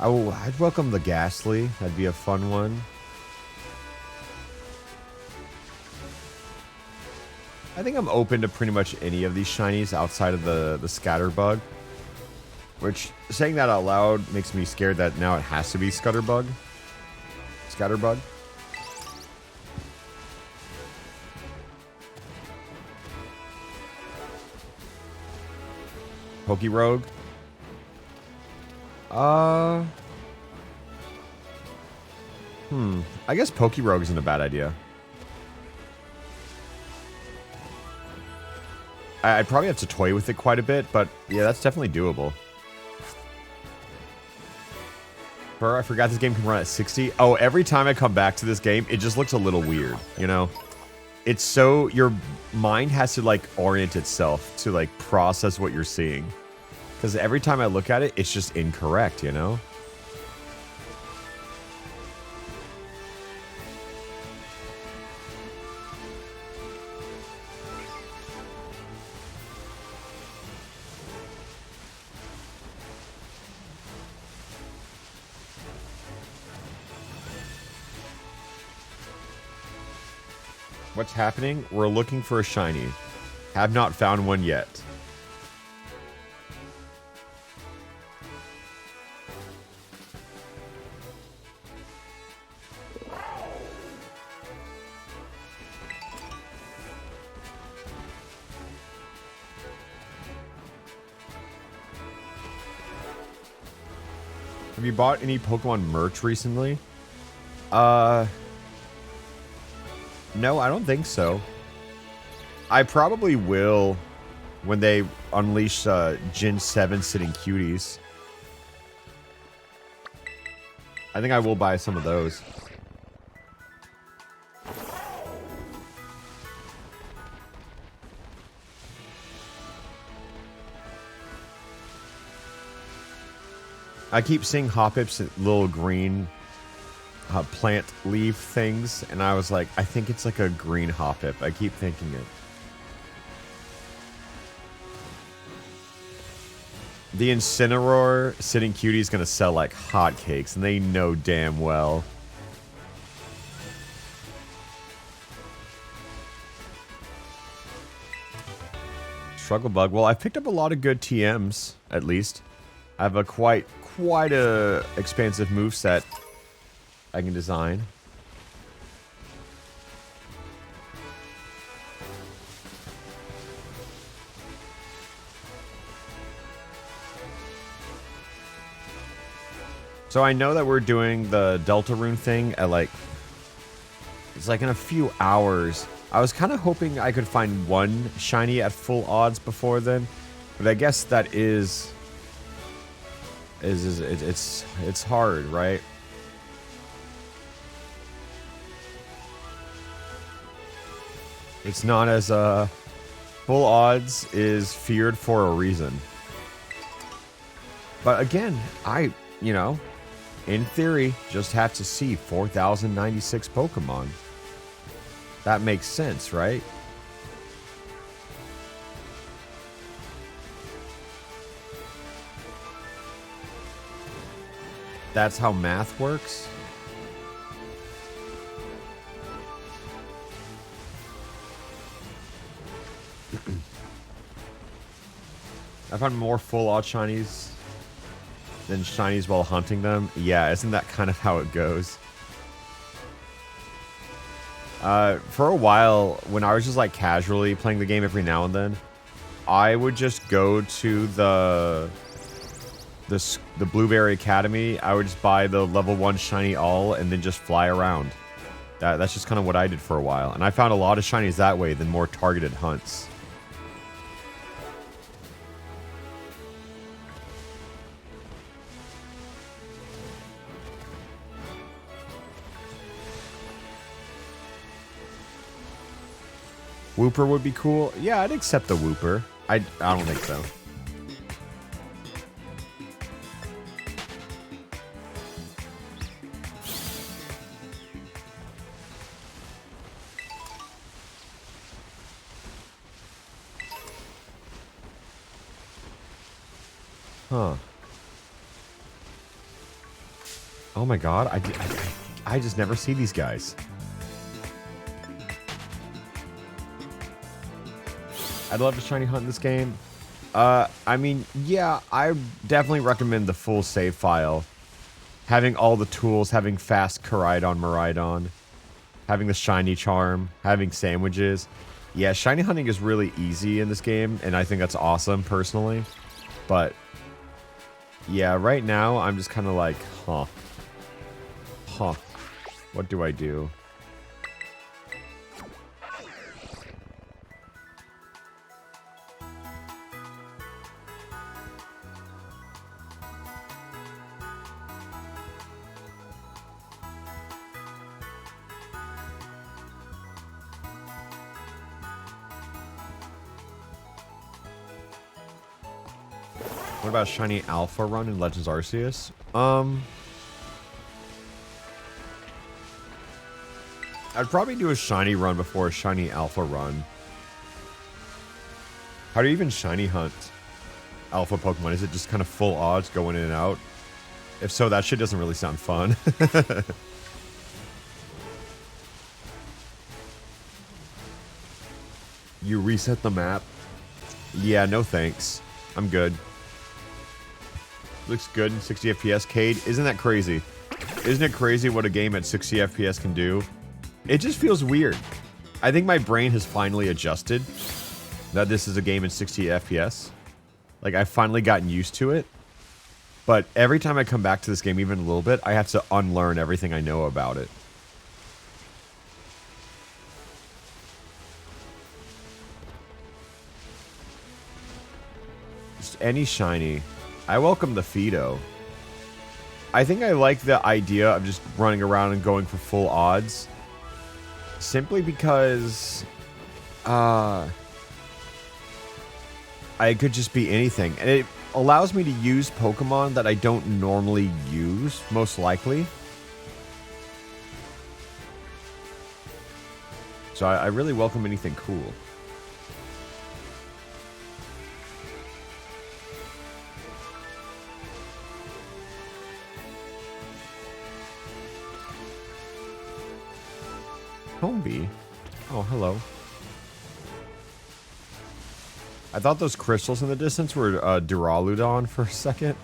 S1: I'd welcome the Ghastly. That'd be a fun one. I think I'm open to pretty much any of these shinies outside of the Scatterbug. Which, saying that out loud makes me scared that now it has to be Scatterbug. Pokerogue. I guess Pokerogue isn't a bad idea. I'd probably have to toy with it quite a bit, but yeah, that's definitely doable. I forgot this game can run at 60. Oh, every time I come back to this game, it just looks a little weird, you know? It's so... Your mind has to, like, orient itself to, like, process what you're seeing. Because every time I look at it, it's just incorrect, you know? What's happening? We're looking for a shiny. Have not found one yet. Have you bought any Pokemon merch recently? No, I don't think so. I probably will when they unleash Gen 7 Sitting Cuties. I think I will buy some of those. I keep seeing Hoppip's little green plant leaf things, and I was like, I think it's like a green Hoppip. I keep thinking it. The Incineroar Sitting Cutie is going to sell like hotcakes, and they know damn well. Struggle Bug. Well, I've picked up a lot of good TMs, at least. I have a quite a expansive moveset I can design. So I know that we're doing the Deltarune thing at like... It's like in a few hours. I was kind of hoping I could find one shiny at full odds before then. But I guess that it's hard, right? It's not as full odds is feared for a reason. But again, you know, in theory, just have to see 4,096 Pokemon. That makes sense, right? That's how math works? I found more full odd shinies than shinies while hunting them. Yeah, isn't that kind of how it goes? For a while, when I was just like casually playing the game every now and then, I would just go to the Blueberry Academy. I would just buy the level 1 shiny all and then just fly around. That's just kind of what I did for a while. And I found a lot of shinies that way than more targeted hunts. Wooper would be cool. Yeah, I'd accept the Wooper. I don't think so. Huh. Oh my god, I just never see these guys. I'd love to shiny hunt in this game. I mean, yeah, I definitely recommend the full save file. Having all the tools, having fast Miraidon, having the shiny charm, having sandwiches. Yeah, shiny hunting is really easy in this game, and I think that's awesome, personally. But, yeah, right now, I'm just kind of like, huh. Huh. What do I do? What about a shiny Alpha run in Legends Arceus? I'd probably do a shiny run before a shiny Alpha run. How do you even shiny hunt Alpha Pokemon? Is it just kind of full odds going in and out? If so, that shit doesn't really sound fun. You reset the map? Yeah, no thanks. I'm good. Looks good in 60 FPS. Cade, isn't that crazy? Isn't it crazy what a game at 60 FPS can do? It just feels weird. I think my brain has finally adjusted that this is a game in 60 FPS. Like, I've finally gotten used to it. But every time I come back to this game even a little bit, I have to unlearn everything I know about it. Just any shiny. I welcome the Fido. I think I like the idea of just running around and going for full odds. Simply because... I could just be anything. And it allows me to use Pokemon that I don't normally use, most likely. So I really welcome anything cool. Homebee? Oh, hello. I thought those crystals in the distance were Duraludon for a second.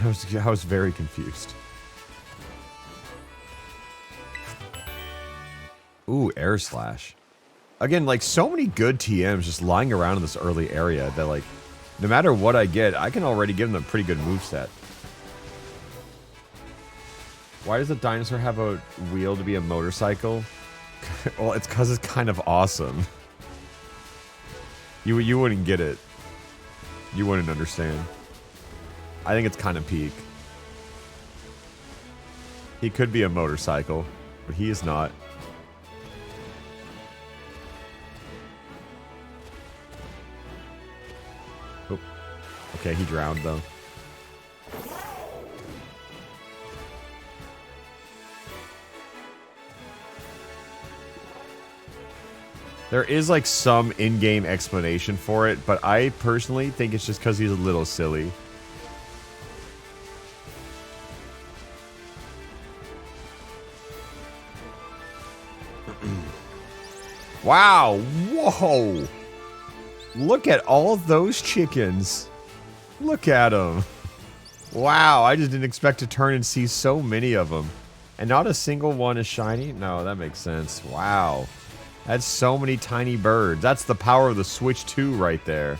S1: I was very confused. Ooh, Air Slash. Again, like, so many good TMs just lying around in this early area that, like, no matter what I get, I can already give them a pretty good moveset. Why does a dinosaur have a wheel to be a motorcycle? Well, it's because it's kind of awesome. You wouldn't get it. You wouldn't understand. I think it's kind of peak. He could be a motorcycle, but he is not. Oh. Okay, he drowned though. There is, like, some in-game explanation for it, but I personally think it's just because he's a little silly. Wow! Whoa! Look at all those chickens. Look at them. Wow, I just didn't expect to turn and see so many of them. And not a single one is shiny? No, that makes sense. Wow. That's so many tiny birds. That's the power of the Switch 2 right there.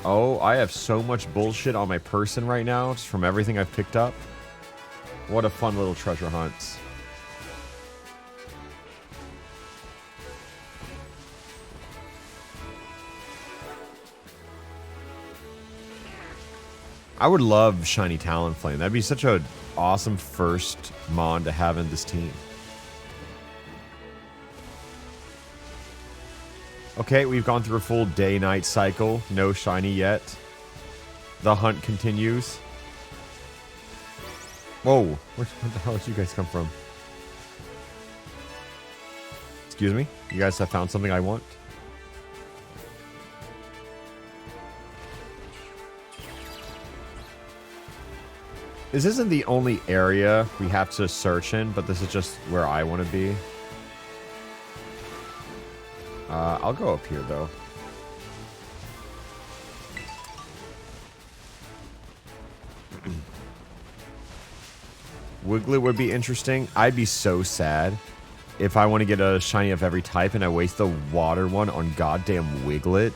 S1: Oh, I have so much bullshit on my person right now, just from everything I've picked up. What a fun little treasure hunt. I would love Shiny Talonflame. That'd be such an awesome first Mon to have in this team. Okay, we've gone through a full day-night cycle. No shiny yet. The hunt continues. Whoa, where the hell did you guys come from? Excuse me? You guys have found something I want? This isn't the only area we have to search in, but this is just where I want to be. I'll go up here, though. Wiglet would be interesting. I'd be so sad if I want to get a shiny of every type and I waste the water one on goddamn Wiglet.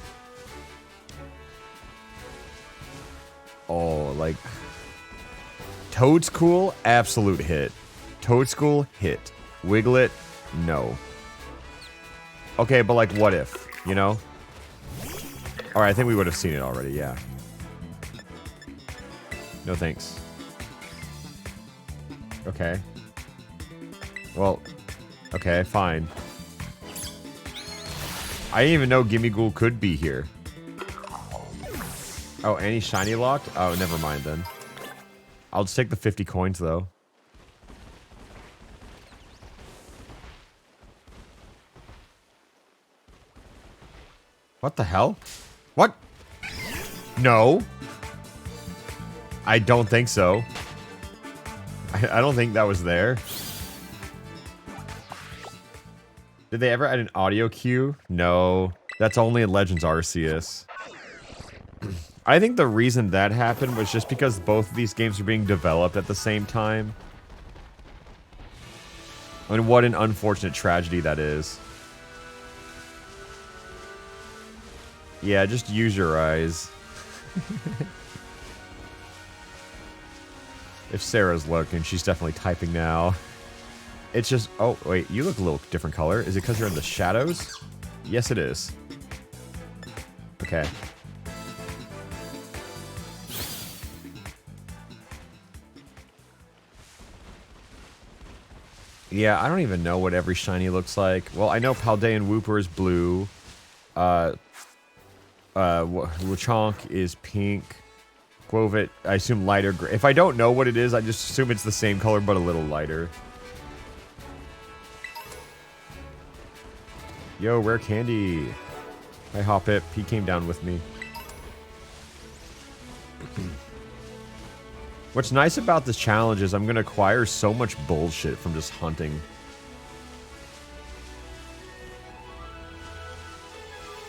S1: Oh, like... Toadstool, absolute hit. Toadstool, hit. Wiglet, no. Okay, but like, what if? You know? Alright, I think we would have seen it already, yeah. No thanks. Okay. Well, okay, fine. I didn't even know Gimme Ghoul could be here. Oh, any shiny locked? Oh, never mind then. I'll just take the 50 coins, though. What the hell? What? No. I don't think so. I don't think that was there. Did they ever add an audio cue? No. That's only in Legends Arceus. I think the reason that happened was just because both of these games are being developed at the same time. I mean, what an unfortunate tragedy that is. Yeah, just use your eyes. If Sarah's looking, she's definitely typing now. It's just... Oh, wait, you look a little different color. Is it because you're in the shadows? Yes, it is. Okay. Yeah, I don't even know what every shiny looks like. Well, I know Paldean Wooper is blue. Lechonk is pink. Quovit, I assume lighter gray. If I don't know what it is, I just assume it's the same color, but a little lighter. Yo, Rare Candy. Hi, Hoppip. He came down with me. What's nice about this challenge is I'm going to acquire so much bullshit from just hunting.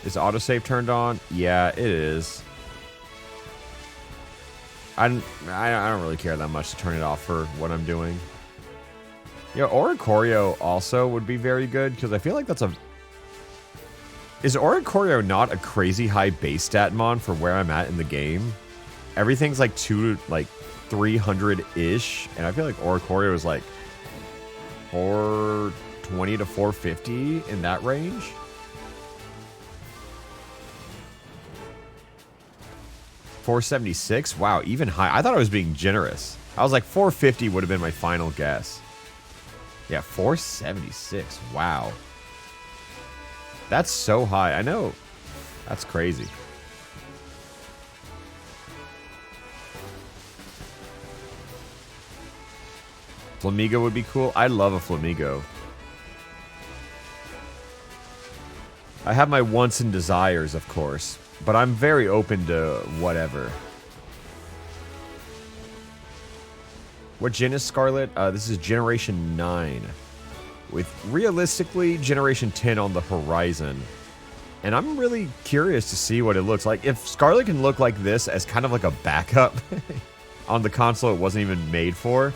S1: Is autosave turned on? Yeah, it is. I don't really care that much to turn it off for what I'm doing. Yeah, Oricorio also would be very good, because I feel like that's a... Is Oricorio not a crazy high base stat mon for where I'm at in the game? Everything's like 300-ish, and I feel like Oricorio is like 420 to 450 in that range. $476? Wow, even high. I thought I was being generous. I was like, 450 would have been my final guess. Yeah, 476. Wow. That's so high. I know. That's crazy. Flamigo would be cool. I love a Flamigo. I have my wants and desires, of course. But I'm very open to whatever. What gen is Scarlet? This is Generation 9. With, realistically, Generation 10 on the horizon. And I'm really curious to see what it looks like. If Scarlet can look like this as kind of like a backup, on the console it wasn't even made for.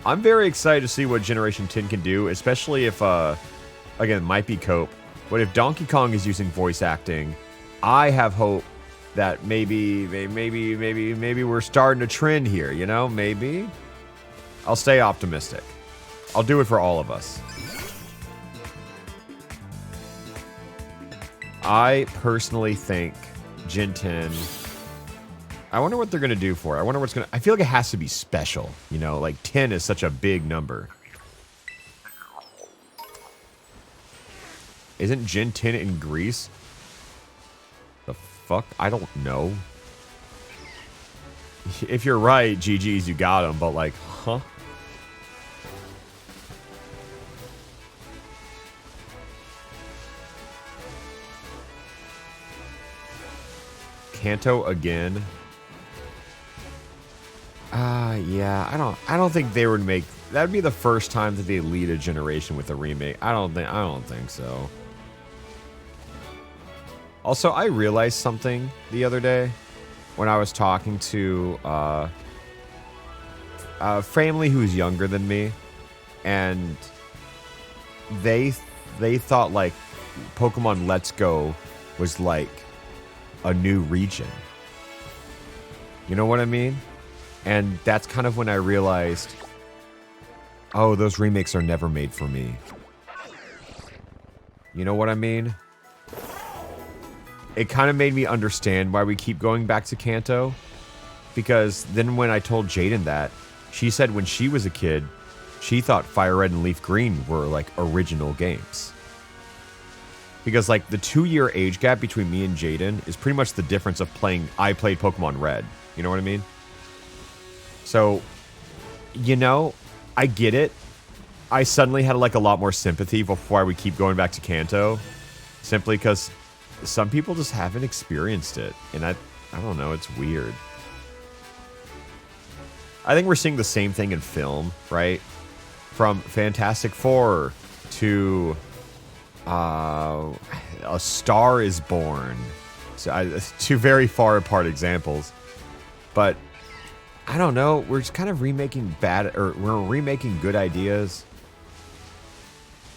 S1: I'm very excited to see what Generation 10 can do, especially if, again, it might be cope, but if Donkey Kong is using voice acting, I have hope that maybe we're starting a trend here, you know? Maybe. I'll stay optimistic. I'll do it for all of us. I personally think Gen 10... I wonder what they're going to do for it. I wonder what's going to... I feel like it has to be special, you know? Like, 10 is such a big number. Isn't Gen 10 in Greece? The fuck? I don't know. If you're right, GG's, you got him, but like, huh? Kanto again? Yeah, I don't think they would make... That'd be the first time that they lead a generation with a remake. I don't think so. Also, I realized something the other day when I was talking to a family who's younger than me, and they thought like Pokemon Let's Go was like a new region. You know what I mean? And that's kind of when I realized, oh, those remakes are never made for me. You know what I mean? It kind of made me understand why we keep going back to Kanto. Because then when I told Jaden that, she said when she was a kid, she thought Fire Red and Leaf Green were like original games. Because like the 2-year age gap between me and Jaden is pretty much the difference of I played Pokemon Red. You know what I mean? So, you know, I get it. I suddenly had like a lot more sympathy for why we keep going back to Kanto. Simply because some people just haven't experienced it. And I don't know, it's weird. I think we're seeing the same thing in film, right? From Fantastic Four to A Star is Born. So two very far apart examples. But I don't know, we're just kind of remaking we're remaking good ideas.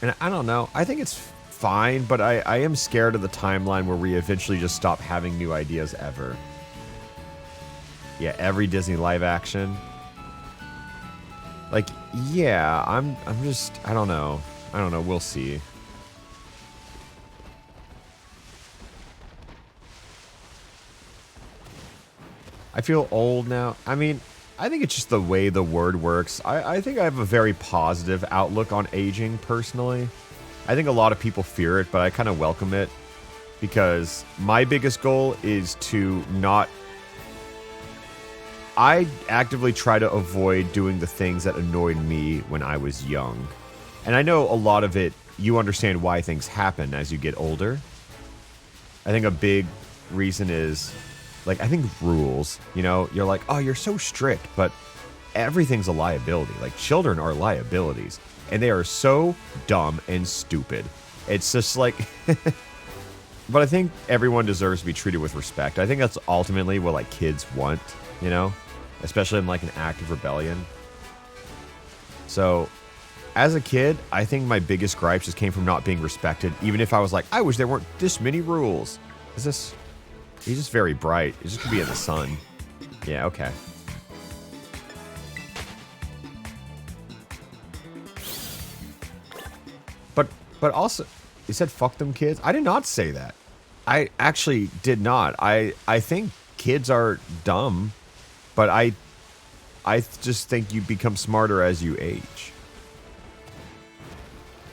S1: And I don't know, I think it's fine, but I am scared of the timeline where we eventually just stop having new ideas ever. Yeah, every Disney live action. Like, yeah, I'm just, I don't know, we'll see. I feel old now. I mean, I think it's just the way the word works. I think I have a very positive outlook on aging, personally. I think a lot of people fear it, but I kind of welcome it. Because my biggest goal is to not... I actively try to avoid doing the things that annoyed me when I was young. And I know a lot of it, you understand why things happen as you get older. I think a big reason is... Like, I think rules, you know, you're like, oh, you're so strict, but everything's a liability. Like, children are liabilities, and they are so dumb and stupid. It's just like, but I think everyone deserves to be treated with respect. I think that's ultimately what, like, kids want, you know, especially in, like, an act of rebellion. So, as a kid, I think my biggest gripes just came from not being respected, even if I was like, I wish there weren't this many rules. Is this... He's just very bright. He just could be in the sun. Yeah, okay. But also, you said fuck them kids? I did not say that. I actually did not. I think kids are dumb, but I just think you become smarter as you age.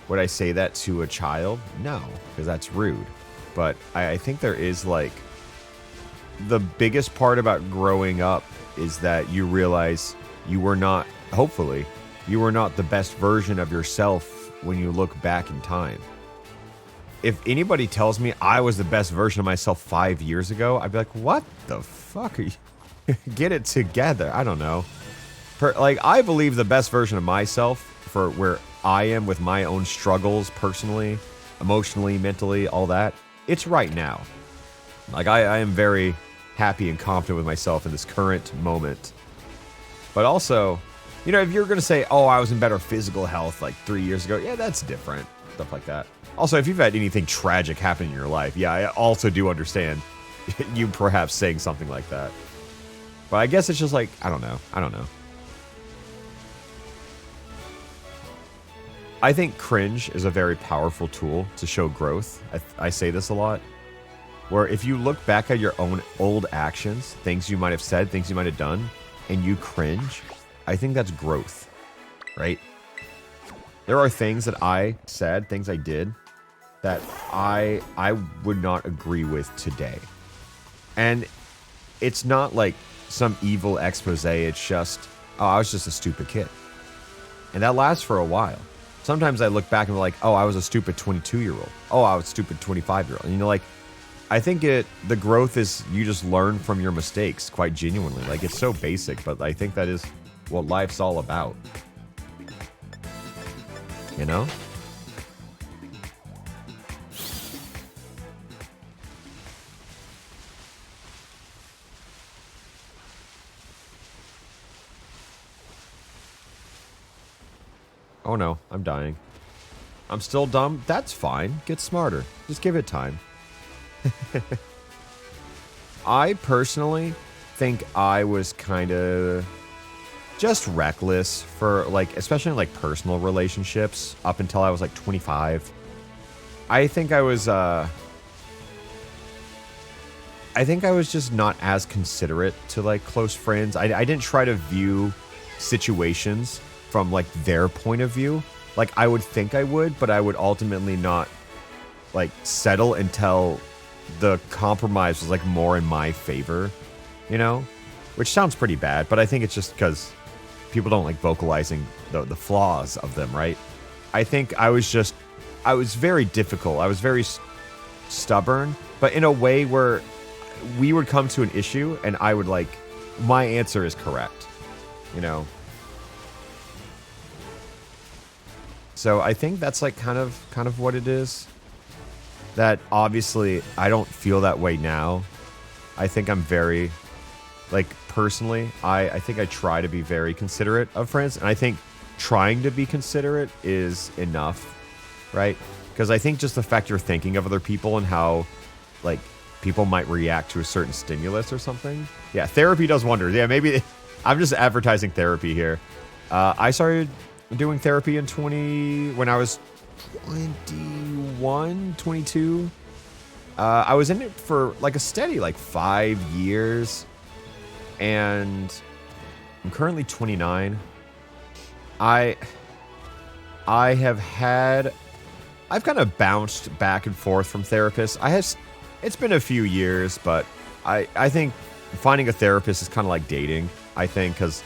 S1: Would I say that to a child? No, because that's rude. But I think there is like... The biggest part about growing up is that you realize you were not, hopefully, you were not the best version of yourself when you look back in time. If anybody tells me I was the best version of myself 5 years ago, I'd be like, what the fuck are you? Get it together. I don't know. Like, I believe the best version of myself for where I am with my own struggles personally, emotionally, mentally, all that, it's right now. Like, I am very... happy and confident with myself in this current moment. But also, you know, if you're going to say, oh, I was in better physical health like 3 years ago, yeah, that's different. Stuff like that. Also, if you've had anything tragic happen in your life, yeah, I also do understand you perhaps saying something like that. But I guess it's just like, I don't know. I think cringe is a very powerful tool to show growth. I say this a lot. Where if you look back at your own old actions, things you might have said, things you might have done, and you cringe, I think that's growth, right? There are things that I said, things I did, that I would not agree with today. And it's not like some evil expose, it's just, oh, I was just a stupid kid. And that lasts for a while. Sometimes I look back and be like, oh, I was a stupid 22-year-old. Oh, I was a stupid 25-year-old. And you know, like, I think the growth is you just learn from your mistakes quite genuinely. Like, it's so basic, but I think that is what life's all about. You know? Oh no, I'm dying. I'm still dumb? That's fine. Get smarter. Just give it time. I personally think I was kind of just reckless for, like, especially in, like, personal relationships up until I was, like, 25. I think I was just not as considerate to, like, close friends. I didn't try to view situations from, like, their point of view. Like, I would think I would, but I would ultimately not, like, settle until the compromise was, like, more in my favor, you know? Which sounds pretty bad, but I think it's just because people don't like vocalizing the flaws of them, right? I think I was very difficult. I was very stubborn, but in a way where we would come to an issue and I would, like, my answer is correct, you know? So I think that's, like, kind of what it is. That obviously I don't feel that way now. I think I'm very, like, personally, I think I try to be very considerate of friends, and I think trying to be considerate is enough, right? Because I think just the fact you're thinking of other people and how, like, people might react to a certain stimulus or something. Yeah, therapy does wonders. Yeah, maybe I'm just advertising therapy here. I started doing therapy when I was 21, 22. I was in it for, like, a steady, like, 5 years. And I'm currently 29. I've kind of bounced back and forth from therapists. It's been a few years, but I think finding a therapist is kind of like dating, I think, because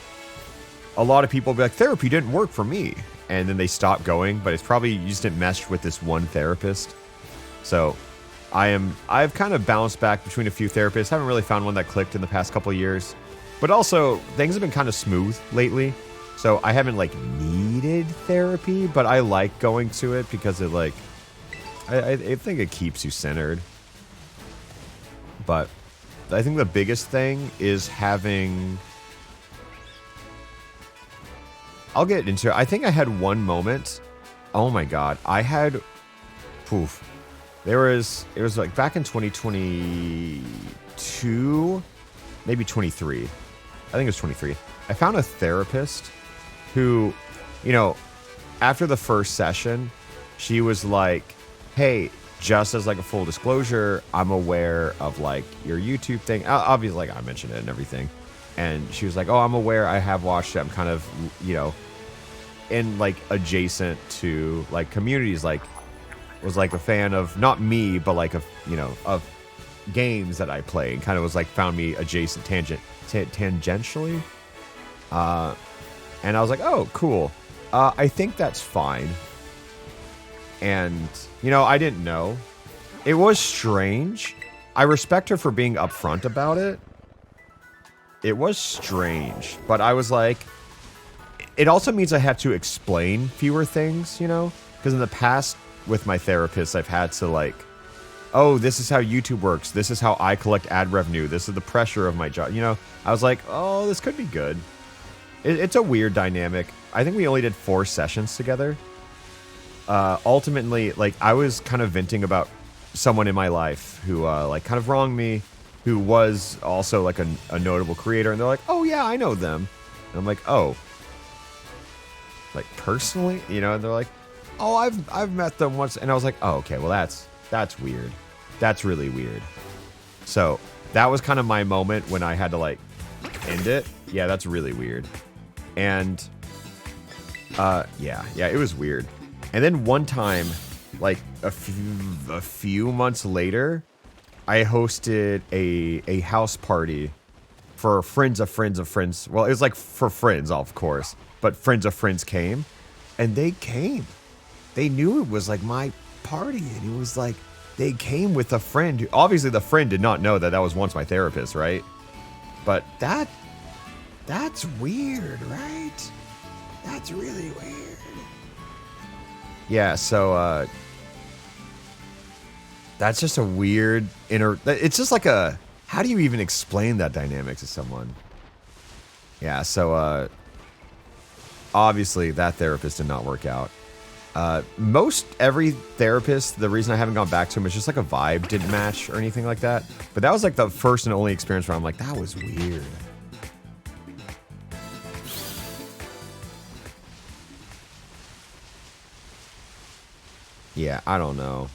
S1: a lot of people will be like, therapy didn't work for me. And then they stop going, but it's probably you just didn't mesh with this one therapist. So I've kind of bounced back between a few therapists. Haven't really found one that clicked in the past couple of years. But also, things have been kind of smooth lately. So I haven't, like, needed therapy, but I like going to it because it, like, I think it keeps you centered. But I think the biggest thing is having... I'll get into it. I think I had one moment. Oh my god. I had... Poof. It was like back in 2022, maybe 23. I think it was 23. I found a therapist who, you know, after the first session, she was like, hey, just as, like, a full disclosure, I'm aware of, like, your YouTube thing. Obviously, like, I mentioned it and everything. And she was like, oh, I'm aware. I have watched it. I'm kind of, you know, in, like, adjacent to, like, communities, like, was, like, a fan of, not me, but, like, of, you know, of games that I play, and kind of was, like, found me adjacent tangentially. And I was like, oh, cool. I think that's fine. And, you know, I didn't know. It was strange. I respect her for being upfront about it. It was strange, but I was like, it also means I have to explain fewer things, you know? Because in the past, with my therapist, I've had to, like, oh, this is how YouTube works. This is how I collect ad revenue. This is the pressure of my job. You know, I was like, oh, this could be good. It's a weird dynamic. I think we only did 4 sessions together. Ultimately, like, I was kind of venting about someone in my life who, like, kind of wronged me, who was also, like, a notable creator, and they're like, oh, yeah, I know them. And I'm like, oh. Like, personally? You know, and they're like, oh, I've met them once. And I was like, oh, okay, well, that's weird. That's really weird. So, that was kind of my moment when I had to, like, end it. Yeah, that's really weird. And, yeah, it was weird. And then one time, like, a few months later, I hosted a house party for friends of friends of friends. Well, it was like for friends, of course, but friends of friends came, and they came. They knew it was like my party, and it was like they came with a friend. Who, obviously, the friend did not know that that was once my therapist, right? But that's weird, right? That's really weird. Yeah, so that's just a weird it's just like a, how do you even explain that dynamic to someone? Yeah, so obviously that therapist did not work out. Most every therapist, the reason I haven't gone back to him is just like a vibe didn't match or anything like that. But that was like the first and only experience where I'm like, that was weird. Yeah, I don't know.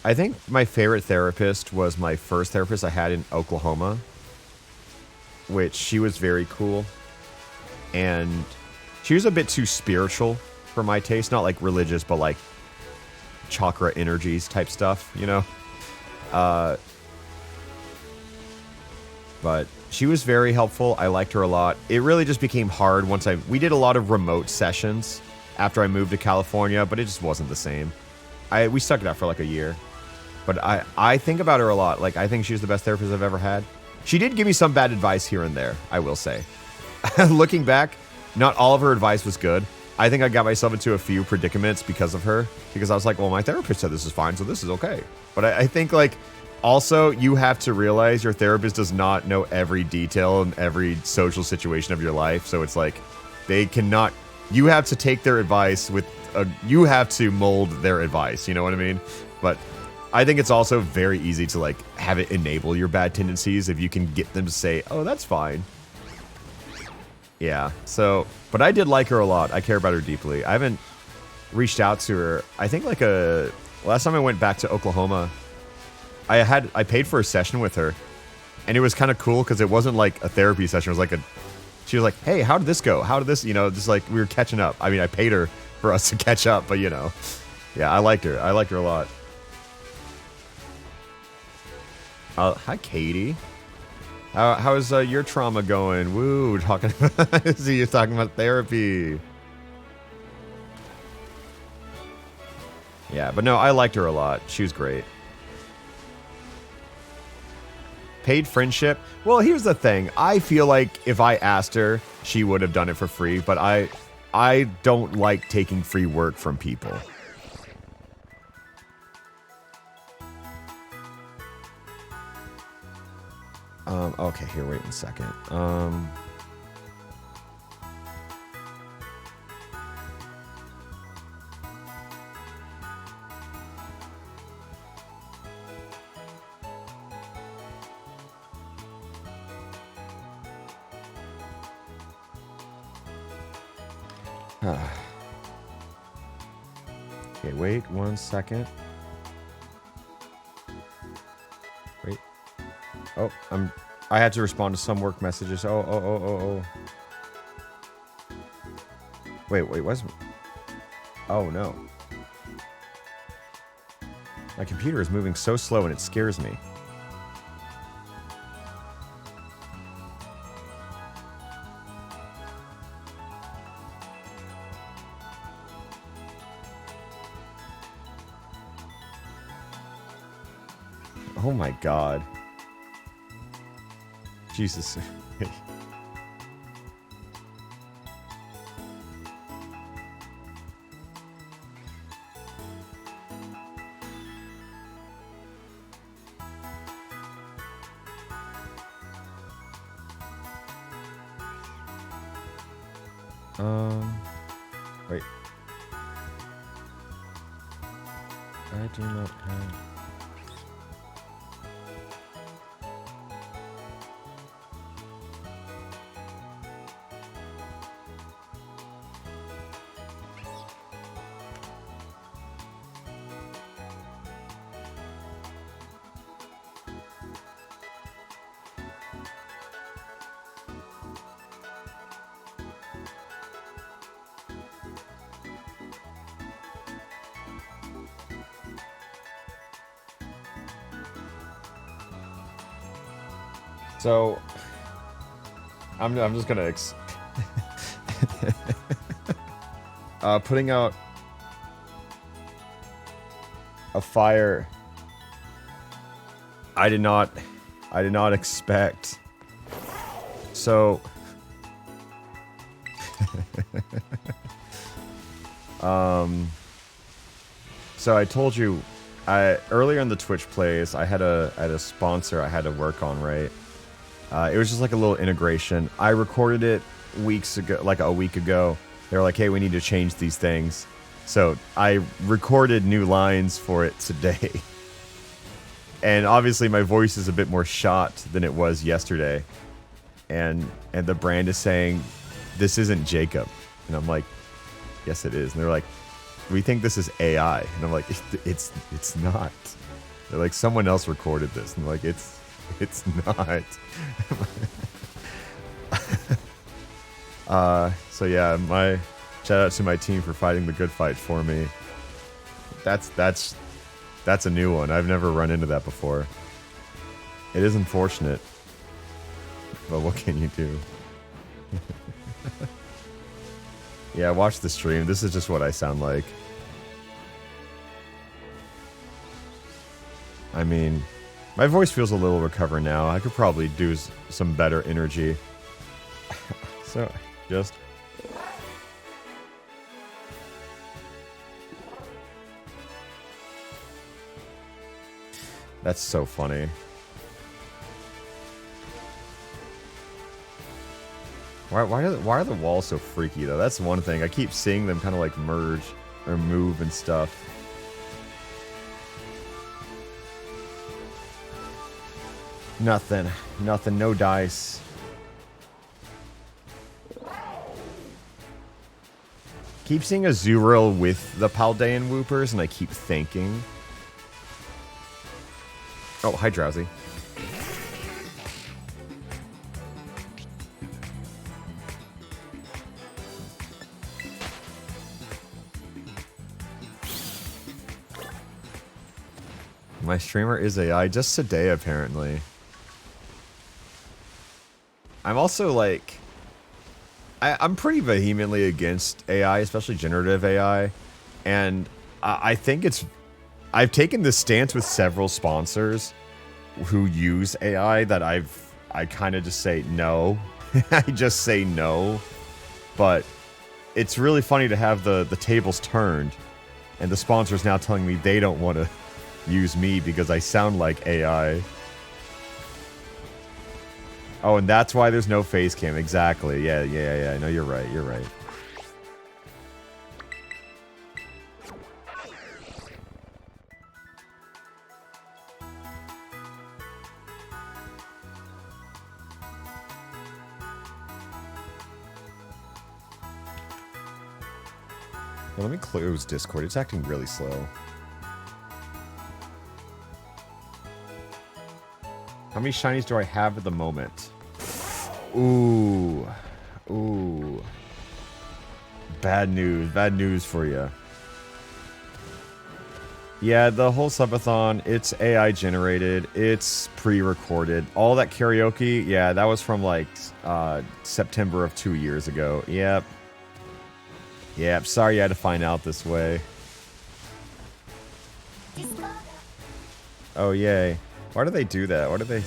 S1: I think my favorite therapist was my first therapist I had in Oklahoma, which she was very cool. And she was a bit too spiritual for my taste. Not like religious, but like chakra energies type stuff, you know? But she was very helpful. I liked her a lot. It really just became hard once we did a lot of remote sessions after I moved to California, but it just wasn't the same. We stuck it out for like a year. But I think about her a lot. Like, I think she's the best therapist I've ever had. She did give me some bad advice here and there, I will say. Looking back, not all of her advice was good. I think I got myself into a few predicaments because of her. Because I was like, well, my therapist said this is fine, so this is okay. But I think, like, also, you have to realize your therapist does not know every detail and every social situation of your life. So it's like, they cannot... You have to take their advice with... you have to mold their advice, you know what I mean? But... I think it's also very easy to, like, have it enable your bad tendencies if you can get them to say, oh, that's fine. Yeah, so, but I did like her a lot. I care about her deeply. I haven't reached out to her. I think, like, last time I went back to Oklahoma, I paid for a session with her, and it was kind of cool because it wasn't, like, a therapy session. It was, like, she was like, hey, how did this go? How did this, you know, just, like, we were catching up. I mean, I paid her for us to catch up, but, you know. Yeah, I liked her. I liked her a lot. Hi, Katie. How's your trauma going? Woo, talking. See, you're talking about therapy. Yeah, but no, I liked her a lot. She was great. Paid friendship. Well, here's the thing. I feel like if I asked her, she would have done it for free. But I don't like taking free work from people. Okay, here, wait a second. Okay, wait 1 second. Wait. Oh, I had to respond to some work messages. Oh. Wait, what's... Oh, no. My computer is moving so slow and it scares me. Oh my god. Jesus. Wait. I do not have... So, I'm just gonna putting out a fire. I did not expect. So, so I told you, earlier in the Twitch plays, I had a sponsor I had to work on, right? It was just like a little integration. I recorded it weeks ago, like a week ago. They were like, hey, we need to change these things. So I recorded new lines for it today. And obviously my voice is a bit more shot than it was yesterday. And the brand is saying, this isn't Jacob. And I'm like, yes, it is. And they're like, we think this is AI. And I'm like, it's not. They're like, someone else recorded this. And I'm like, it's not. So yeah, my shout out to my team for fighting the good fight for me. That's a new one. I've never run into that before. It is unfortunate, but what can you do? Yeah, watch the stream. This is just what I sound like. I mean, my voice feels a little recovered now. I could probably do some better energy. So, just... That's so funny. Why are the walls so freaky, though? That's one thing. I keep seeing them kind of like merge or move and stuff. Nothing. Nothing. No dice. Keep seeing a Zuriel with the Paldean Whoopers, and I keep thinking... Oh, hi, Drowsy. My streamer is AI just today, apparently. I'm also like... I'm pretty vehemently against AI, especially generative AI. And I think it's... I've taken this stance with several sponsors who use AI that I kind of just say no. I just say no. But it's really funny to have the tables turned and the sponsors now telling me they don't want to use me because I sound like AI. Oh, and that's why there's no face cam. Exactly. Yeah. No, you're right. You're right. Well, let me close Discord. It's acting really slow. How many shinies do I have at the moment? Ooh. Ooh. Bad news. Bad news for you. Yeah, the whole subathon, it's AI generated. It's pre-recorded. All that karaoke, yeah, that was from like September of 2 years ago. Yep. Yep, sorry you had to find out this way. Oh, yay. Why do they do that? Why do they...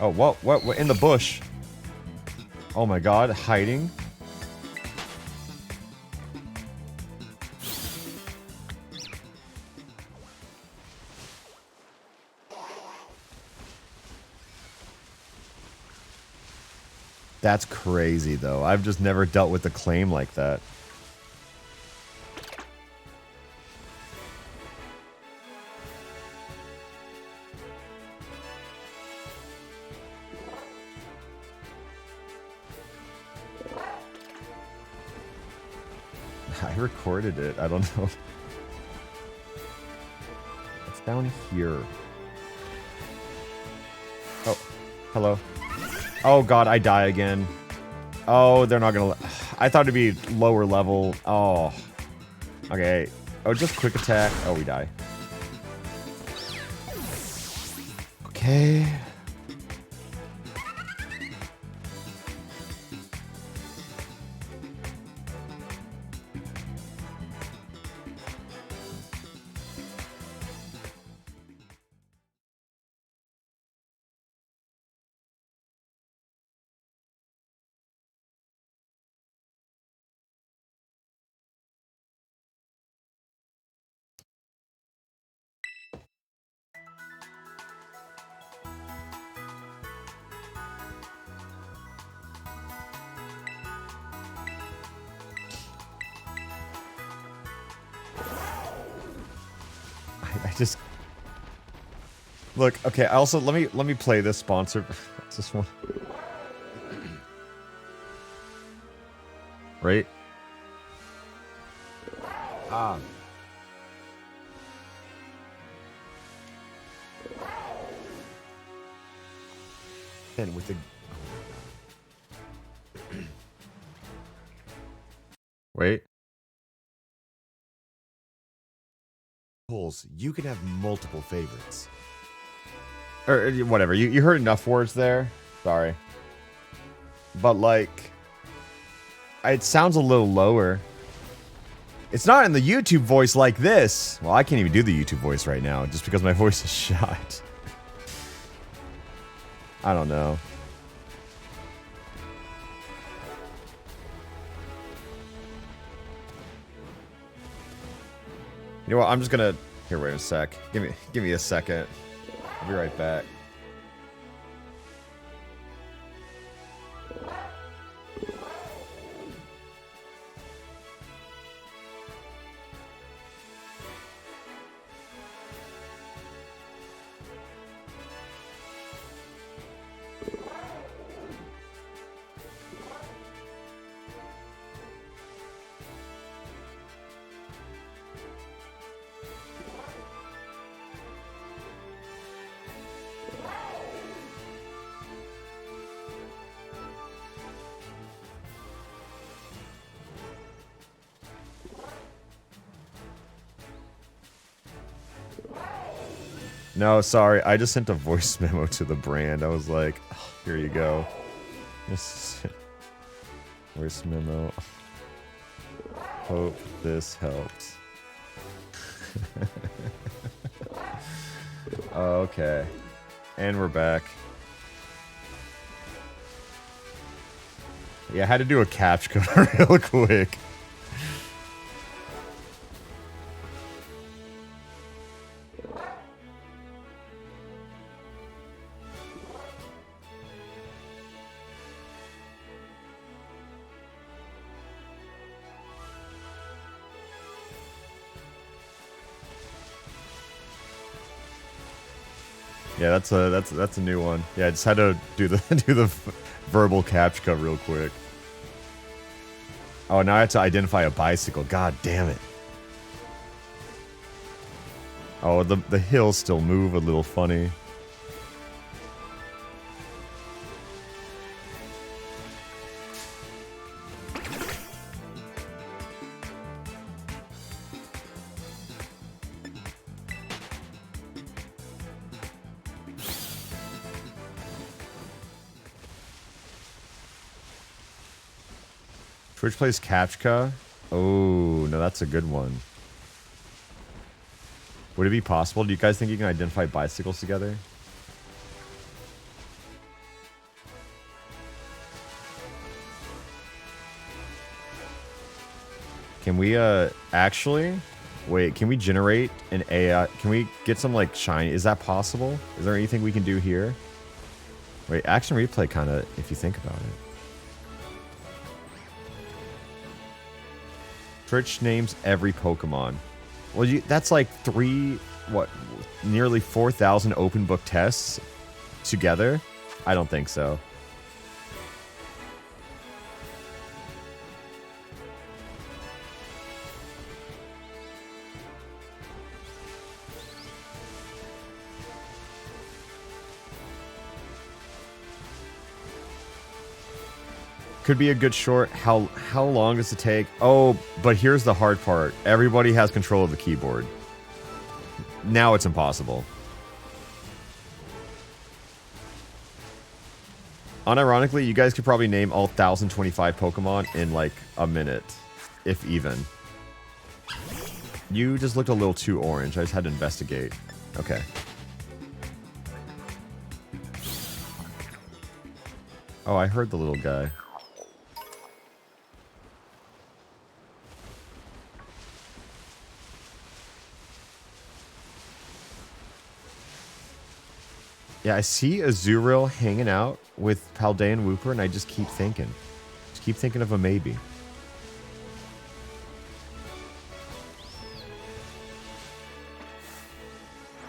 S1: Oh, what? In the bush. Oh my god, hiding. That's crazy, though. I've just never dealt with a claim like that. I recorded it. I don't know. It's down here. Oh, hello. Oh god, I die again. Oh, they're not gonna... I thought it'd be lower level. Oh. Okay. Oh, just quick attack. Oh, we die. Okay. I just look. Okay. Also, let me play this sponsor. What's this one? Right. Ah. And with the. Wait. You can have multiple favorites. Or whatever. You heard enough words there. Sorry. But like, it sounds a little lower. It's not in the YouTube voice like this. Well, I can't even do the YouTube voice right now just because my voice is shot. I don't know. You know what? I'm just gonna... Here, wait a sec. Give me a second. I'll be right back. No, sorry. I just sent a voice memo to the brand. I was like, oh, here you go. Voice memo. Hope this helps. Okay. And we're back. Yeah, I had to do a captcha real quick. Yeah, that's a new one. Yeah, I just had to do the verbal captcha real quick. Oh, now I have to identify a bicycle. God damn it. Oh, the hills still move a little funny. Twitch plays captcha. Oh, no, that's a good one. Would it be possible? Do you guys think you can identify bicycles together? Can we, actually... Wait, can we generate an AI? Can we get some, like, shiny? Is that possible? Is there anything we can do here? Wait, action replay kind of, if you think about it. Twitch names every Pokemon. Well, that's like nearly 4,000 open book tests together? I don't think so. Could be a good short. How long does it take? Oh, but here's the hard part. Everybody has control of the keyboard. Now it's impossible. Unironically, you guys could probably name all 1,025 Pokemon in like a minute, if even. You just looked a little too orange. I just had to investigate. Okay. Oh, I heard the little guy. Yeah, I see Azurill hanging out with Paldean Wooper, and I just keep thinking. Just keep thinking of a maybe.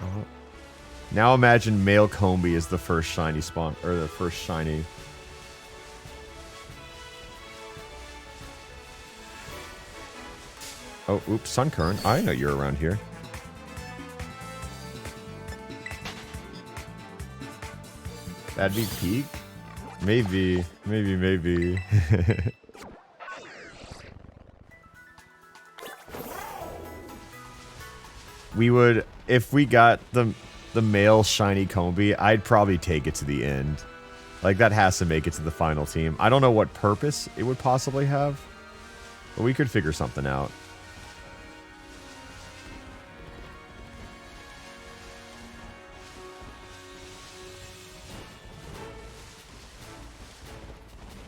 S1: Oh. Now imagine male Combi is the first shiny spawn, or the first shiny. Oh, oops, Suncurrent. I know you're around here. That'd be peak? Maybe. We would, if we got the male shiny Combi, I'd probably take it to the end. Like, that has to make it to the final team. I don't know what purpose it would possibly have, but we could figure something out.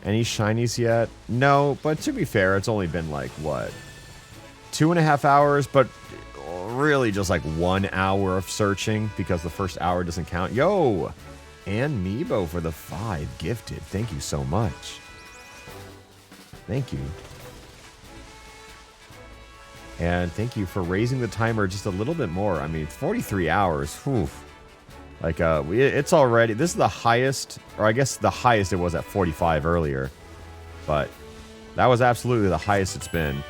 S1: Any shinies yet? No, but to be fair, it's only been like, what? 2.5 hours, but really just like 1 hour of searching because the first hour doesn't count. Yo! And Meebo for the 5 gifted. Thank you so much. Thank you. And thank you for raising the timer just a little bit more. I mean, 43 hours. Whew. Like, it's already... This is the highest... Or I guess the highest it was at 45 earlier. But that was absolutely the highest it's been.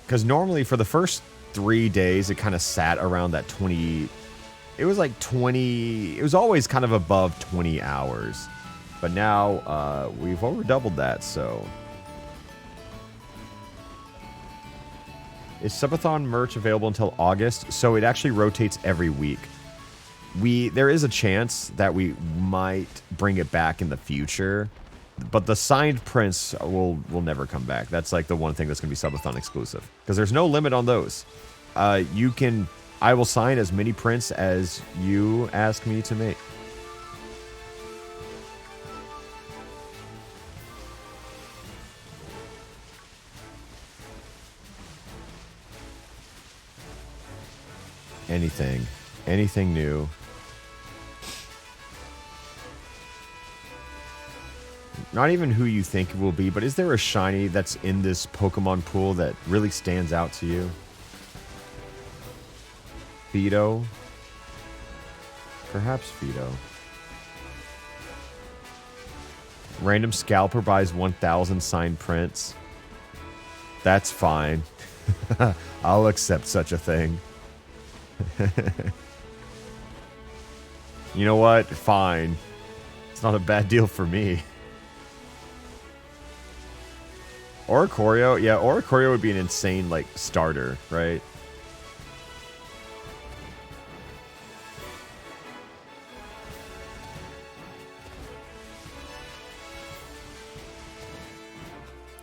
S1: Because normally for the first 3 days, it kind of sat around that 20... It was like 20... It was always kind of above 20 hours. But now, we've over doubled that, so... Is Subathon merch available until August? So it actually rotates every week. There is a chance that we might bring it back in the future, but the signed prints will never come back. That's like the one thing that's going to be Subathon exclusive, because there's no limit on those. I will sign as many prints as you ask me to make. Anything new. Not even who you think it will be, but is there a shiny that's in this Pokemon pool that really stands out to you? Fido? Perhaps Fido. Random scalper buys 1,000 signed prints. That's fine. I'll accept such a thing. You know what? Fine. It's not a bad deal for me. Oricorio? Yeah, Oricorio would be an insane, like, starter, right?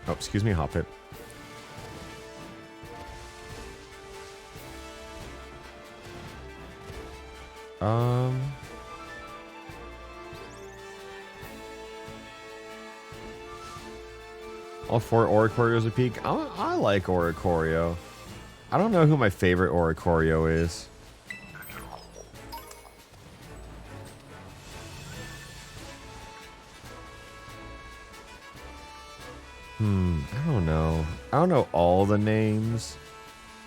S1: Oh, excuse me, Hoppip. All 4 Oricorios a peak. I like Oricorio. I don't know who my favorite Oricorio is. I don't know. I don't know all the names.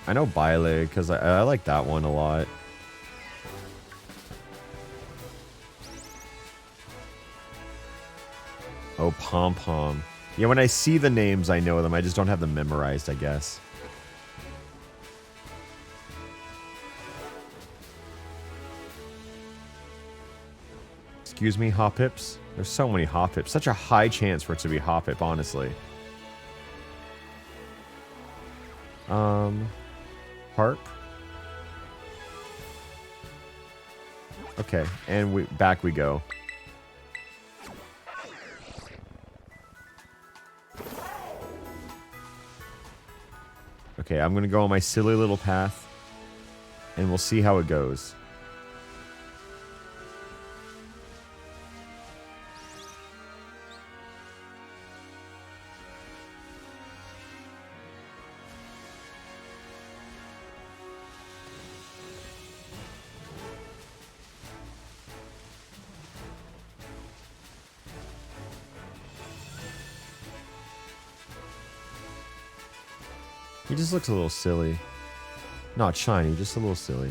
S1: I know Bile because I like that one a lot. Oh, Pom Pom. Yeah, when I see the names, I know them. I just don't have them memorized, I guess. Excuse me, Hoppips? There's so many Hoppips. Such a high chance for it to be Hoppip, honestly. Harp. Okay, and back we go. Okay, I'm gonna go on my silly little path, and we'll see how it goes. He just looks a little silly. Not shiny, just a little silly.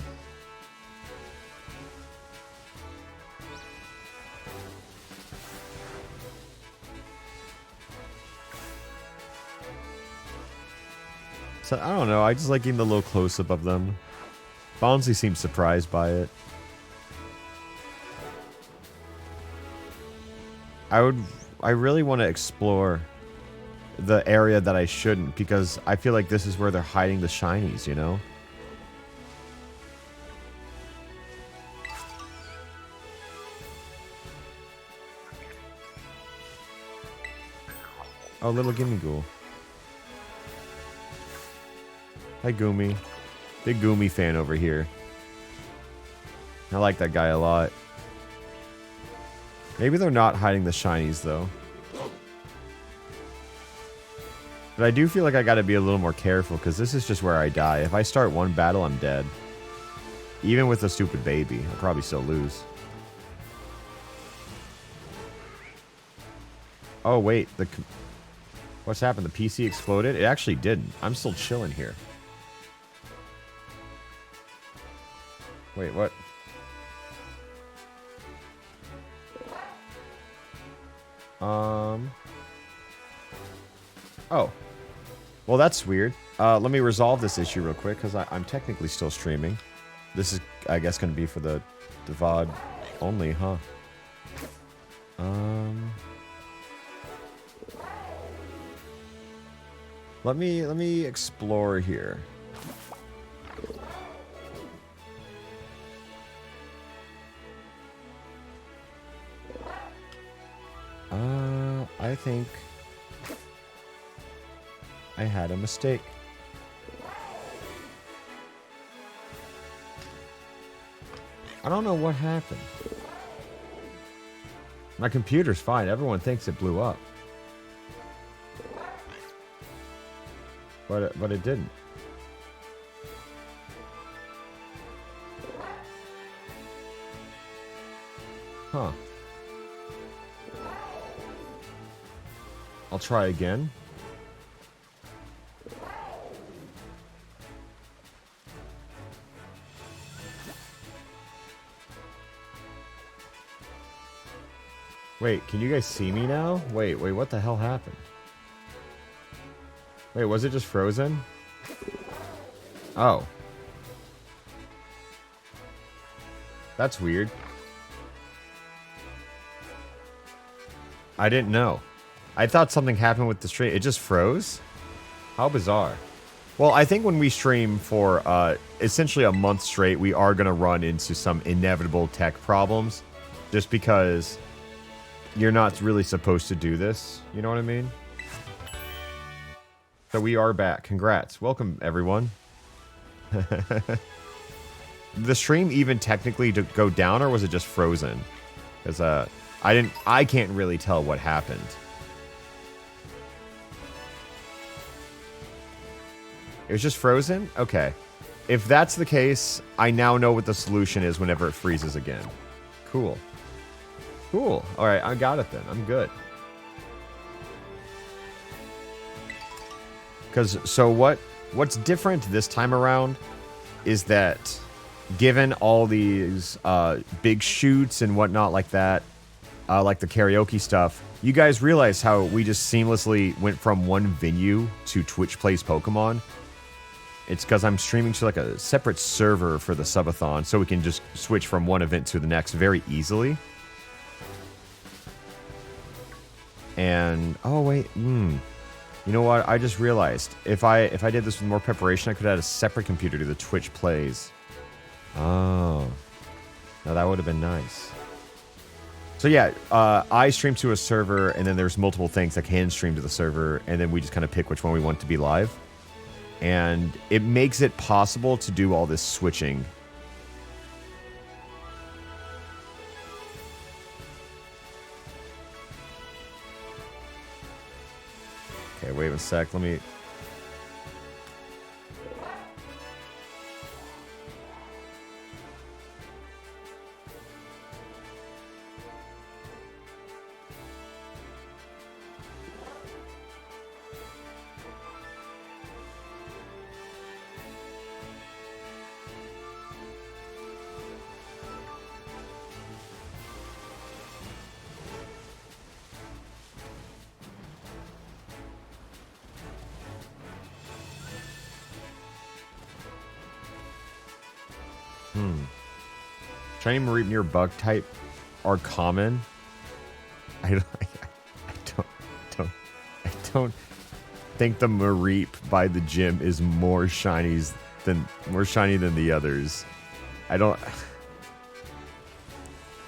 S1: So, I don't know, I just like getting the little close-up of them. Bonzi seems surprised by it. I really want to explore the area that I shouldn't, because I feel like this is where they're hiding the shinies, you know? Oh, little Gimme Ghoul. Hi, Goomy. Big Goomy fan over here. I like that guy a lot. Maybe they're not hiding the shinies, though. But I do feel like I gotta be a little more careful, because this is just where I die. If I start one battle, I'm dead. Even with a stupid baby, I'll probably still lose. Oh, wait. What's happened? The PC exploded? It actually didn't. I'm still chilling here. Wait, what? Oh. Well, that's weird. Let me resolve this issue real quick, because I'm technically still streaming. This is, I guess, going to be for the VOD only, huh? Let me explore here. I think I had a mistake. I don't know what happened. My computer's fine. Everyone thinks it blew up. But it didn't. Huh. I'll try again. Wait, can you guys see me now? Wait, what the hell happened? Wait, was it just frozen? Oh. That's weird. I didn't know. I thought something happened with the stream. It just froze? How bizarre. Well, I think when we stream for essentially a month straight, we are going to run into some inevitable tech problems. Just because you're not really supposed to do this. You know what I mean? So we are back. Congrats. Welcome, everyone. The stream even technically to go down, or was it just frozen? Because I can't really tell what happened. It was just frozen? Okay. If that's the case, I now know what the solution is whenever it freezes again. Cool. Cool. Alright, I got it then. I'm good. So what's different this time around is that given all these big shoots and whatnot like that, like the karaoke stuff, you guys realize how we just seamlessly went from one venue to Twitch Plays Pokemon? It's because I'm streaming to like a separate server for the subathon, so we can just switch from one event to the next very easily. And, oh wait, you know what? I just realized if I did this with more preparation, I could add a separate computer to the Twitch Plays. Oh, now that would have been nice. So yeah, I stream to a server, and then there's multiple things that can stream to the server, and then we just kind of pick which one we want to be live. And it makes it possible to do all this switching. Okay, wait a sec, let me... Shiny Mareep near bug type are common. I don't think the Mareep by the gym is more shiny than the others.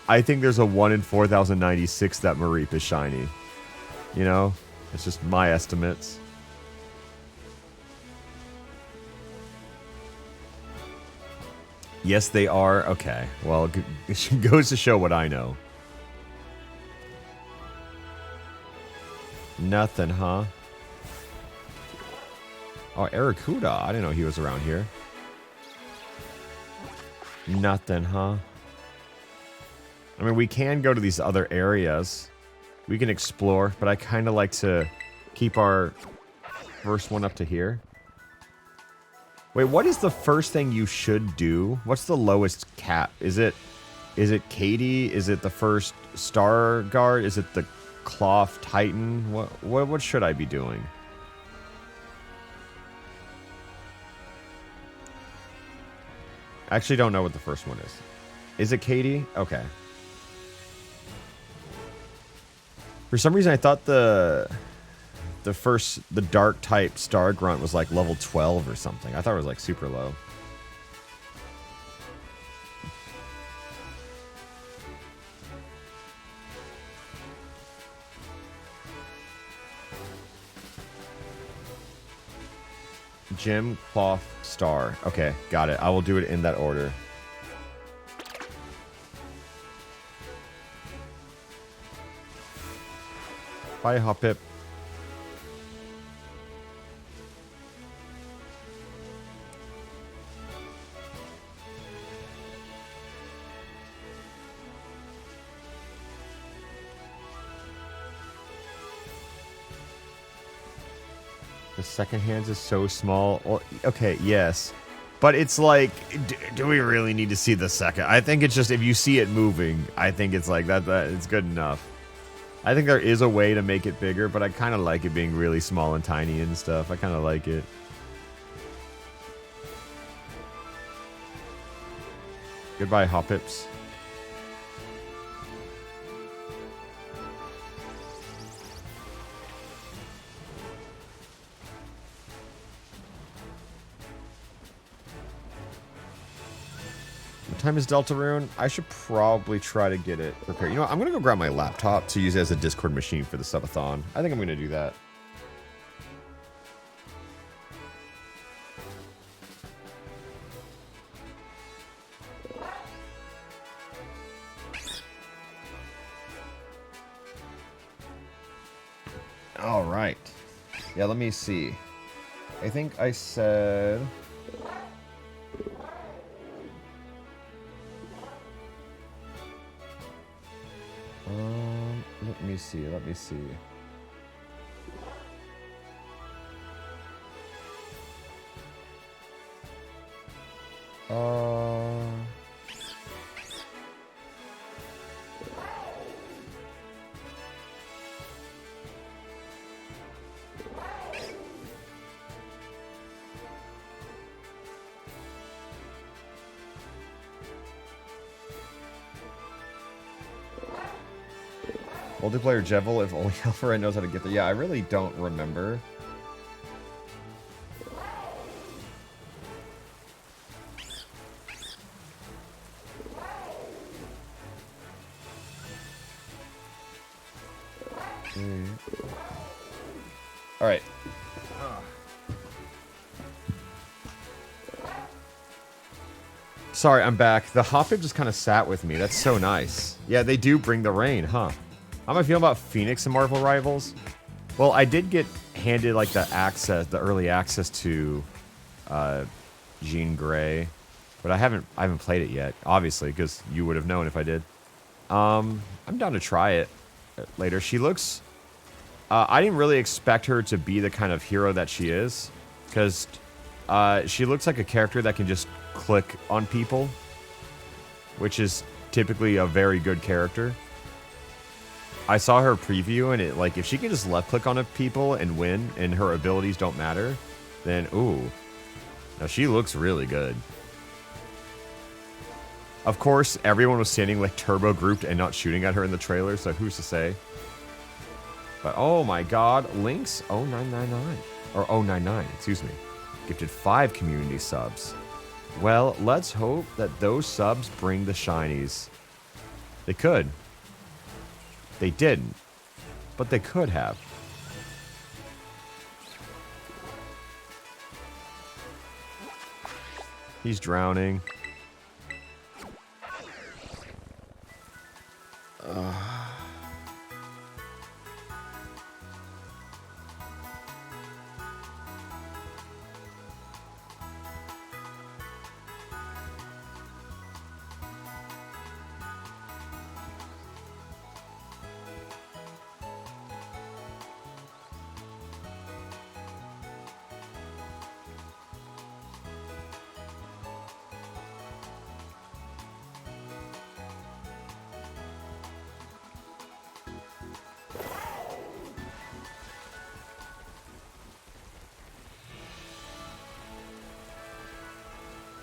S1: I think there's a 1 in 4096 that Mareep is shiny. You know? It's just my estimates. Yes, they are. Okay. Well, it goes to show what I know. Nothing, huh? Oh, Aracuda. I didn't know he was around here. Nothing, huh? I mean, we can go to these other areas. We can explore, but I kind of like to keep our first one up to here. Wait, what is the first thing you should do? What's the lowest cap? Is it Katie? Is it the first Star Guard? Is it the Cloth Titan? What should I be doing? I actually don't know what the first one is. Is it Katie? Okay. For some reason I thought the dark type Star Grunt was like level 12 or something. I thought it was like super low. Gym, Cloth, Star. Okay, got it. I will do it in that order. Bye, Hoppip. The second hands is so small. Well, okay, yes. But it's like, do we really need to see the second? I think it's just, if you see it moving, I think it's like that it's good enough. I think there is a way to make it bigger, but I kind of like it being really small and tiny and stuff. I kind of like it. Goodbye, Hoppips. What time is Deltarune? I should probably try to get it prepared. You know what? I'm going to go grab my laptop to use it as a Discord machine for the subathon. I think I'm going to do that. All right. Yeah, let me see. I think I said... let me see, let me see. Multiplayer Jevil, if only Alpharad knows how to get there. Yeah, I really don't remember. Alright. Sorry, I'm back. The Hoppip just kind of sat with me. That's so nice. Yeah, they do bring the rain, huh? How am I feeling about Phoenix and Marvel Rivals? Well, I did get handed like the early access to Jean Grey, but I haven't played it yet, obviously, because you would have known if I did. I'm down to try it later. She looks... I didn't really expect her to be the kind of hero that she is, because she looks like a character that can just click on people, which is typically a very good character. I saw her preview, and it like if she can just left click on people and win, and her abilities don't matter, then ooh, now she looks really good. Of course, everyone was standing like turbo grouped and not shooting at her in the trailer, so who's to say? But oh my god, Lynx 0999 or 099, excuse me, gifted 5 community subs. Well, let's hope that those subs bring the shinies. They could. They didn't, but they could have. He's drowning.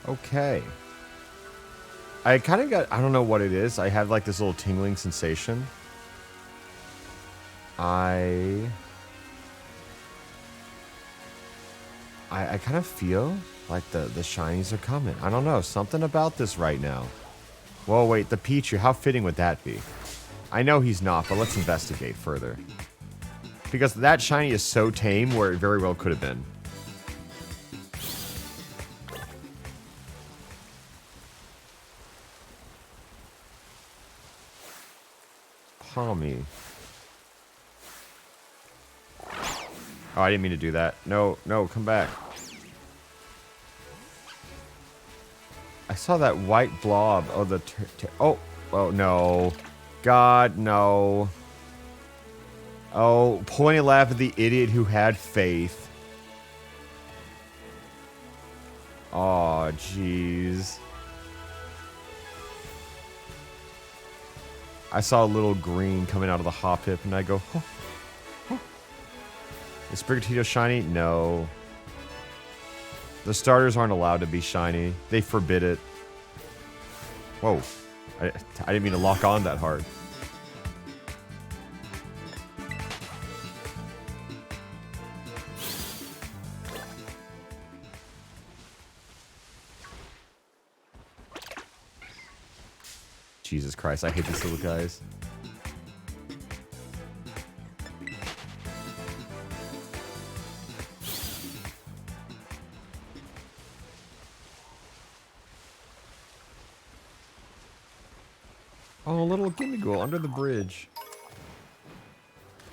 S1: Okay. I kind of got... I don't know what it is. I have like this little tingling sensation. I kind of feel like the shinies are coming. I don't know. Something about this right now. Whoa, wait. The Pichu. How fitting would that be? I know he's not, but let's investigate further. Because that shiny is so tame where it very well could have been. Palmy. Oh, I didn't mean to do that. No, no, come back. I saw that white blob. Oh, the... oh, oh, no. God, no. Oh, pointy laugh at the idiot who had faith. Oh, jeez. I saw a little green coming out of the Hoppip, and I go, oh, oh. Is Sprigatito shiny? No. The starters aren't allowed to be shiny. They forbid it. Whoa. I didn't mean to lock on that hard. Jesus Christ, I hate these little guys. Oh, a little Gimmighoul under the bridge.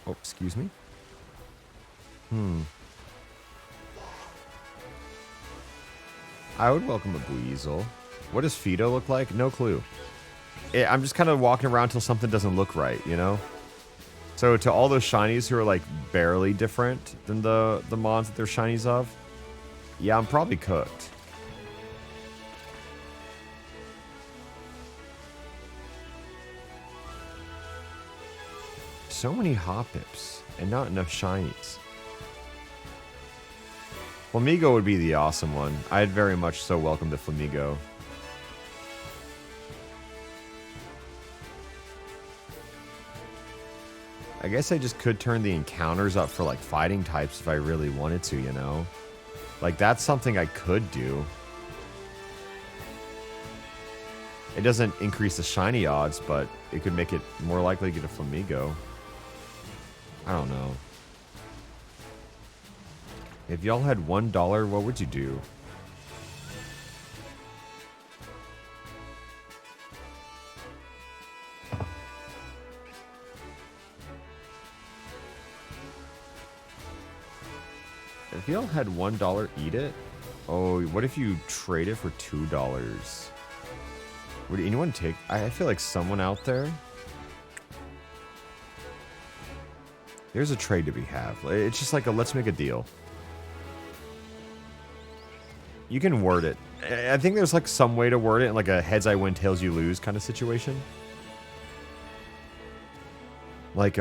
S1: Oh, excuse me. I would welcome a Buizel. What does Fido look like? No clue. I'm just kind of walking around till something doesn't look right, you know? So to all those shinies who are like barely different than the mons that they're shinies of, yeah, I'm probably cooked. So many Hoppips and not enough shinies. Flamigo would be the awesome one. I'd very much so welcome the Flamigo. I guess I just could turn the encounters up for like fighting types if I really wanted to, you know? Like that's something I could do. It doesn't increase the shiny odds, but it could make it more likely to get a Flamigo. I don't know. If y'all had $1, what would you do? If y'all had $1, eat it? Oh, what if you trade it for $2? Would anyone take... I feel like someone out there... There's a trade to be had. It's just like a let's make a deal. You can word it. I think there's like some way to word it, like a heads I win, tails you lose kind of situation. Like,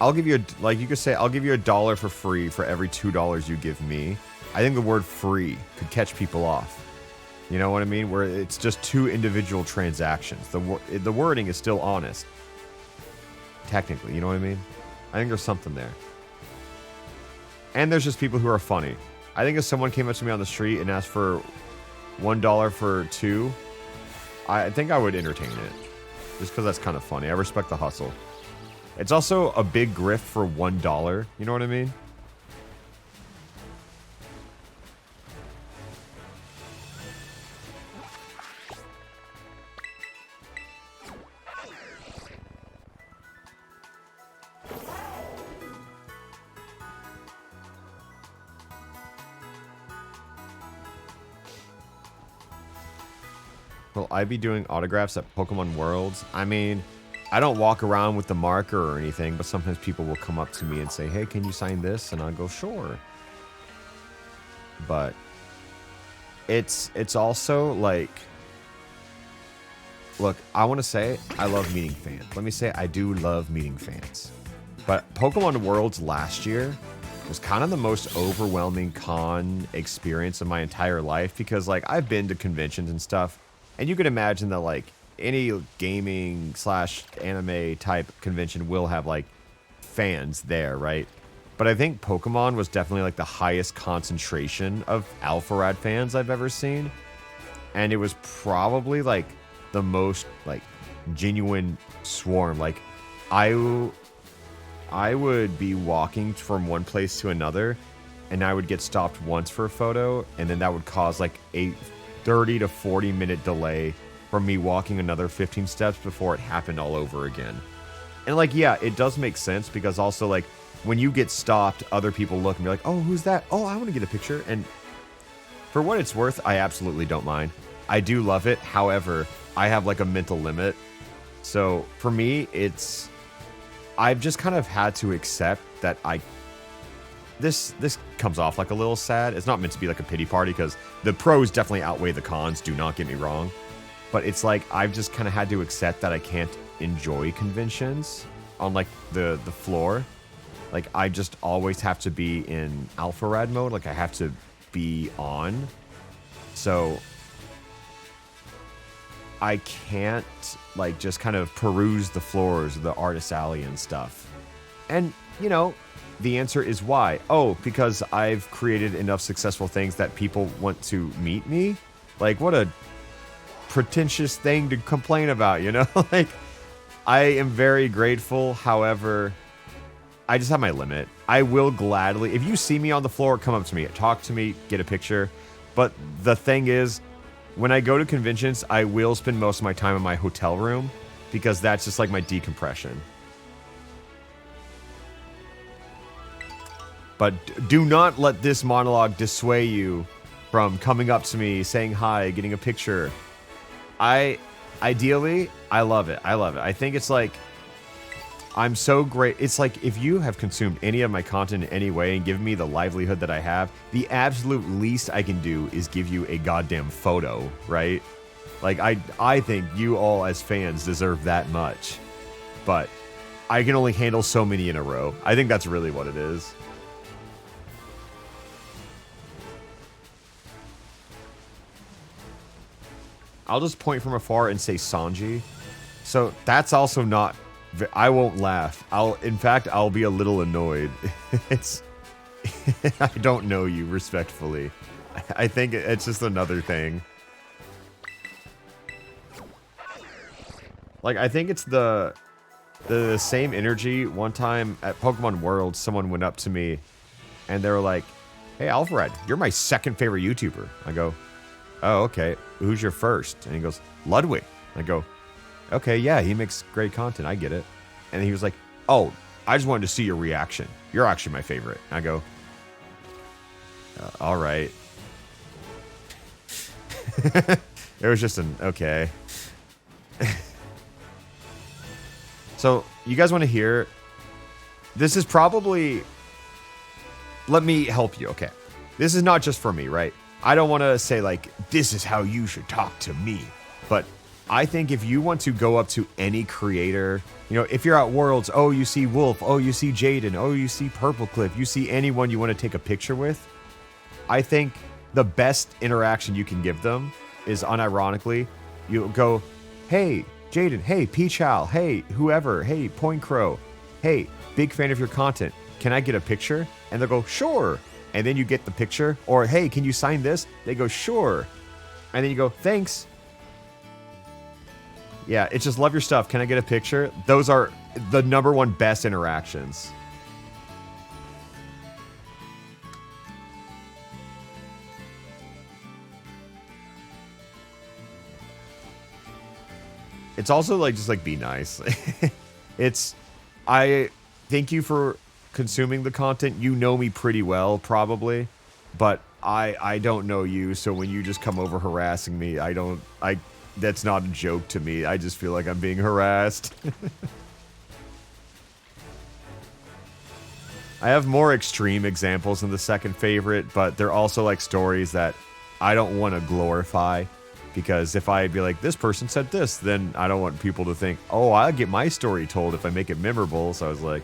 S1: I'll give you a, like you could say, I'll give you $1 for free for every $2 you give me. I think the word free could catch people off. You know what I mean? Where it's just two individual transactions. The wording is still honest. Technically, you know what I mean? I think there's something there. And there's just people who are funny. I think if someone came up to me on the street and asked for $1 for 2, I think I would entertain it. Just because that's kind of funny. I respect the hustle. It's also a big grift for $1. You know what I mean? Will I be doing autographs at Pokemon Worlds? I mean, I don't walk around with the marker or anything, but sometimes people will come up to me and say, hey, can you sign this? And I'll go, sure. But it's also like, look, I want to say I love meeting fans. Let me say I do love meeting fans. But Pokemon Worlds last year was kind of the most overwhelming con experience of my entire life because, like, I've been to conventions and stuff. And you can imagine that, like, any gaming / anime type convention will have, like, fans there, right? But I think Pokemon was definitely, like, the highest concentration of Alpharad fans I've ever seen. And it was probably, like, the most, like, genuine swarm. Like, I would be walking from one place to another, and I would get stopped once for a photo, and then that would cause, like, a 30 to 40 minute delay from me walking another 15 steps before it happened all over again. And like, yeah, it does make sense because also like when you get stopped, other people look and be like, oh, who's that? Oh, I want to get a picture. And for what it's worth, I absolutely don't mind. I do love it. However, I have like a mental limit. So for me, I've just kind of had to accept that this comes off like a little sad. It's not meant to be like a pity party because the pros definitely outweigh the cons, do not get me wrong. But it's like I've just kind of had to accept that I can't enjoy conventions on like the floor. Like I just always have to be in Alpharad mode. Like I have to be on. So I can't like just kind of peruse the floors of the Artist Alley and stuff. And, you know, the answer is why. Oh, because I've created enough successful things that people want to meet me? Like, what a pretentious thing to complain about, you know? Like, I am very grateful. However, I just have my limit. I will gladly, if you see me on the floor, come up to me, talk to me, get a picture. But the thing is, when I go to conventions, I will spend most of my time in my hotel room because that's just like my decompression. But do not let this monologue dissuade you from coming up to me, saying hi, getting a picture. Ideally, I love it. I love it. I think it's like, I'm so great. It's like, if you have consumed any of my content in any way and given me the livelihood that I have, the absolute least I can do is give you a goddamn photo, right? Like, I think you all as fans deserve that much. But I can only handle so many in a row. I think that's really what it is. I'll just point from afar and say Sanji. So that's also not... I won't laugh. In fact, I'll be a little annoyed. It's... I don't know you, respectfully. I think it's just another thing. Like, I think it's the same energy. One time at Pokemon World, someone went up to me and they were like, "Hey, Alpharad, you're my second favorite YouTuber." I go, "Oh, okay. Who's your first?" And he goes, "Ludwig." I go, "Okay, yeah, he makes great content. I get it." And he was like, "Oh, I just wanted to see your reaction. You're actually my favorite." I go, "All right." It was just an okay. So, you guys want to hear? This is probably... Let me help you, okay? This is not just for me, right? I don't want to say, like, this is how you should talk to me. But I think if you want to go up to any creator, you know, if you're at Worlds, oh, you see Wolf, oh, you see Jaden, oh, you see Purplecliffe, you see anyone you want to take a picture with, I think the best interaction you can give them is, unironically, you go, "Hey, Jaden, hey, Peachow, hey, whoever, hey, Point Crow, hey, big fan of your content. Can I get a picture?" And they'll go, "Sure." And then you get the picture. Or, "Hey, can you sign this?" They go, "Sure." And then you go, "Thanks." Yeah, it's just, "Love your stuff. Can I get a picture?" Those are the #1 best interactions. It's also like, just like, be nice. I thank you for consuming the content. You know me pretty well, probably, but I don't know you. So when you just come over harassing me, that's not a joke to me. I just feel like I'm being harassed. I have more extreme examples in the second favorite, but they're also like stories that I don't want to glorify. Because if I be like, this person said this, then I don't want people to think, oh, I'll get my story told if I make it memorable. So I was like,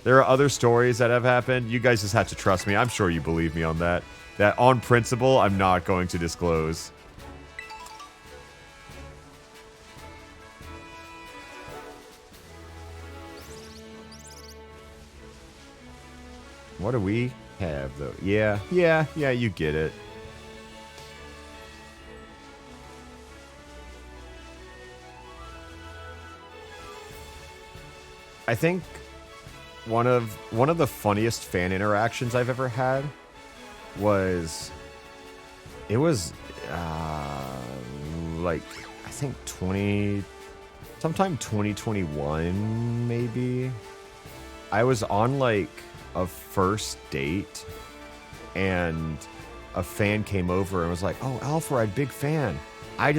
S1: there are other stories that have happened. You guys just have to trust me. I'm sure you believe me on that. That on principle, I'm not going to disclose. What do we have, though? Yeah, you get it. I think one of the funniest fan interactions I've ever had was, it was like, I think sometime 2021 maybe. I was on like a first date and a fan came over and was like, "Oh, Alpharad, big fan. I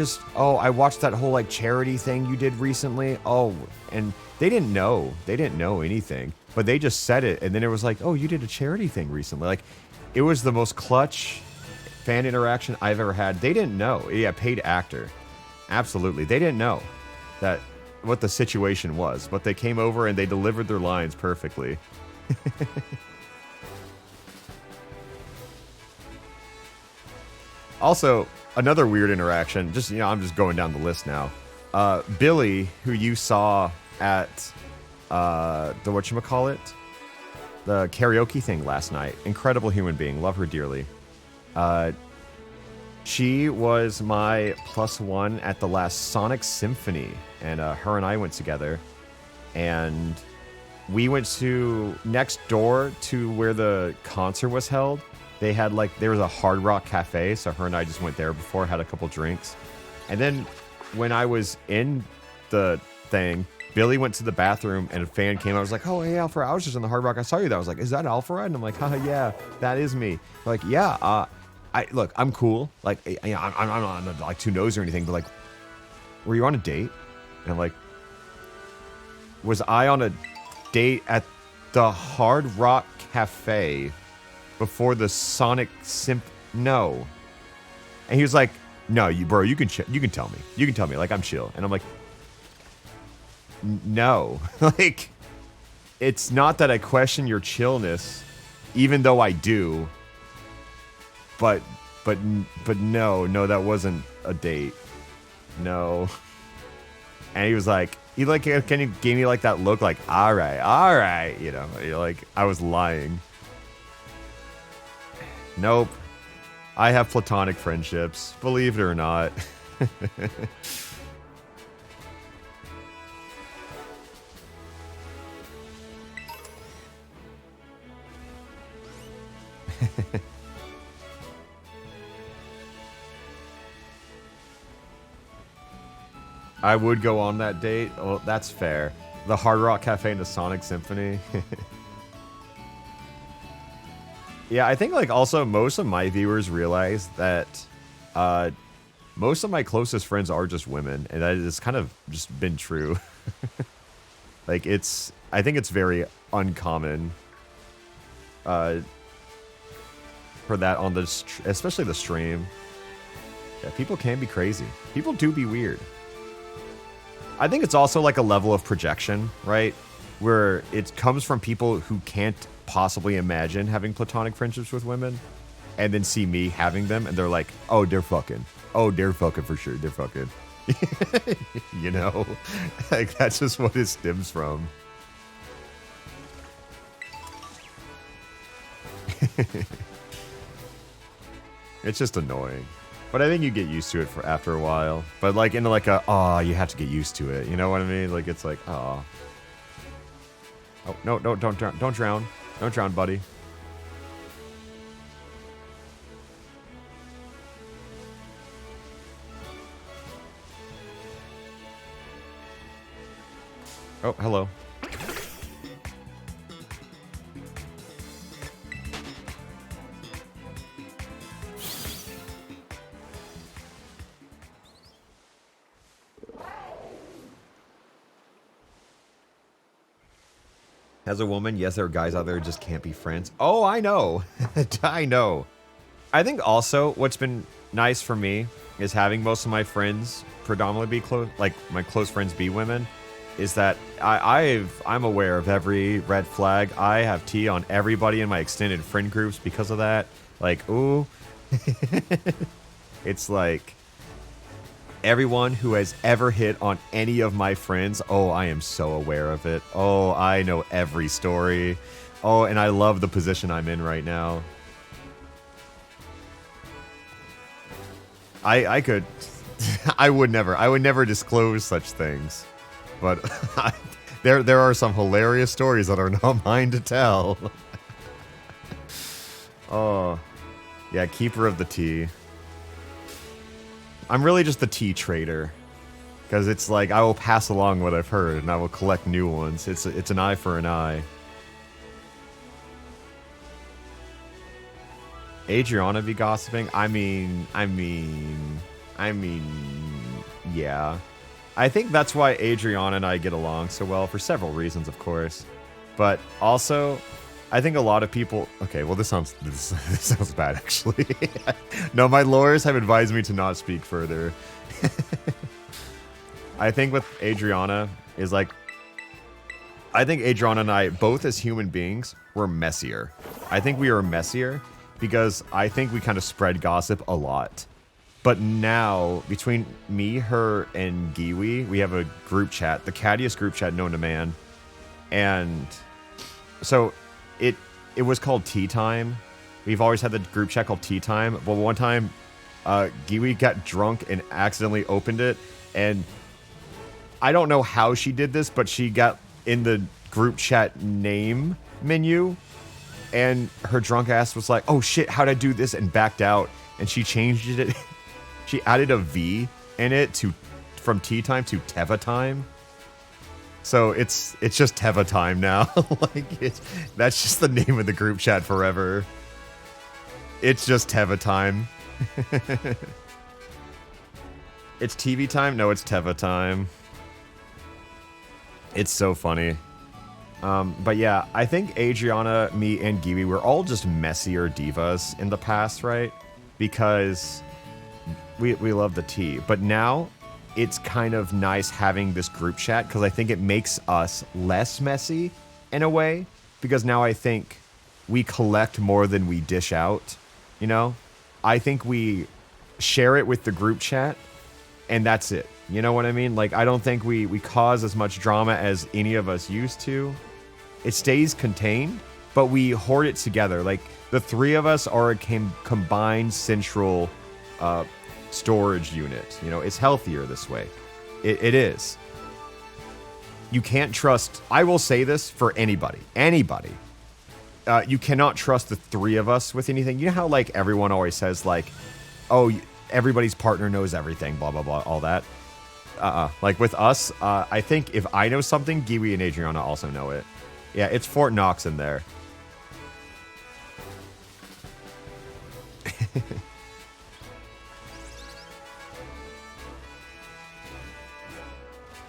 S1: watched that whole like charity thing you did recently." Oh, and they didn't know anything, but they just said it. And then it was like, "Oh, you did a charity thing recently." Like, it was the most clutch fan interaction I've ever had. They didn't know. Yeah, paid actor. Absolutely. They didn't know what the situation was, but they came over and they delivered their lines perfectly. Also, another weird interaction, just, you know, I'm just going down the list now. Billy, who you saw at the whatchamacallit, the karaoke thing last night. Incredible human being. Love her dearly. She was my +1 at the last Sonic Symphony, and her and I went together, and we went to next door to where the concert was held. They had there was a Hard Rock Cafe, so her and I just went there before, had a couple drinks. And then when I was in the thing, Billy went to the bathroom and a fan came out. I was like, oh, hey, Alpharad, I was just in the Hard Rock. I saw you there. I was like, is that Alpharad? And I'm like, haha, yeah, that is me. They're like, yeah, look, I'm cool. Like, I'm not like too nosy or anything, but like, were you on a date? And I'm like, was I on a date at the Hard Rock Cafe before the Sonic No. And he was like, no, bro, you can tell me. You can tell me, like, I'm chill. And I'm like, no. Like, it's not that I question your chillness, even though I do. But no, that wasn't a date. No. And he was like, kind of gave me like that look, like, all right, you know, like I was lying. Nope. I have platonic friendships, believe it or not. I would go on that date. Oh, that's fair. The Hard Rock Cafe and the Sonic Symphony. Yeah, I think like also most of my viewers realize that most of my closest friends are just women, and that has kind of just been true. Like I think it's very uncommon for that on especially the stream. Yeah, people can be crazy. People do be weird. I think it's also like a level of projection, right? Where it comes from people who can't possibly imagine having platonic friendships with women and then see me having them and they're like, oh, they're fucking. Oh, they're fucking for sure. They're fucking. You know? Like, that's just what it stems from. It's just annoying. But I think you get used to it after a while. But like into like you have to get used to it. You know what I mean? Like it's like, oh. Oh, no, don't drown. Don't drown. Don't drown, buddy. Oh, hello. As a woman, yes, there are guys out there who just can't be friends. Oh, I know. I know. I think also what's been nice for me is having most of my friends predominantly be close, like my close friends be women, is that I'm aware of every red flag. I have tea on everybody in my extended friend groups because of that. Like, ooh. It's like everyone who has ever hit on any of my friends, oh, I am so aware of it. Oh, I know every story. Oh, and I love the position I'm in right now. I could... I would never disclose such things. But there are some hilarious stories that are not mine to tell. Oh. Yeah, keeper of the tea. I'm really just the tea trader. Because it's like, I will pass along what I've heard, and I will collect new ones. It's an eye for an eye. Adriana be gossiping? I mean, yeah. I think that's why Adriana and I get along so well, for several reasons, of course. But also, I think a lot of people... Okay, well, this sounds bad, actually. No, my lawyers have advised me to not speak further. I think with Adriana is like... I think Adriana and I, both as human beings, were messier. I think we were messier because I think we kind of spread gossip a lot. But now, between me, her, and Giwi, we have a group chat, the cattiest group chat known to man. And so it was called Tea Time. We've always had the group chat called Tea Time. But one time, Giwi got drunk and accidentally opened it. And I don't know how she did this, but she got in the group chat name menu. And her drunk ass was like, oh shit, how'd I do this? And backed out. And she changed it. She added a V in it from Tea Time to Teva Time. So it's just Teva time now. Like that's just the name of the group chat forever. It's just Teva time. It's TV time? No, it's Teva time. It's so funny. But yeah, I think Adriana, me, and Giwi were all just messier divas in the past, right? Because we love the tea. But now, it's kind of nice having this group chat, because I think it makes us less messy, in a way. Because now I think we collect more than we dish out, you know? I think we share it with the group chat, and that's it. You know what I mean? Like, I don't think we cause as much drama as any of us used to. It stays contained, but we hoard it together. Like, the three of us are a combined central storage unit. You know, it's healthier this way. It is. You can't trust... I will say this for anybody. Anybody. You cannot trust the three of us with anything. You know how, like, everyone always says, like, oh, everybody's partner knows everything, blah, blah, blah, all that. Like, with us, I think if I know something, Giwi and Adriana also know it. Yeah, it's Fort Knox in there.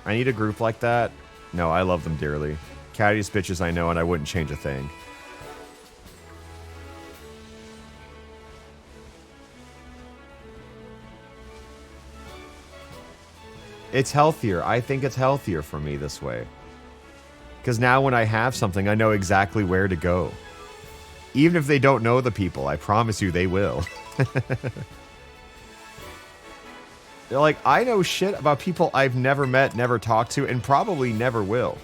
S1: I need a group like that. No, I love them dearly. Cattiest bitches I know, and I wouldn't change a thing. It's healthier. I think it's healthier for me this way. Because now when I have something, I know exactly where to go. Even if they don't know the people, I promise you they will. They're like, I know shit about people I've never met, never talked to, and probably never will.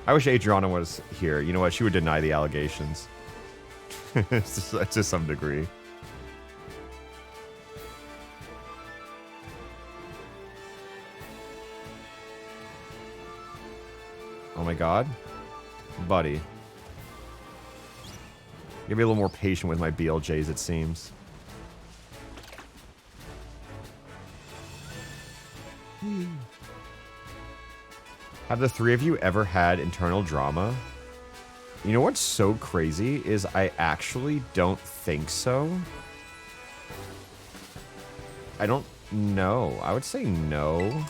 S1: I wish Adriana was here. You know what? She would deny the allegations. To some degree. Oh my god. Buddy. You gotta be a little more patient with my BLJs, it seems. Have the three of you ever had internal drama? You know what's so crazy is I actually don't think so. I don't know. I would say no.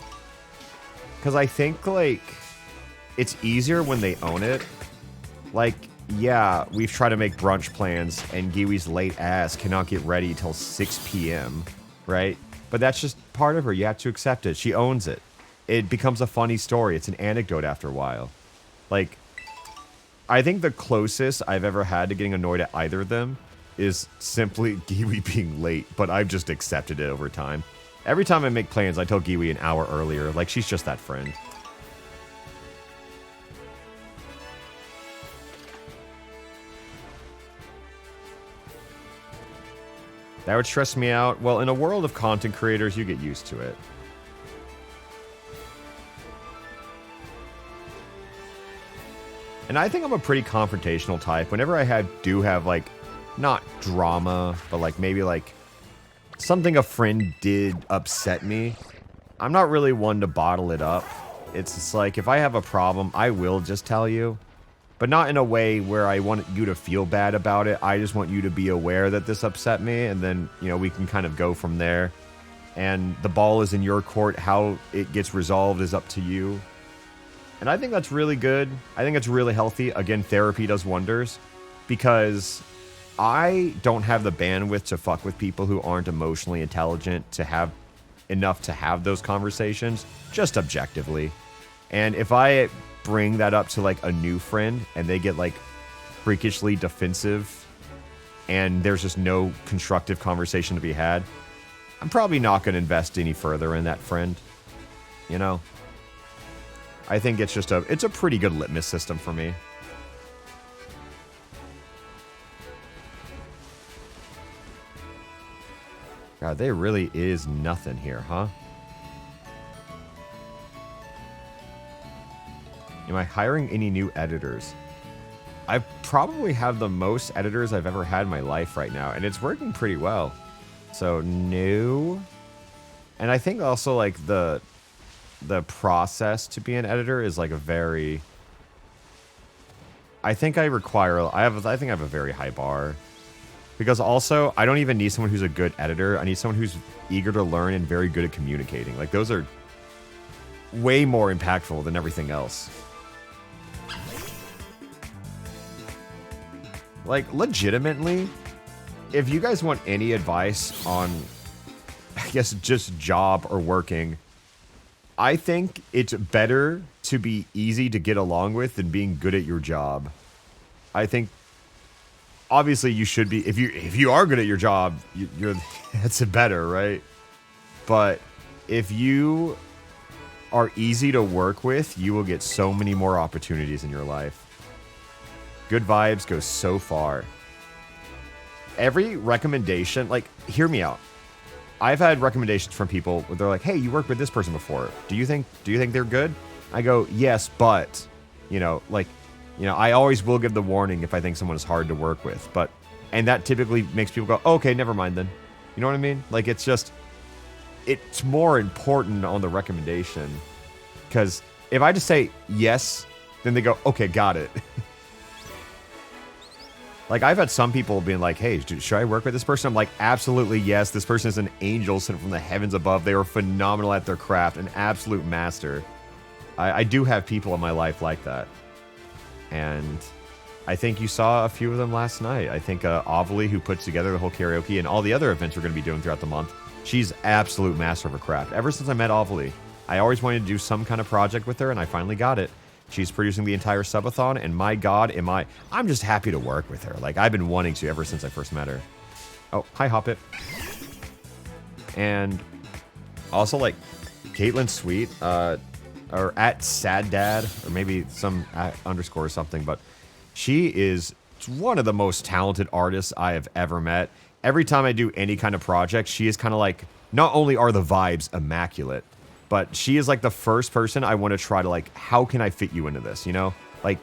S1: Because I think, like, it's easier when they own it. Like, yeah, we've tried to make brunch plans, and Giwi's late ass cannot get ready till 6 p.m., right? But that's just part of her. You have to accept it. She owns it. It becomes a funny story. It's an anecdote after a while. Like, I think the closest I've ever had to getting annoyed at either of them is simply Giwi being late, but I've just accepted it over time. Every time I make plans, I tell Giwi an hour earlier. Like, she's just that friend. That would stress me out. Well, in a world of content creators, you get used to it. And I think I'm a pretty confrontational type. Whenever I do have, like, not drama, but, like, maybe, like, something a friend did upset me, I'm not really one to bottle it up. It's just like, if I have a problem, I will just tell you. But not in a way where I want you to feel bad about it. I just want you to be aware that this upset me, and then, you know, we can kind of go from there. And the ball is in your court. How it gets resolved is up to you. And I think that's really good. I think it's really healthy. Again, therapy does wonders. Because I don't have the bandwidth to fuck with people who aren't emotionally intelligent to have enough to have those conversations, just objectively. And if I bring that up to, like, a new friend and they get, like, freakishly defensive and there's just no constructive conversation to be had, I'm probably not going to invest any further in that friend. You know? I think it's just it's a pretty good litmus system for me. God, there really is nothing here, huh? Am I hiring any new editors? I probably have the most editors I've ever had in my life right now, and it's working pretty well. So, no. And I think also, like, the process to be an editor is like a very... I think I think I have a very high bar. Because also, I don't even need someone who's a good editor. I need someone who's eager to learn and very good at communicating. Like, those are way more impactful than everything else. Like, legitimately, if you guys want any advice on, I guess, just job or working, I think it's better to be easy to get along with than being good at your job. I think, obviously, you should be, if you are good at your job, you're that's better, right? But if you are easy to work with, you will get so many more opportunities in your life. Good vibes go so far. Every recommendation, like, hear me out. I've had recommendations from people where they're like, hey, you worked with this person before. Do you think they're good? I go, yes, but, I always will give the warning if I think someone is hard to work with. And that typically makes people go, oh, okay, never mind then. You know what I mean? Like, it's more important on the recommendation. Because if I just say yes, then they go, okay, got it. Like, I've had some people being like, hey, should I work with this person? I'm like, absolutely yes. This person is an angel sent from the heavens above. They are phenomenal at their craft, an absolute master. I do have people in my life like that. And I think you saw a few of them last night. I think Avali, who puts together the whole karaoke and all the other events we're going to be doing throughout the month, she's absolute master of her craft. Ever since I met Avali, I always wanted to do some kind of project with her, and I finally got it. She's producing the entire subathon, and my God, I'm just happy to work with her. Like, I've been wanting to ever since I first met her. Oh, hi, Hoppit. And also, like, Caitlin Sweet, or at Sad Dad, or maybe some underscore or something, but she is one of the most talented artists I have ever met. Every time I do any kind of project, she is kind of like, not only are the vibes immaculate, but she is like the first person I want to try to, like, how can I fit you into this, you know? Like,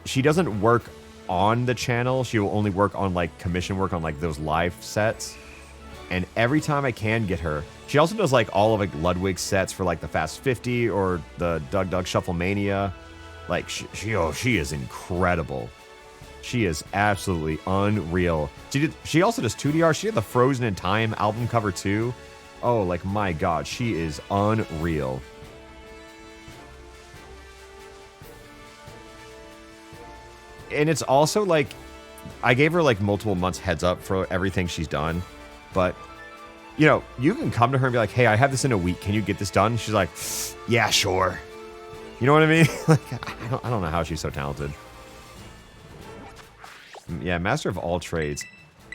S1: she doesn't work on the channel. She will only work on, like, commission work on, like, those live sets. And every time I can get her, she also does, like, all of, like, Ludwig's sets for, like, the Fast 50 or the Doug Shuffle Mania. Like, she is incredible. She is absolutely unreal. She also does 2DR. She had the Frozen in Time album cover, too. Oh, like, my God, she is unreal. And it's also, like, I gave her, like, multiple months heads up for everything she's done. But, you know, you can come to her and be like, hey, I have this in a week. Can you get this done? She's like, yeah, sure. You know what I mean? Like, I don't know how she's so talented. Yeah, master of all trades.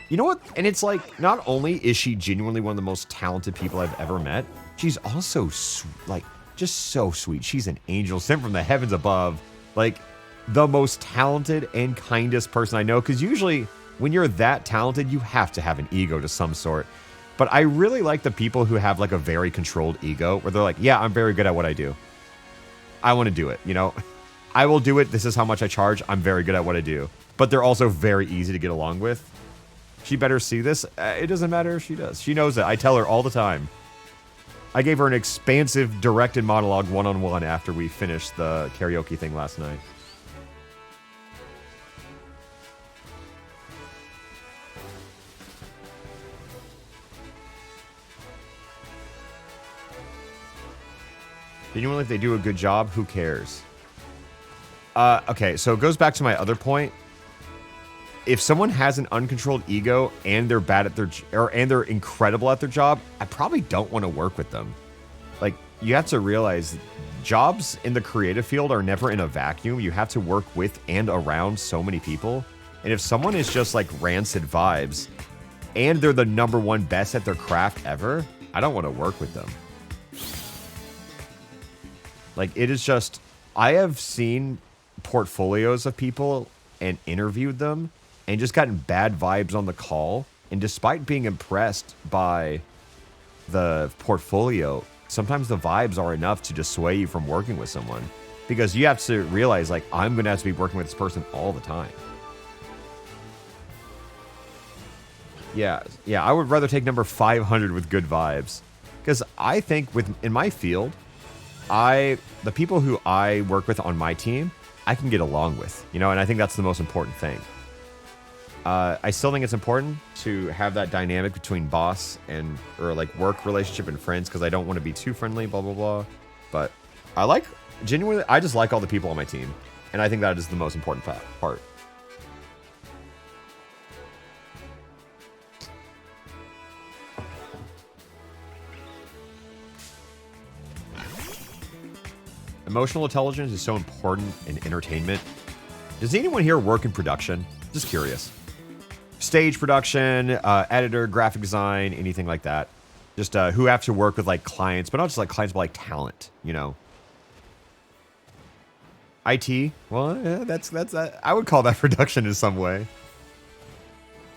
S1: You know what? And it's like, not only is she genuinely one of the most talented people I've ever met, she's also, like, just so sweet. She's an angel sent from the heavens above. Like, the most talented and kindest person I know. Because usually, when you're that talented, you have to have an ego to some sort. But I really like the people who have, like, a very controlled ego, where they're like, yeah, I'm very good at what I do. I want to do it, you know? I will do it. This is how much I charge. I'm very good at what I do. But they're also very easy to get along with. She better see this. It doesn't matter if she does. She knows it. I tell her all the time. I gave her an expansive directed monologue one-on-one after we finished the karaoke thing last night. Genuinely, if they do a good job, who cares? Okay, so it goes back to my other point. If someone has an uncontrolled ego and they're bad at and they're incredible at their job, I probably don't want to work with them. Like, you have to realize jobs in the creative field are never in a vacuum. You have to work with and around so many people. And if someone is just like rancid vibes and they're the #1 best at their craft ever, I don't want to work with them. Like, it is just, I have seen portfolios of people and interviewed them and just gotten bad vibes on the call. And despite being impressed by the portfolio, sometimes the vibes are enough to dissuade you from working with someone. Because you have to realize, like, I'm going to have to be working with this person all the time. Yeah, I would rather take number 500 with good vibes. Because I think in my field, the people who I work with on my team, I can get along with, you know, and I think that's the most important thing. I still think it's important to have that dynamic between boss and, or like work relationship and friends, because I don't want to be too friendly, blah, blah, blah. But genuinely, I just like all the people on my team. And I think that is the most important part. Emotional intelligence is so important in entertainment. Does anyone here work in production? Just curious. Stage production, editor, graphic design, anything like that. Just who have to work with like clients, but not just like clients, but like talent, you know. IT, well, yeah, that's I would call that production in some way.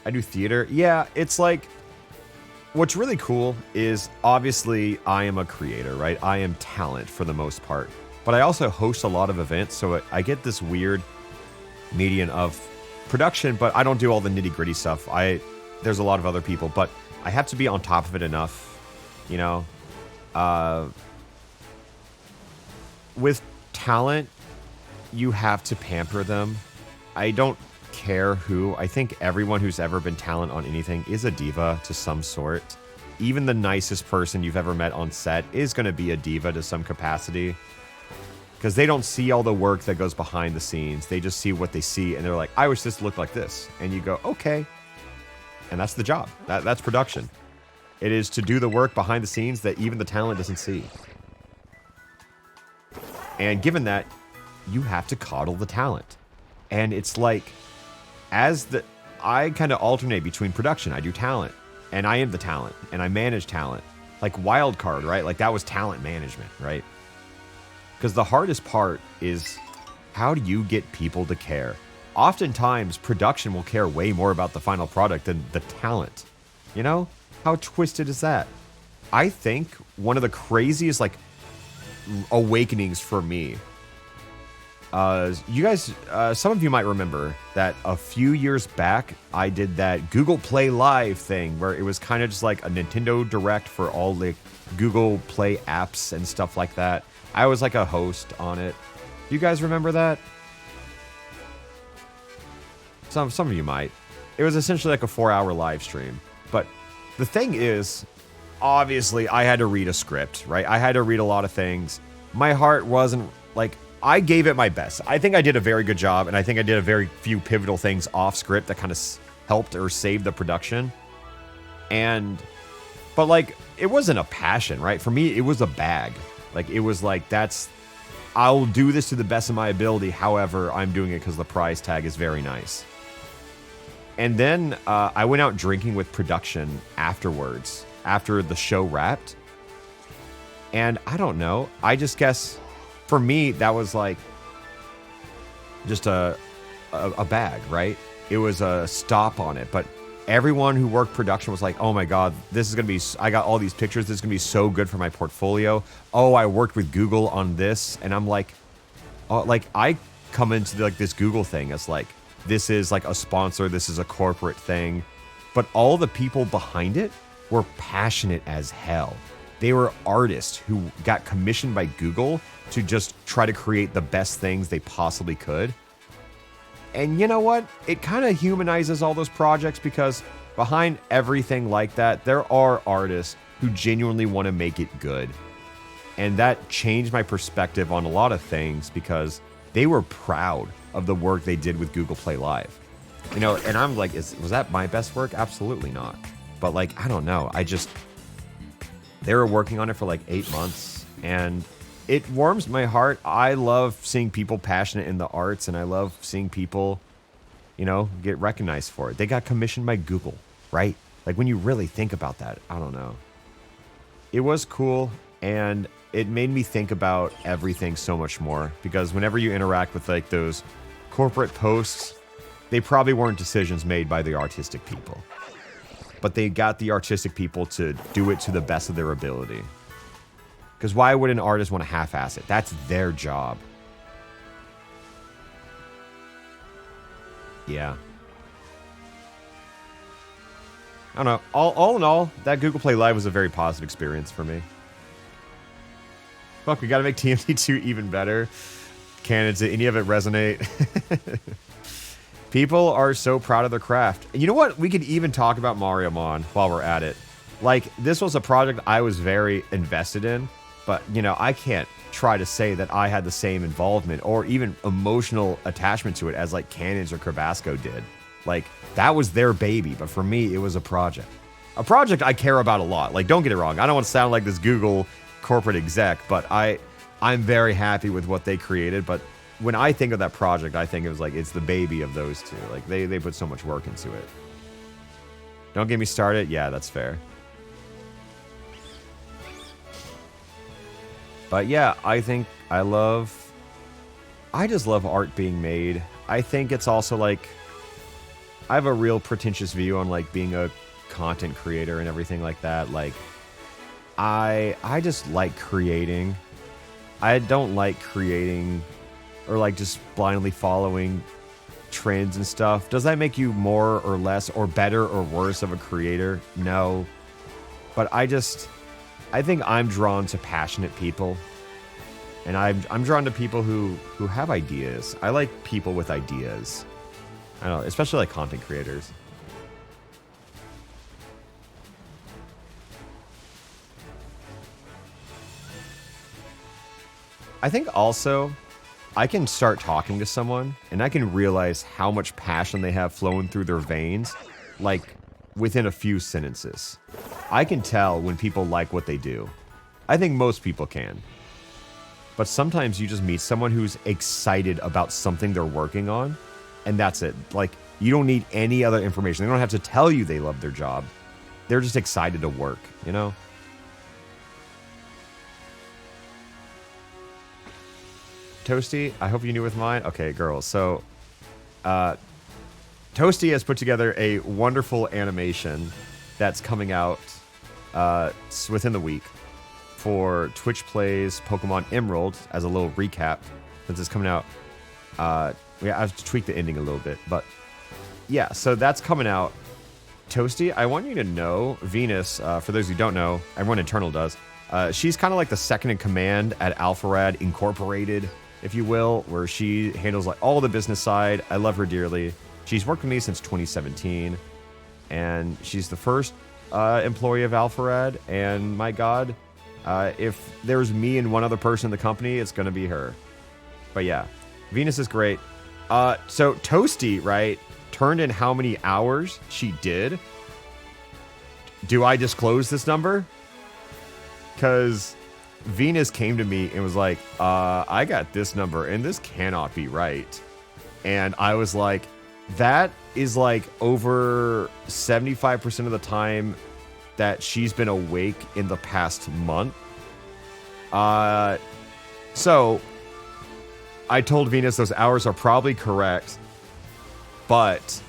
S1: I do theater. Yeah, it's like, what's really cool is obviously I am a creator, right? I am talent for the most part. But I also host a lot of events, so I get this weird median of production, but I don't do all the nitty-gritty stuff. There's a lot of other people, but I have to be on top of it enough, you know. With talent, you have to pamper them. I don't care who. I think everyone who's ever been talent on anything is a diva to some sort. Even the nicest person you've ever met on set is going to be a diva to some capacity. Because they don't see all the work that goes behind the scenes. They just see what they see, and they're like, I wish this looked like this. And you go, okay. And that's the job. That's production. It is to do the work behind the scenes that even the talent doesn't see. And given that, you have to coddle the talent. And it's like, I kind of alternate between production. I do talent, and I am the talent, and I manage talent. Like Wild Card, right? Like that was talent management, right? Because the hardest part is, how do you get people to care? Oftentimes, production will care way more about the final product than the talent. You know? How twisted is that? I think one of the craziest, like, awakenings for me, you guys, some of you might remember that a few years back, I did that Google Play Live thing where it was kind of just like a Nintendo Direct for all the Google Play apps and stuff like that. I was like a host on it. Do you guys remember that? Some of you might. It was essentially like a 4-hour live stream. But the thing is, obviously, I had to read a script, right? I had to read a lot of things. My heart wasn't, like, I gave it my best. I think I did a very good job, and I think I did a very few pivotal things off script that kind of helped or saved the production. But like, it wasn't a passion, right? For me, it was a bag. Like, it was like, I'll do this to the best of my ability. However, I'm doing it because the prize tag is very nice. And then I went out drinking with production afterwards, after the show wrapped. And I don't know. I just guess for me, that was like just a bag, right? It was a stop on it. But everyone who worked production was like, oh my God, this is going to be, I got all these pictures. This is going to be so good for my portfolio. Oh, I worked with Google on this. And I'm like, oh, like I come into like this Google thing as like, this is like a sponsor. This is a corporate thing. But all the people behind it were passionate as hell. They were artists who got commissioned by Google to just try to create the best things they possibly could. And you know what? It kind of humanizes all those projects, because behind everything like that, there are artists who genuinely want to make it good. And that changed my perspective on a lot of things, because they were proud of the work they did with Google Play Live. You know, and I'm like, was that my best work? Absolutely not. But like, I don't know. They were working on it for like 8 months, and it warms my heart. I love seeing people passionate in the arts, and I love seeing people, you know, get recognized for it. They got commissioned by Google, right? Like, when you really think about that, I don't know. It was cool, and it made me think about everything so much more, because whenever you interact with like those corporate posts, they probably weren't decisions made by the artistic people, but they got the artistic people to do it to the best of their ability. Because why would an artist want to half-ass it? That's their job. Yeah. I don't know. All in all, that Google Play Live was a very positive experience for me. Fuck, we gotta make TMT2 even better. Can any of it resonate? People are so proud of their craft. And you know what? We could even talk about Mariamon while we're at it. Like, this was a project I was very invested in, but, you know, I can't try to say that I had the same involvement or even emotional attachment to it as, like, Cannons or Crabasco did. Like, that was their baby, but for me, it was a project. A project I care about a lot. Like, don't get it wrong. I don't want to sound like this Google corporate exec, but I'm very happy with what they created, but when I think of that project, I think it was like, it's the baby of those two. Like, they put so much work into it. Don't get me started. Yeah, that's fair. But yeah, I think I just love art being made. I think it's also like, I have a real pretentious view on like being a content creator and everything like that. Like, I just like creating. I don't like creating or like just blindly following trends and stuff. Does that make you more or less or better or worse of a creator? No. But I think I'm drawn to passionate people. And I'm drawn to people who have ideas. I like people with ideas. I don't know, especially like content creators. I think also I can start talking to someone and I can realize how much passion they have flowing through their veins, like within a few sentences. I can tell when people like what they do. I think most people can. But sometimes you just meet someone who's excited about something they're working on, and that's it. Like, you don't need any other information. They don't have to tell you they love their job. They're just excited to work, you know? Toasty, I hope you knew with mine. Okay, girls. So, Toasty has put together a wonderful animation that's coming out within the week for Twitch Plays Pokemon Emerald as a little recap since it's coming out. I have to tweak the ending a little bit, but yeah, so that's coming out. Toasty, I want you to know, Venus, for those who don't know, everyone internal does, she's kind of like the second in command at Alpharad Incorporated, if you will, where she handles like all the business side. I love her dearly. She's worked with me since 2017, and she's the first employee of Alpharad, and my God, if there's me and one other person in the company, it's going to be her. But yeah, Venus is great. So Toasty, right, turned in how many hours she did. Do I disclose this number? Because Venus came to me and was like, I got this number and this cannot be right. And I was like, that is like over 75% of the time that she's been awake in the past month. So I told Venus those hours are probably correct, but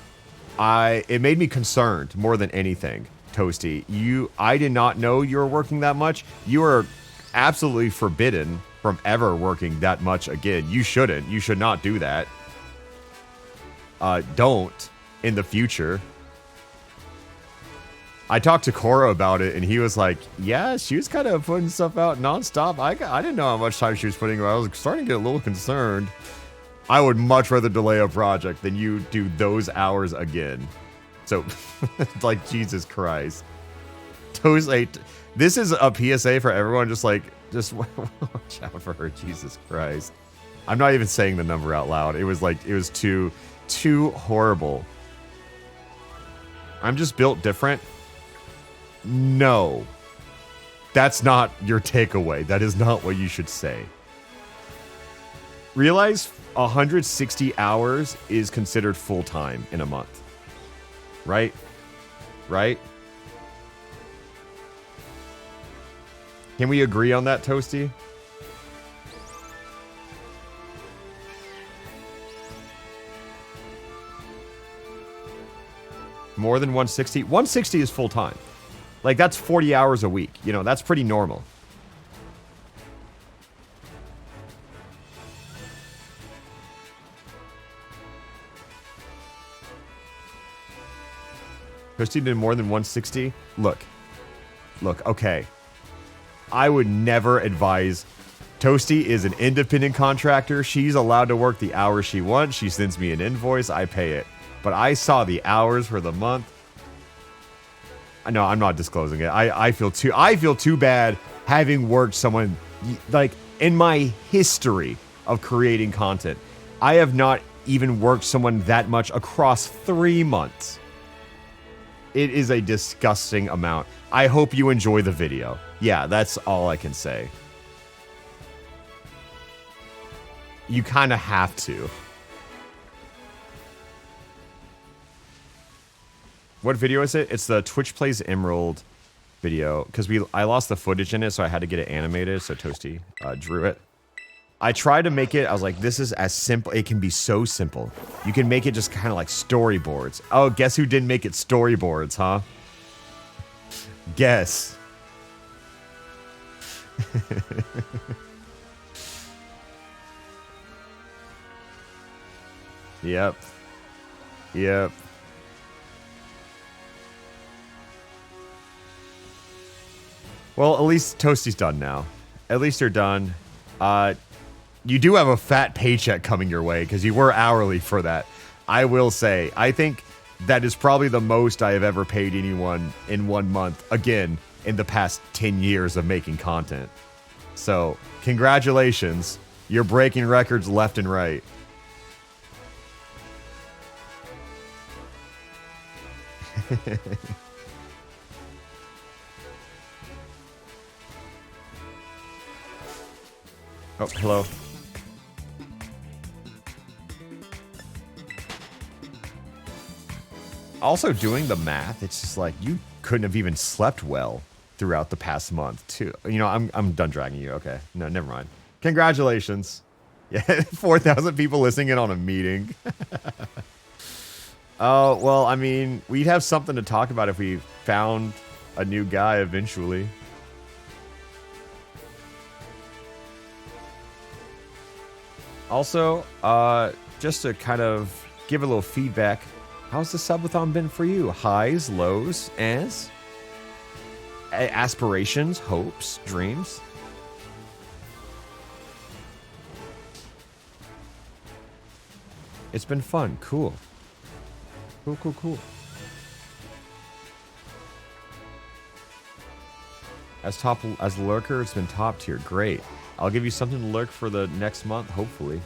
S1: it made me concerned more than anything. Toasty, I did not know you were working that much. You are absolutely forbidden from ever working that much again. You shouldn't. You should not do that. Don't in the future. I talked to Cora about it, and he was like, yeah, she was kind of putting stuff out nonstop. I didn't know how much time she was putting out. I was starting to get a little concerned. I would much rather delay a project than you do those hours again. So, like, Jesus Christ. This is a PSA for everyone. Just watch out for her. Jesus Christ. I'm not even saying the number out loud. It was too horrible. I'm just built different. No. That's not your takeaway. That is not what you should say. Realize 160 hours is considered full-time in a month. Right? Right? Can we agree on that, Toasty? More than 160? 160 is full-time. Like, that's 40 hours a week. You know, that's pretty normal. Christy did more than 160? Look, okay. I would never advise Toasty is an independent contractor. She's allowed to work the hours she wants. She sends me an invoice. I pay it. But I saw the hours for the month. No, I'm not disclosing it. I feel too bad having worked someone like in my history of creating content. I have not even worked someone that much across 3 months. It is a disgusting amount. I hope you enjoy the video. Yeah, that's all I can say. You kind of have to. What video is it? It's the Twitch Plays Emerald video. Because I lost the footage in it, so I had to get it animated. So Toasty drew it. I tried to make it. I was like, this is as simple. It can be so simple. You can make it just kind of like storyboards. Oh, guess who didn't make it storyboards, huh? Guess. Yep. Yep. Well, at least Toasty's done now. At least you're done. You do have a fat paycheck coming your way because you were hourly for that. I will say, I think that is probably the most I have ever paid anyone in 1 month. Again, in the past 10 years of making content. So, congratulations. You're breaking records left and right. Oh, hello. Also, doing the math, it's just like you couldn't have even slept well throughout the past month, too. You know, I'm done dragging you. Okay, no, never mind. Congratulations. Yeah, 4,000 people listening in on a meeting. Oh, well, I mean, we'd have something to talk about if we found a new guy eventually. Also, just to kind of give a little feedback, how's the subathon been for you? Highs, lows, aspirations, hopes, dreams? It's been fun. Cool. Cool, cool, cool. As lurker, it's been top tier. Great. I'll give you something to lurk for the next month, hopefully.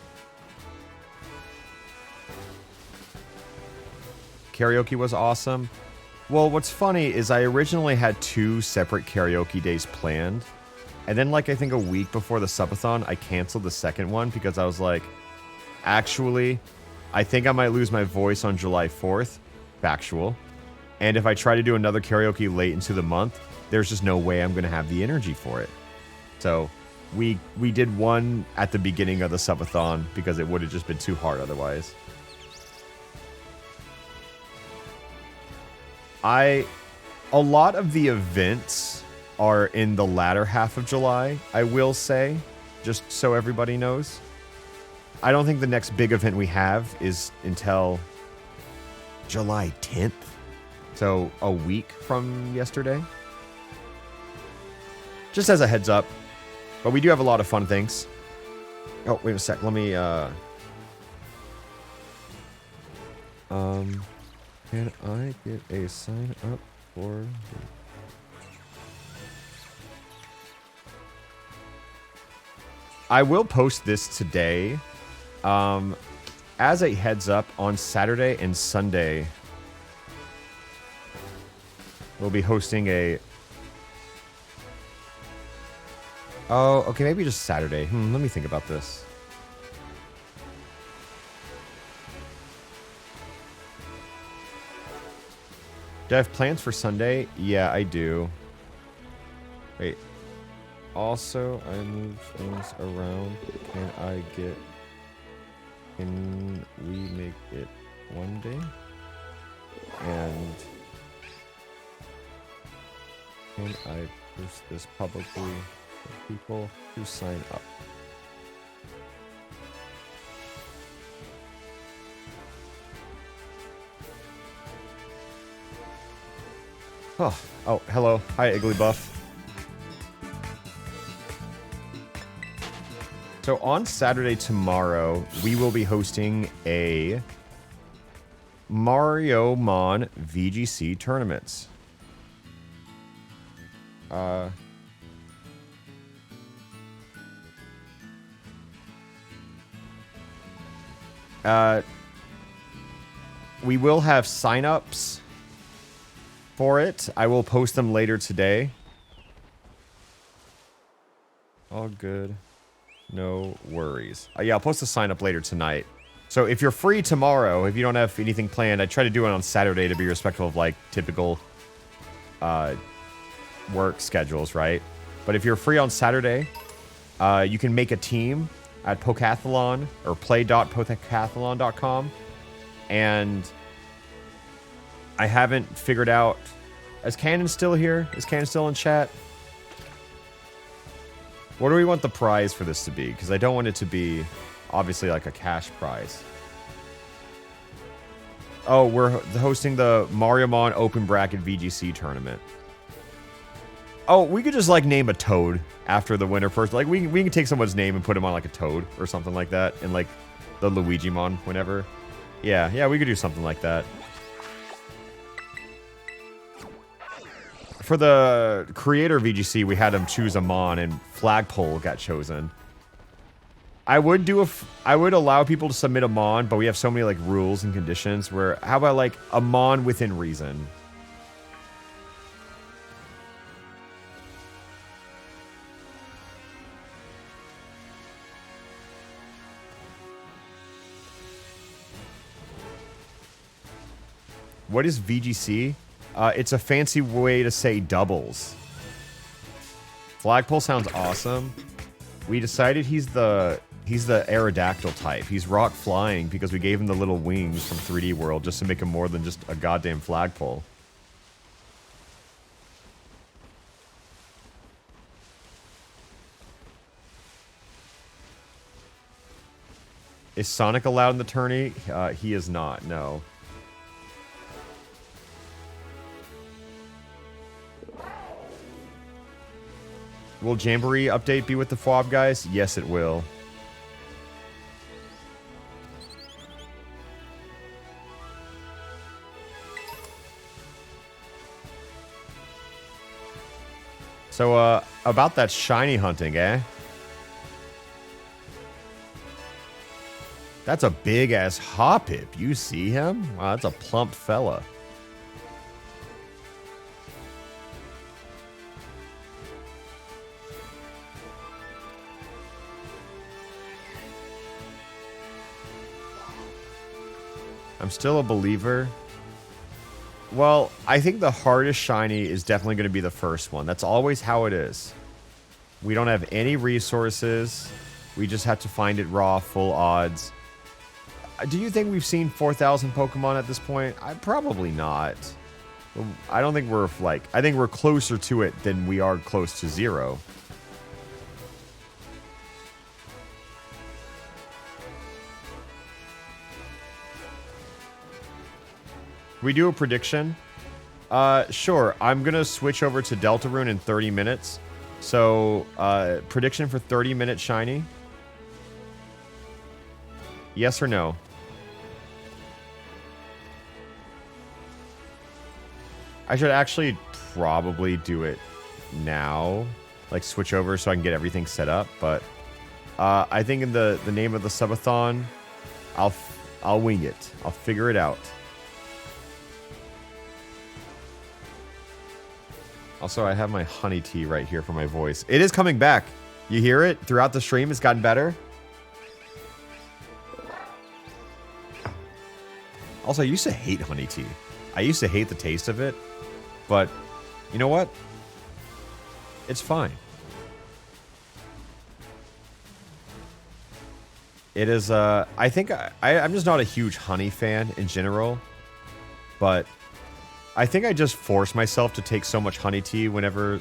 S1: Karaoke was awesome. Well, what's funny is I originally had 2 separate karaoke days planned. And then, like, I think a week before the subathon, I canceled the second one because I was like, actually, I think I might lose my voice on July 4th. Factual. And if I try to do another karaoke late into the month, there's just no way I'm going to have the energy for it. So we did one at the beginning of the subathon because it would have just been too hard otherwise. A lot of the events are in the latter half of July, I will say, just so everybody knows. I don't think the next big event we have is until July 10th. So a week from yesterday. Just as a heads up. But we do have a lot of fun things. Oh, wait a sec. Let me, can I get a sign up for... I will post this today. As a heads up, on Saturday and Sunday, we'll be hosting a... Oh, okay, maybe just Saturday. Let me think about this. Do I have plans for Sunday? Yeah, I do. Wait. Also, I moved things around. Can we make it one day? And can I post this publicly for people to sign up? Oh, hello. Hi, Iggly Buff. So on Saturday tomorrow, we will be hosting a Mario Mon VGC tournaments. We will have sign-ups for it. I will post them later today. All good. No worries. Yeah, I'll post a sign-up later tonight. So if you're free tomorrow, if you don't have anything planned, I try to do it on Saturday to be respectful of, like, typical work schedules, right? But if you're free on Saturday, you can make a team at Pokathlon or play.pokathlon.com. And I haven't figured out... Is Cannon still here? Is Cannon still in chat? What do we want the prize for this to be? Because I don't want it to be, obviously, like a cash prize. Oh, we're hosting the Mario Mon Open Bracket VGC tournament. Oh, we could just, like, name a toad after the winner first. Like, we can take someone's name and put him on, like, a toad or something like that. And, like, the Luigi Mon, whenever. Yeah, we could do something like that. For the creator VGC, we had him choose a Mon, and Flagpole got chosen. I would allow people to submit a Mon, but we have so many, like, rules and conditions where, how about, like, a Mon within reason? What is VGC? It's a fancy way to say doubles. Flagpole sounds awesome. We decided he's the Aerodactyl type. He's rock flying because we gave him the little wings from 3D World just to make him more than just a goddamn flagpole. Is Sonic allowed in the tourney? He is not, no. Will Jamboree update be with the FWAB guys? Yes, it will. So, about that shiny hunting, eh? That's a big-ass Hoppip. You see him? Wow, that's a plump fella. I'm still a believer. Well, I think the hardest shiny is definitely going to be the first one. That's always how it is. We don't have any resources. We just have to find it raw, full odds. Do you think we've seen 4,000 Pokemon at this point? Probably not. I don't think we're, like... I think we're closer to it than we are close to 0. We do a prediction? Sure. I'm gonna switch over to Deltarune in 30 minutes. So, prediction for 30-minute shiny? Yes or no? I should actually probably do it now. Like, switch over so I can get everything set up. But, I think in the name of the subathon, I'll wing it. I'll figure it out. Also, I have my honey tea right here for my voice. It is coming back. You hear it? Throughout the stream, it's gotten better. Also, I used to hate honey tea. I used to hate the taste of it. But, you know what? It's fine. It is, I think I'm just not a huge honey fan in general. But I think I just force myself to take so much honey tea whenever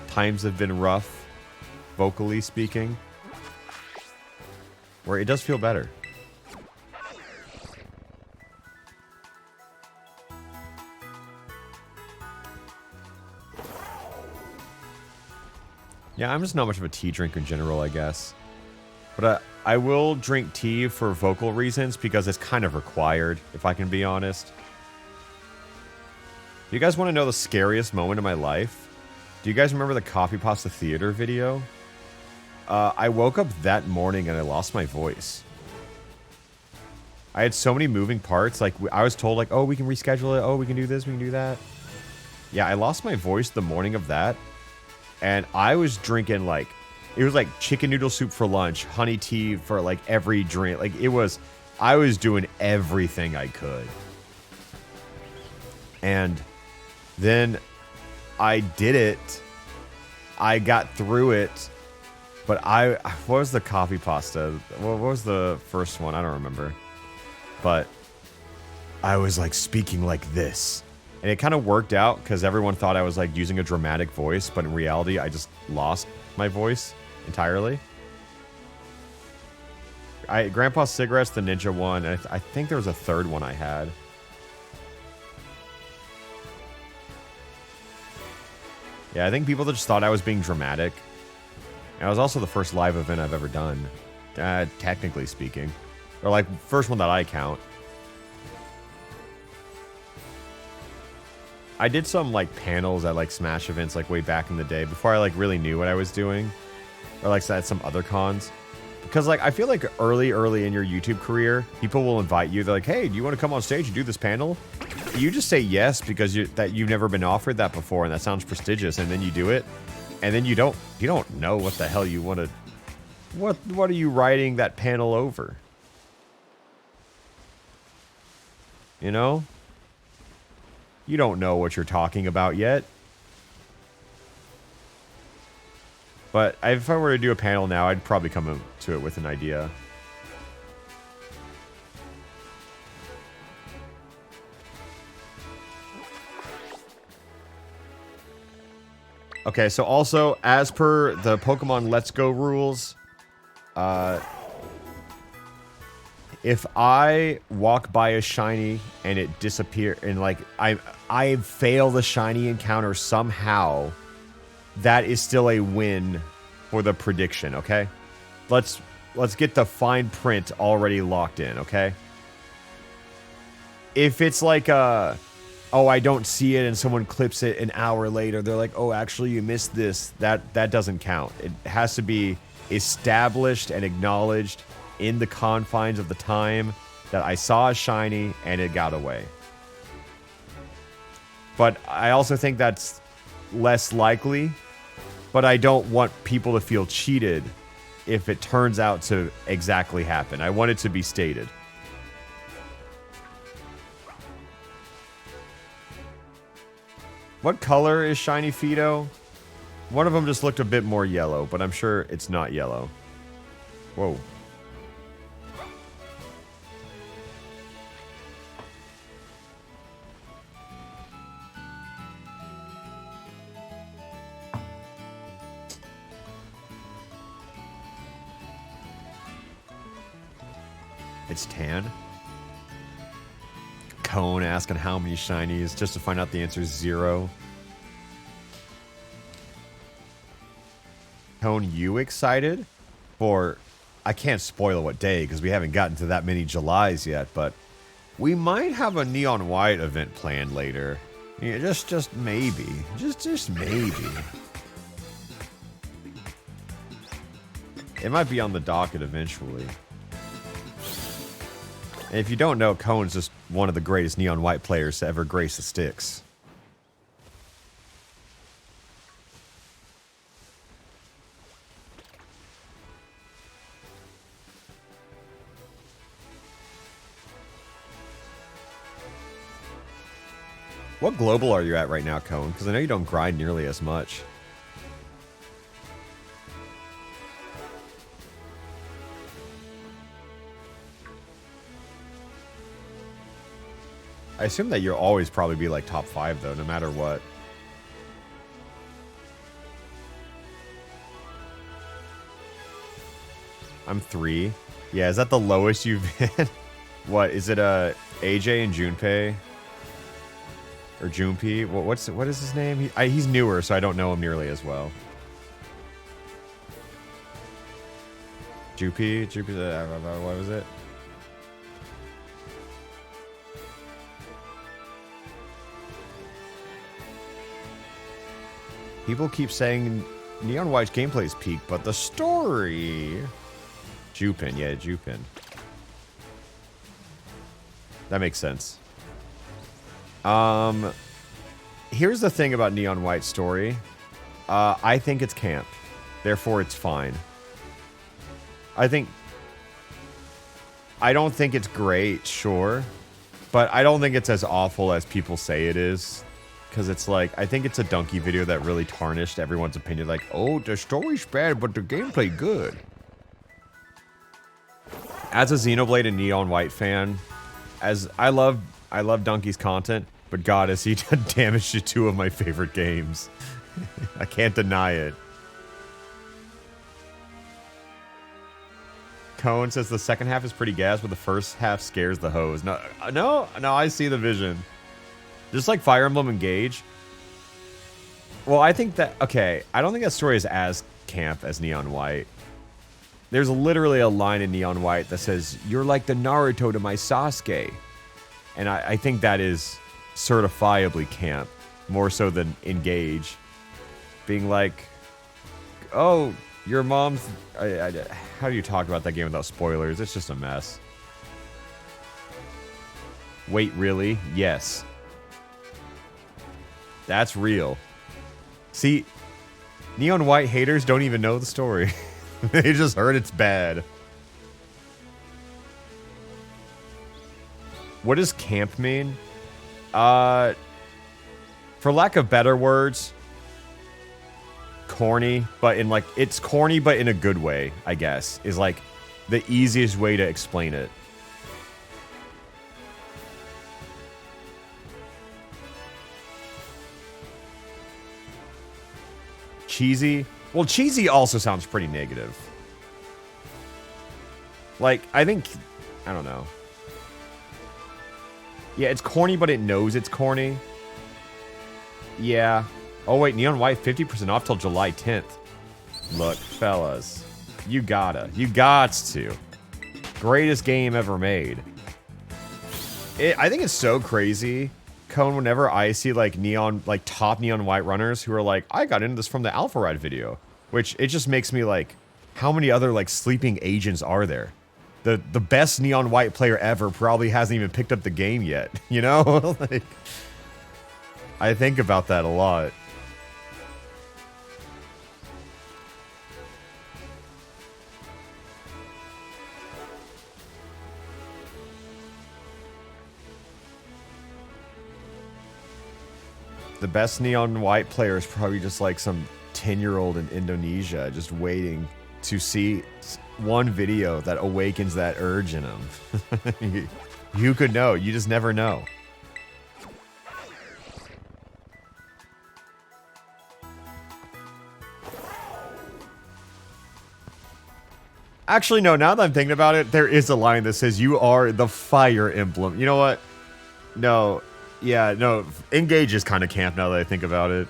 S1: times have been rough, vocally speaking. Where it does feel better. Yeah, I'm just not much of a tea drinker in general, I guess. But I will drink tea for vocal reasons because it's kind of required, if I can be honest. Do you guys want to know the scariest moment of my life? Do you guys remember the Coffee Pasta Theater video? I woke up that morning and I lost my voice. I had so many moving parts. Like, I was told, like, oh, we can reschedule it. Oh, we can do this. We can do that. Yeah, I lost my voice the morning of that. And I was drinking, like, it was like chicken noodle soup for lunch, honey tea for, like, every drink. Like, it was, I was doing everything I could. And then I did it. I got through it. But what was the coffee pasta? What was the first one? I don't remember. But I was like speaking like this. And it kind of worked out because everyone thought I was like using a dramatic voice. But in reality, I just lost my voice entirely. Grandpa's Cigarettes, the Ninja one. And I think there was a third one I had. Yeah, I think people just thought I was being dramatic. And it was also the first live event I've ever done, technically speaking. Or, like, first one that I count. I did some, like, panels at, like, Smash events, like, way back in the day, before I, like, really knew what I was doing. Or, like, at some other cons. Because, like, I feel like early in your YouTube career, people will invite you. They're like, hey, do you want to come on stage and do this panel? You just say yes because you've never been offered that before, and that sounds prestigious, and then you do it. And then you don't know what the hell you want to... What are you writing that panel over? You know? You don't know what you're talking about yet. But if I were to do a panel now, I'd probably come to it with an idea. Okay, so also, as per the Pokemon Let's Go rules, if I walk by a shiny and it disappears, and like I fail the shiny encounter somehow, that is still a win for the prediction, okay? Let's get the fine print already locked in, okay? If it's like oh, I don't see it, and someone clips it an hour later, they're like, oh, actually, you missed this. That doesn't count. It has to be established and acknowledged in the confines of the time that I saw a shiny and it got away. But I also think that's less likely, but I don't want people to feel cheated if it turns out to exactly happen. I want it to be stated. What color is Shiny Fido? One of them just looked a bit more yellow, but I'm sure it's not yellow. Whoa. It's tan. Cone asking how many shinies just to find out the answer is 0. Cone, you excited for... I can't spoil what day because we haven't gotten to that many Julys yet, but we might have a Neon White event planned later. Yeah, just maybe. Just maybe. It might be on the docket eventually. And if you don't know, Cone's just one of the greatest Neon White players to ever grace the sticks. What global are you at right now, Cone? Because I know you don't grind nearly as much. I assume that you'll always probably be like top 5 though, no matter what. I'm 3. Yeah, is that the lowest you've been? What, is it AJ and Junpei? Or Junpei? What is his name? He's newer, so I don't know him nearly as well. What was it? People keep saying Neon White's gameplay is peak, but the story... Jupin, yeah, Jupin. That makes sense. Here's the thing about Neon White's story. I think it's camp. Therefore, it's fine. I don't think it's great, sure. But I don't think it's as awful as people say it is. Because it's like, I think it's a Donkey video that really tarnished everyone's opinion. Like, oh, the story's bad, but the gameplay good. As a Xenoblade and Neon White fan, as I love Donkey's content, but God, has he done damage to two of my favorite games. I can't deny it. Cohen says the second half is pretty gas, but the first half scares the hoes. No, I see the vision. Just like Fire Emblem Engage. Well, I think that... Okay, I don't think that story is as camp as Neon White. There's literally a line in Neon White that says, "You're like the Naruto to my Sasuke." And I think that is certifiably camp. More so than Engage. Being like... Oh, your mom's... how do you talk about that game without spoilers? It's just a mess. Wait, really? Yes. That's real. See, Neon White haters don't even know the story. They just heard it's bad. What does camp mean? For lack of better words, corny, but in like, it's corny, but in a good way, I guess, is like the easiest way to explain it. Cheesy? Well, cheesy also sounds pretty negative. Like, I think... I don't know. Yeah, it's corny, but it knows it's corny. Yeah. Oh, wait, Neon White 50% off till July 10th. Look, fellas. You gotta. You gots to. Greatest game ever made. I think it's so crazy... Cone, whenever I see like top Neon White runners who are like, I got into this from the Alpharad video, which it just makes me like, how many other like sleeping agents are there? The best Neon White player ever probably hasn't even picked up the game yet, you know? Like, I think about that a lot. The best Neon White player is probably just like some 10-year-old in Indonesia just waiting to see one video that awakens that urge in him. You could know. You just never know. Actually, no, now that I'm thinking about it, there is a line that says, "You are the Fire Emblem." You know what? No. Yeah, no, Engage is kind of camp now that I think about it.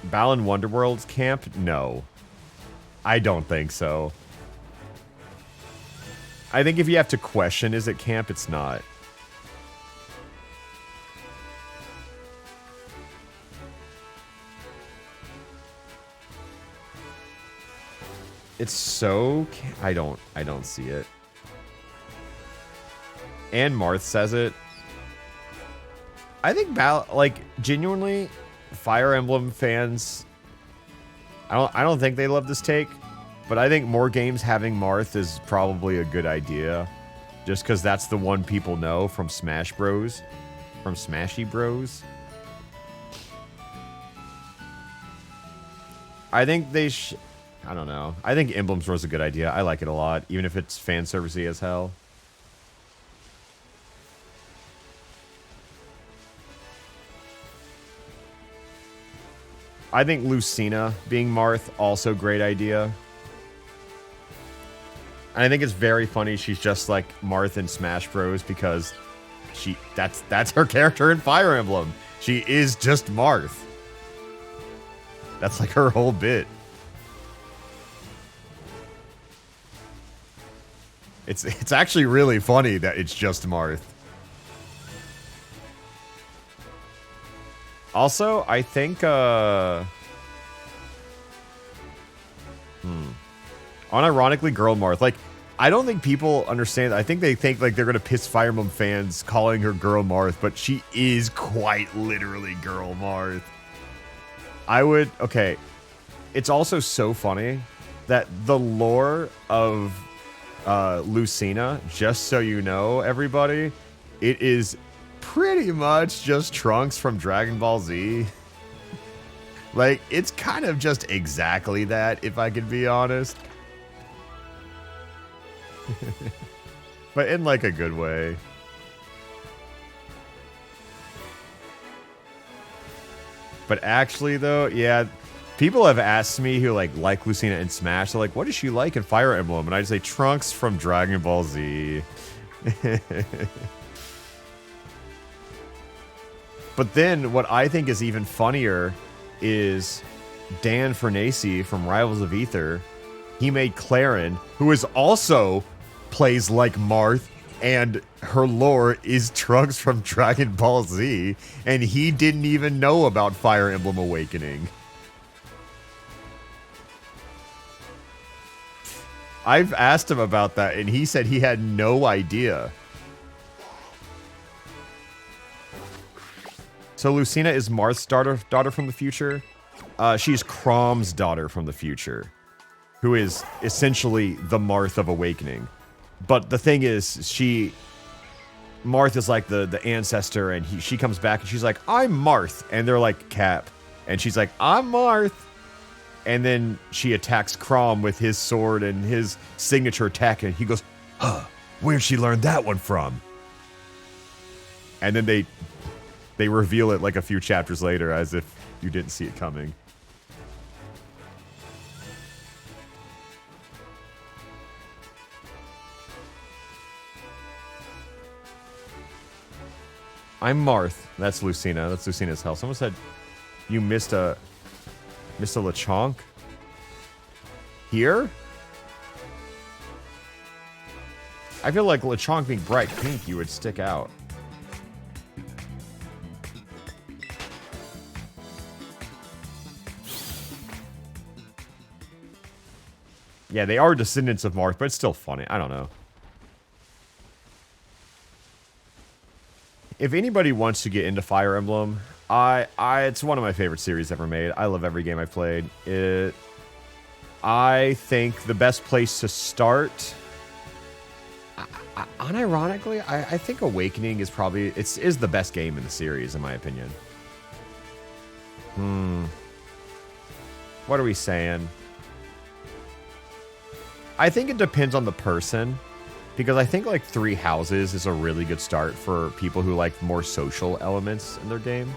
S1: Balan Wonderworld's camp? No. I don't think so. I think if you have to question, is it camp? It's not. It's so... I don't see it. And Marth says it. I think, like, genuinely, Fire Emblem fans... I don't think they love this take. But I think more games having Marth is probably a good idea. Just because that's the one people know from Smash Bros. From Smashy Bros. I think they I don't know. I think Emblems was a good idea. I like it a lot, even if it's fan servicey as hell. I think Lucina being Marth, also great idea. And I think it's very funny she's just like Marth in Smash Bros. Because that's her character in Fire Emblem. She is just Marth. That's like her whole bit. It's actually really funny that it's just Marth. Also, I think unironically Girl Marth, like, I don't think people understand. I think they think like they're gonna piss Fire Emblem fans calling her Girl Marth, but she is quite literally Girl Marth. Okay. It's also so funny that the lore of Lucina, just so you know, everybody, it is pretty much just Trunks from Dragon Ball Z. Like, it's kind of just exactly that, if I could be honest. But in like a good way. But actually though, yeah, people have asked me who like Lucina in Smash, they're like, what is she like in Fire Emblem? And I just say Trunks from Dragon Ball Z. But then what I think is even funnier is Dan Fernacey from Rivals of Aether. He made Clarin, who is also plays like Marth, and her lore is Trunks from Dragon Ball Z, and he didn't even know about Fire Emblem Awakening. I've asked him about that, and he said he had no idea. So Lucina is Marth's daughter from the future. She's Chrom's daughter from the future, who is essentially the Marth of Awakening. But the thing is, Marth is like the ancestor, and she comes back and she's like, I'm Marth. And they're like, Cap. And she's like, I'm Marth. And then she attacks Chrom with his sword and his signature attack. And he goes, huh, where'd she learn that one from? And then they reveal it like a few chapters later as if you didn't see it coming. I'm Marth. That's Lucina. That's Lucina's house. Someone said you missed a Lechonk. Here? I feel like Lechonk being bright pink, you would stick out. Yeah, they are descendants of Marth, but it's still funny. I don't know. If anybody wants to get into Fire Emblem, it's one of my favorite series ever made. I love every game I've played. I think the best place to start, unironically, I think Awakening is probably, is the best game in the series, in my opinion. What are we saying? I think it depends on the person. Because I think, like, Three Houses is a really good start for people who like more social elements in their game.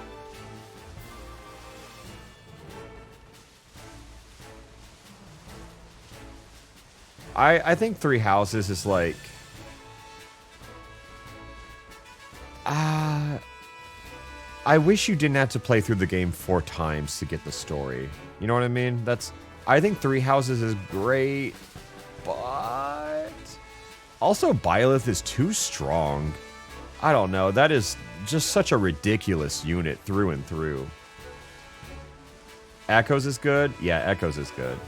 S1: I think Three Houses is, like... I wish you didn't have to play through the game 4 times to get the story. You know what I mean? I think Three Houses is great, but... Also, Byleth is too strong. I don't know. That is just such a ridiculous unit through and through. Echoes is good? Yeah, Echoes is good.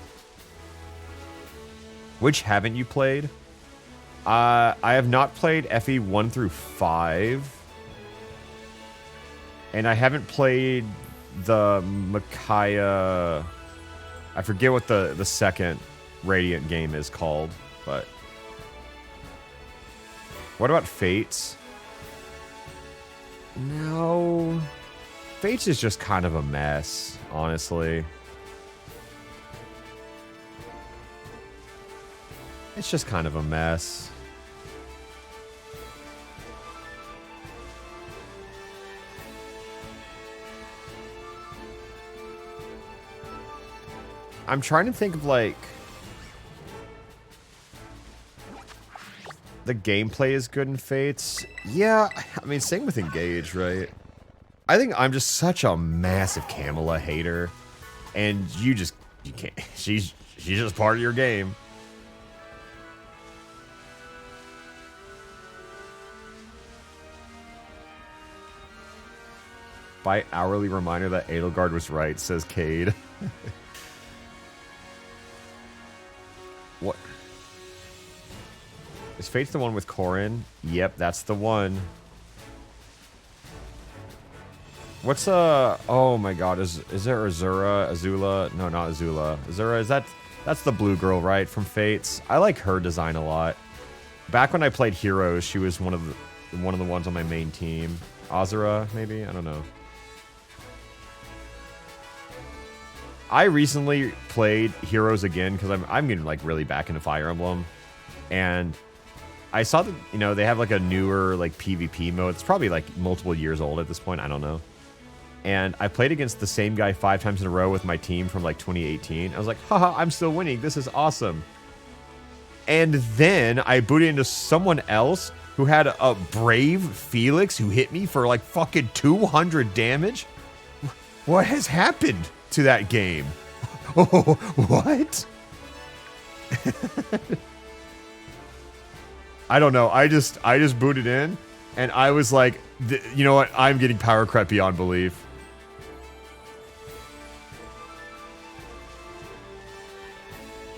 S1: Which haven't you played? I have not played FE 1 through 5. And I haven't played the Micaiah... I forget what the second Radiant game is called, but... What about Fates? No. Fates is just kind of a mess, honestly. It's just kind of a mess. I'm trying to think of, like... the gameplay is good in Fates. Yeah, I mean, same with Engage, right? I think I'm just such a massive Camilla hater. And you can't, she's just part of your game. By hourly reminder that Edelgard was right, says Cade. What? Is Fate's the one with Corrin? Yep, that's the one. What's oh my god, is there Azula? No, not Azula. Azura, that's the blue girl, right, from Fates? I like her design a lot. Back when I played Heroes, she was one of the ones on my main team. Azura, maybe? I don't know. I recently played Heroes again because I'm getting like really back into Fire Emblem, and I saw that, you know, they have like a newer like PvP mode. It's probably like multiple years old at this point. I don't know. And I played against the same guy 5 times in a row with my team from like 2018. I was like, haha, I'm still winning. This is awesome. And then I booted into someone else who had a brave Felix who hit me for like fucking 200 damage. What has happened to that game? Oh, what? I don't know. I just booted in, and I was like, you know what? I'm getting power crept beyond belief.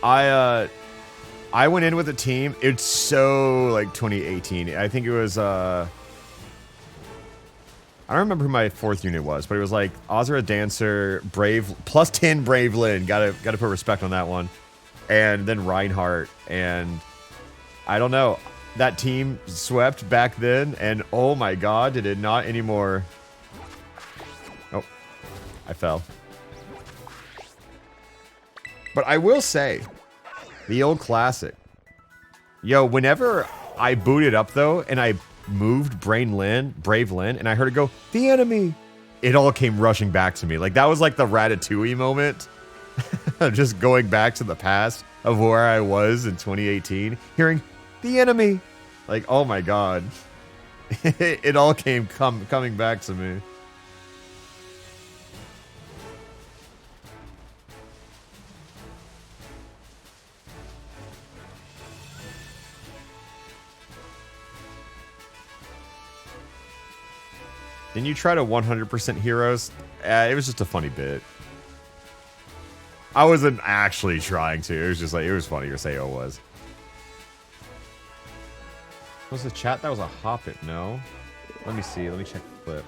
S1: I went in with a team. It's so like 2018. I think it was I don't remember who my 4th unit was, but it was like Azura Dancer, Brave, plus 10 Brave Lyn. Gotta put respect on that one. And then Reinhardt, and I don't know. That team swept back then, and oh my god, did it not anymore. Oh, I fell. But I will say, the old classic. Yo, whenever I booted up though, and I moved Brave Lyn, and I heard it go, the enemy, it all came rushing back to me. Like, that was like the Ratatouille moment. Just going back to the past of where I was in 2018, hearing the enemy. Like, oh my god. It all came coming back to me. Didn't you try to 100% Heroes? It was just a funny bit. I wasn't actually trying to. It was just like, it was funny to say it was. Was the chat? That was a hop it, no? Let me see. Let me check the clip.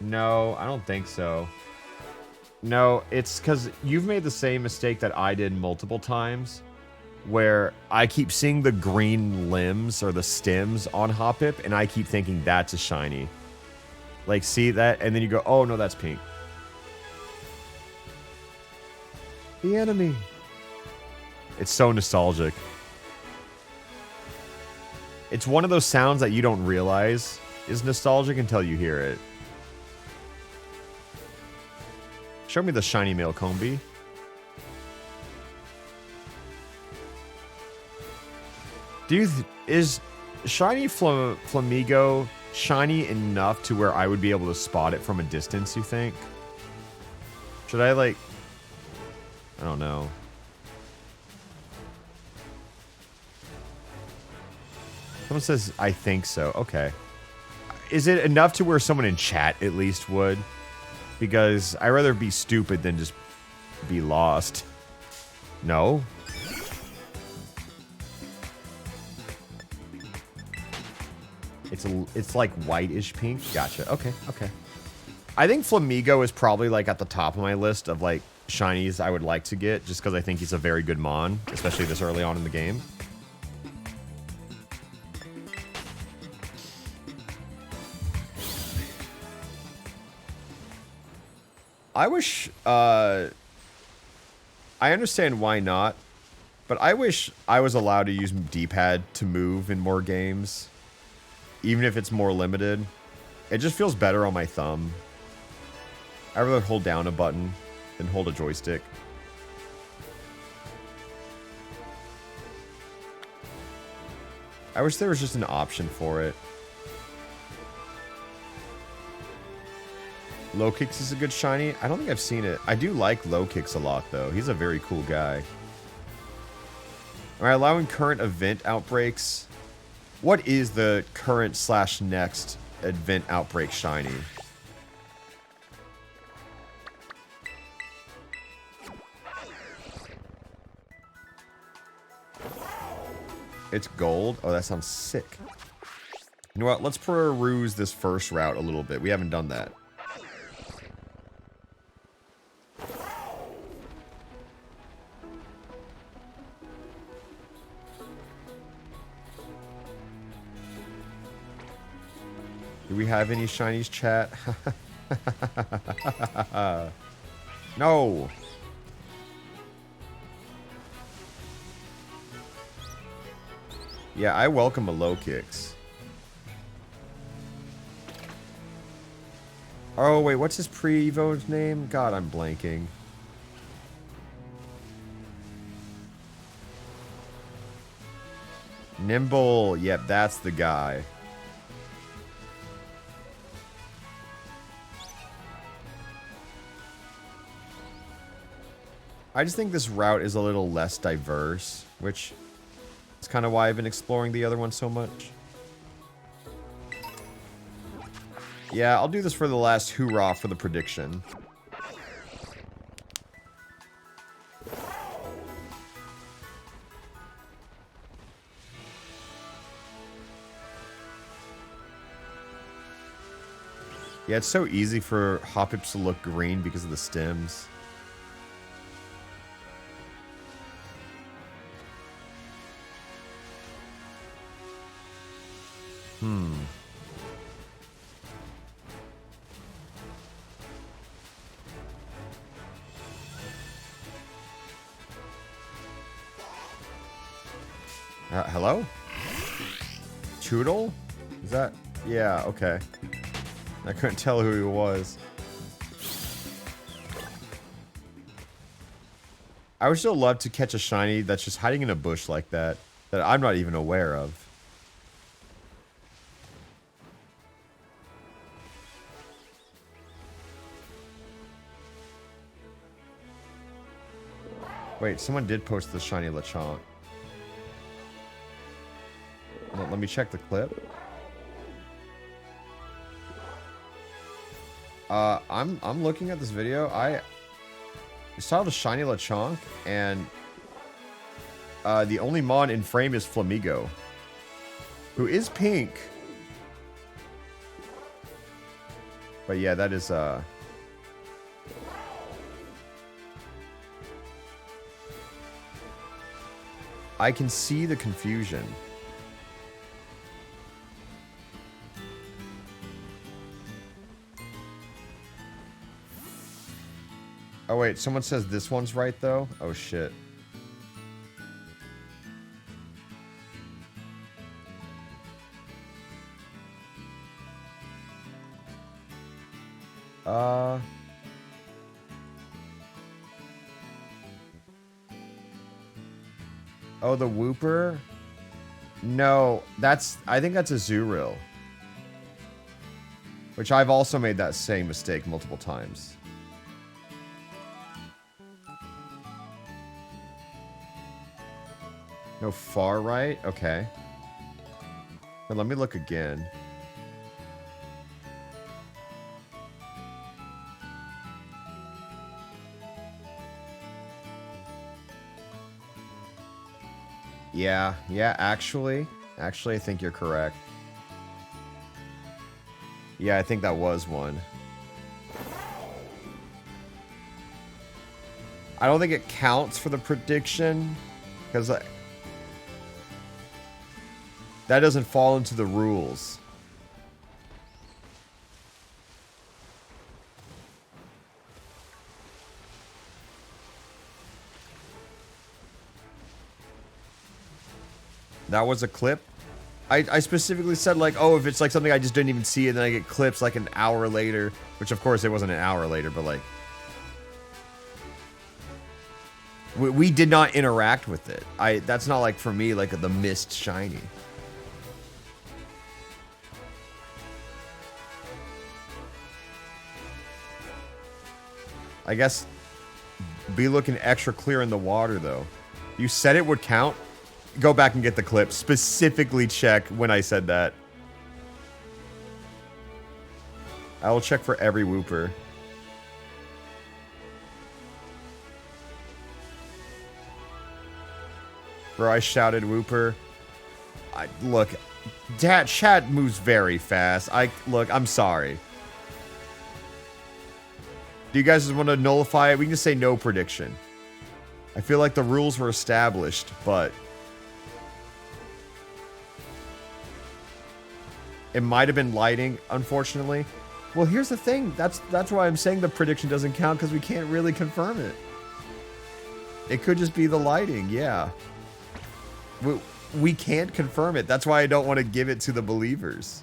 S1: No, I don't think so. No, it's because you've made the same mistake that I did multiple times, where I keep seeing the green limbs or the stems on Hoppip, and I keep thinking that's a shiny. Like, see that? And then you go, oh, no, that's pink. The enemy. It's so nostalgic. It's one of those sounds that you don't realize is nostalgic until you hear it. Show me the shiny male Combi. Is shiny Flamigo shiny enough to where I would be able to spot it from a distance, you think? Should I, like... I don't know. Someone says, I think so. Okay. Is it enough to where someone in chat at least would? Because I'd rather be stupid than just be lost. No? It's like whitish pink. Gotcha. Okay, okay. I think Flamigo is probably like at the top of my list of like shinies I would like to get, just because I think he's a very good Mon, especially this early on in the game. I wish, I understand why not, but I wish I was allowed to use D-pad to move in more games, even if it's more limited. It just feels better on my thumb. I'd rather hold down a button than hold a joystick. I wish there was just an option for it. Low Kicks is a good shiny. I don't think I've seen it. I do like Low Kicks a lot, though. He's a very cool guy. Am I allowing current event outbreaks? What is the current / next event outbreak shiny? It's gold? Oh, that sounds sick. You know what? Let's peruse this first route a little bit. We haven't done that. Do we have any shinies, chat? No! Yeah, I welcome a Low Kicks. Oh, wait, what's his pre-evo's name? God, I'm blanking. Nimble. Yep, that's the guy. I just think this route is a little less diverse, which is kind of why I've been exploring the other one so much. Yeah, I'll do this for the last hoorah for the prediction. Yeah, it's so easy for Hoppips to look green because of the stems. Hello? Choodle? Is that... Yeah, okay. I couldn't tell who he was. I would still love to catch a shiny that's just hiding in a bush like that I'm not even aware of. Wait, someone did post the shiny Lechonk. Let me check the clip. I'm looking at this video. I saw the shiny Lechonk, and the only mon in frame is Flamigo, who is pink. But yeah, that is I can see the confusion. Oh wait, someone says this one's right though? Oh shit. Oh, the Wooper? No, I think that's a Zuril. Which I've also made that same mistake multiple times. No, far right? Okay. But let me look again. Yeah, actually, I think you're correct. Yeah, I think that was one. I don't think it counts for the prediction, because that doesn't fall into the rules. That was a clip. I specifically said, like, oh, if it's like something I just didn't even see and then I get clips like an hour later, which of course it wasn't an hour later, but like we did not interact with it. That's not like for me like the missed shiny. I guess be looking extra clear in the water, though. You said it would count? Go back and get the clip. Specifically check when I said that. I will check for every whooper. Bro, I shouted whooper. Look, chat moves very fast. Look, I'm sorry. Do you guys just want to nullify it? We can just say no prediction. I feel like the rules were established, but it might have been lighting, unfortunately. Well, here's the thing. That's why I'm saying the prediction doesn't count, because we can't really confirm it. It could just be the lighting, yeah. We can't confirm it. That's why I don't want to give it to the believers.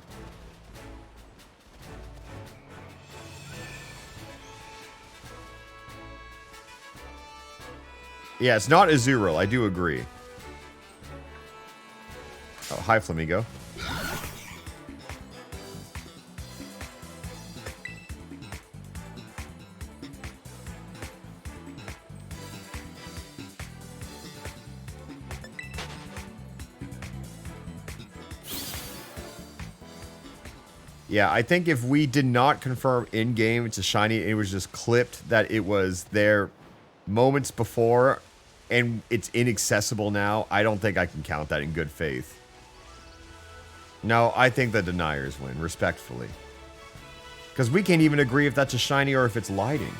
S1: Yeah, it's not Azurill. I do agree. Oh, hi, Flamingo. Yeah, I think if we did not confirm in-game it's a shiny, it was just clipped that it was there moments before and it's inaccessible now, I don't think I can count that in good faith. No, I think the deniers win, respectfully. Because we can't even agree if that's a shiny or if it's lighting.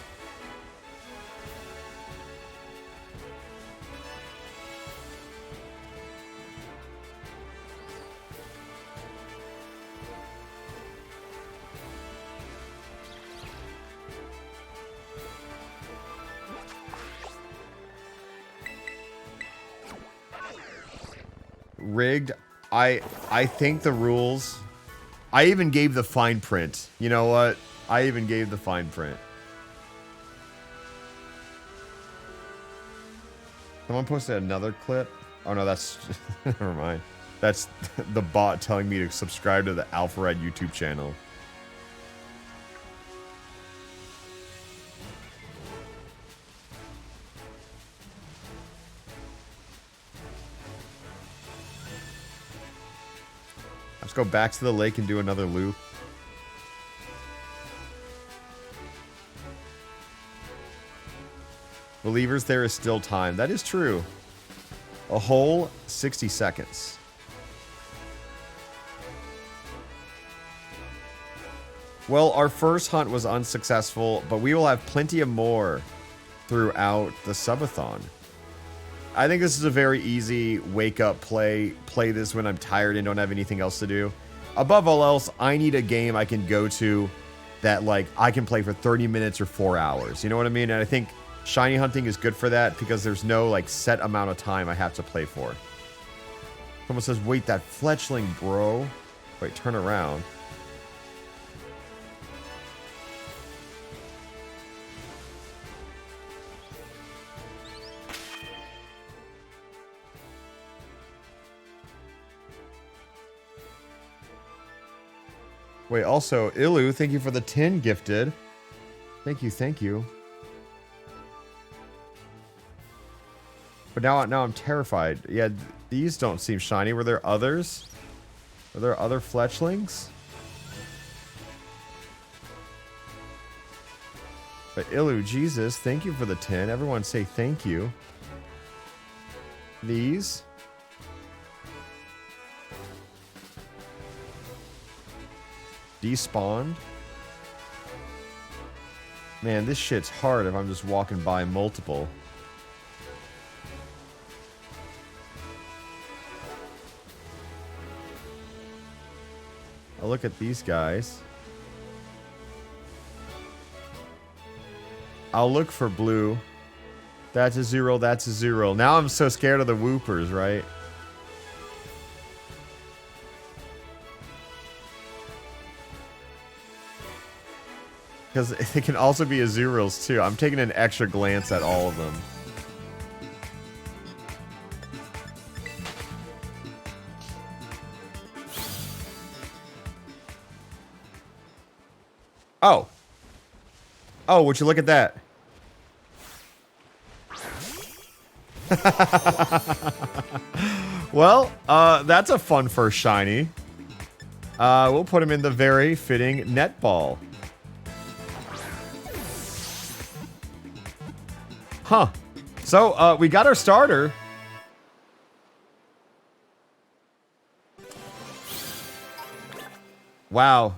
S1: Rigged. I think the rules. I even gave the fine print. You know what? I even gave the fine print. Someone posted another clip. Oh no, that's never mind. That's the bot telling me to subscribe to the Alpharad YouTube channel. Let's go back to the lake and do another loop. Believers, there is still time. That is true. A whole 60 seconds. Well, our first hunt was unsuccessful, but we will have plenty of more throughout the subathon. I think this is a very easy wake-up play. Play this when I'm tired and don't have anything else to do. Above all else, I need a game I can go to that, like, I can play for 30 minutes or 4 hours. You know what I mean? And I think shiny hunting is good for that because there's no, like, set amount of time I have to play for. Someone says, wait, that fletchling, bro. Wait, turn around. Wait, also, Ilu, thank you for the 10 gifted. Thank you, thank you. But now I'm terrified. Yeah, these don't seem shiny. Were there others? Are there other fletchlings? But Ilu, Jesus, thank you for the 10. Everyone say thank you. These? Despawned? Man, this shit's hard if I'm just walking by multiple. I'll look at these guys. I'll look for blue. That's a 0, that's a 0. Now I'm so scared of the whoopers, right? Because it can also be a zeros too. I'm taking an extra glance at all of them. Oh. Oh, would you look at that? Well, that's a fun first shiny. We'll put him in the very fitting netball. Huh. So, we got our starter. Wow.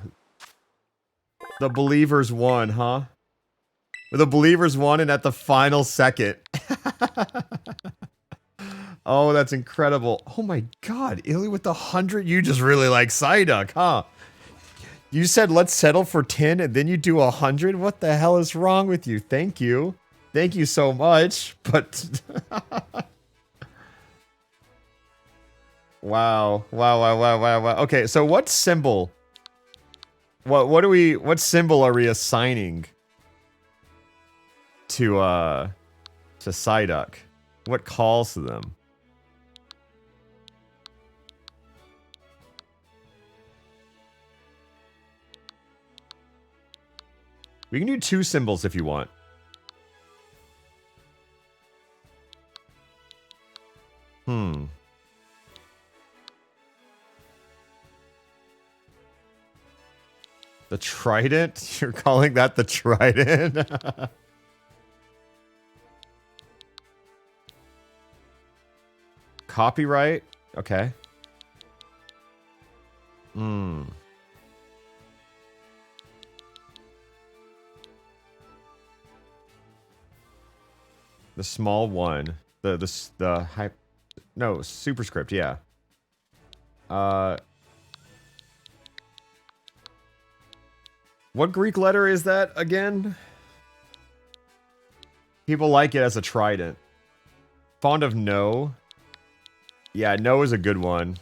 S1: The Believers won, huh? The Believers won and at the final second. Oh, that's incredible. Oh my god, Illy with the 100? You just really like Psyduck, huh? You said let's settle for 10 and then you do 100? What the hell is wrong with you? Thank you. Thank you so much, but... Wow. Wow. Okay, so what symbol? What symbol are we assigning to Psyduck? What calls to them? We can do 2 symbols if you want. The trident? You're calling that the trident? Copyright? Okay. The small one. The hype. No, superscript, yeah. What Greek letter is that again? People like it as a trident. Fond of no. Yeah, no is a good one.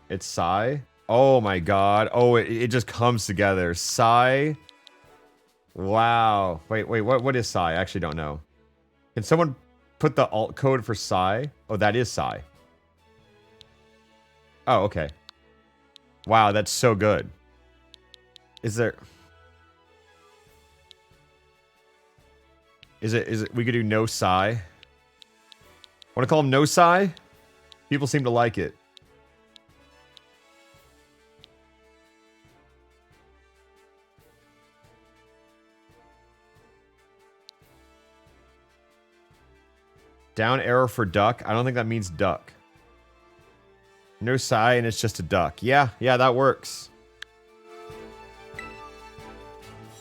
S1: It's Psy? Oh my god. Oh, it just comes together. Psy. Wow. Wait, what is Psy? I actually don't know. Can someone put the alt code for Psy? Oh, that is Psy. Oh, okay. Wow, that's so good. Is it we could do no Psy? Wanna call him no Psy? People seem to like it. Down arrow for duck. I don't think that means duck. No Psy and it's just a duck. Yeah, that works.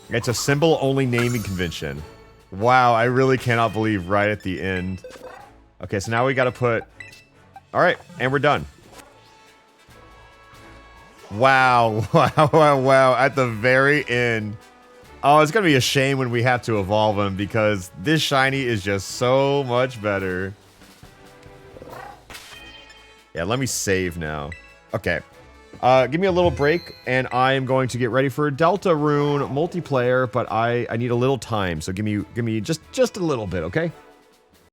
S1: It's a symbol-only naming convention. Wow, I really cannot believe right at the end. Okay, so now we gotta put... Alright, and we're done. Wow, wow, at the very end. Oh, it's gonna be a shame when we have to evolve him because this shiny is just so much better. Yeah, let me save now. Okay. Give me a little break, and I am going to get ready for Delta Rune multiplayer, but I need a little time, so give me just a little bit, okay?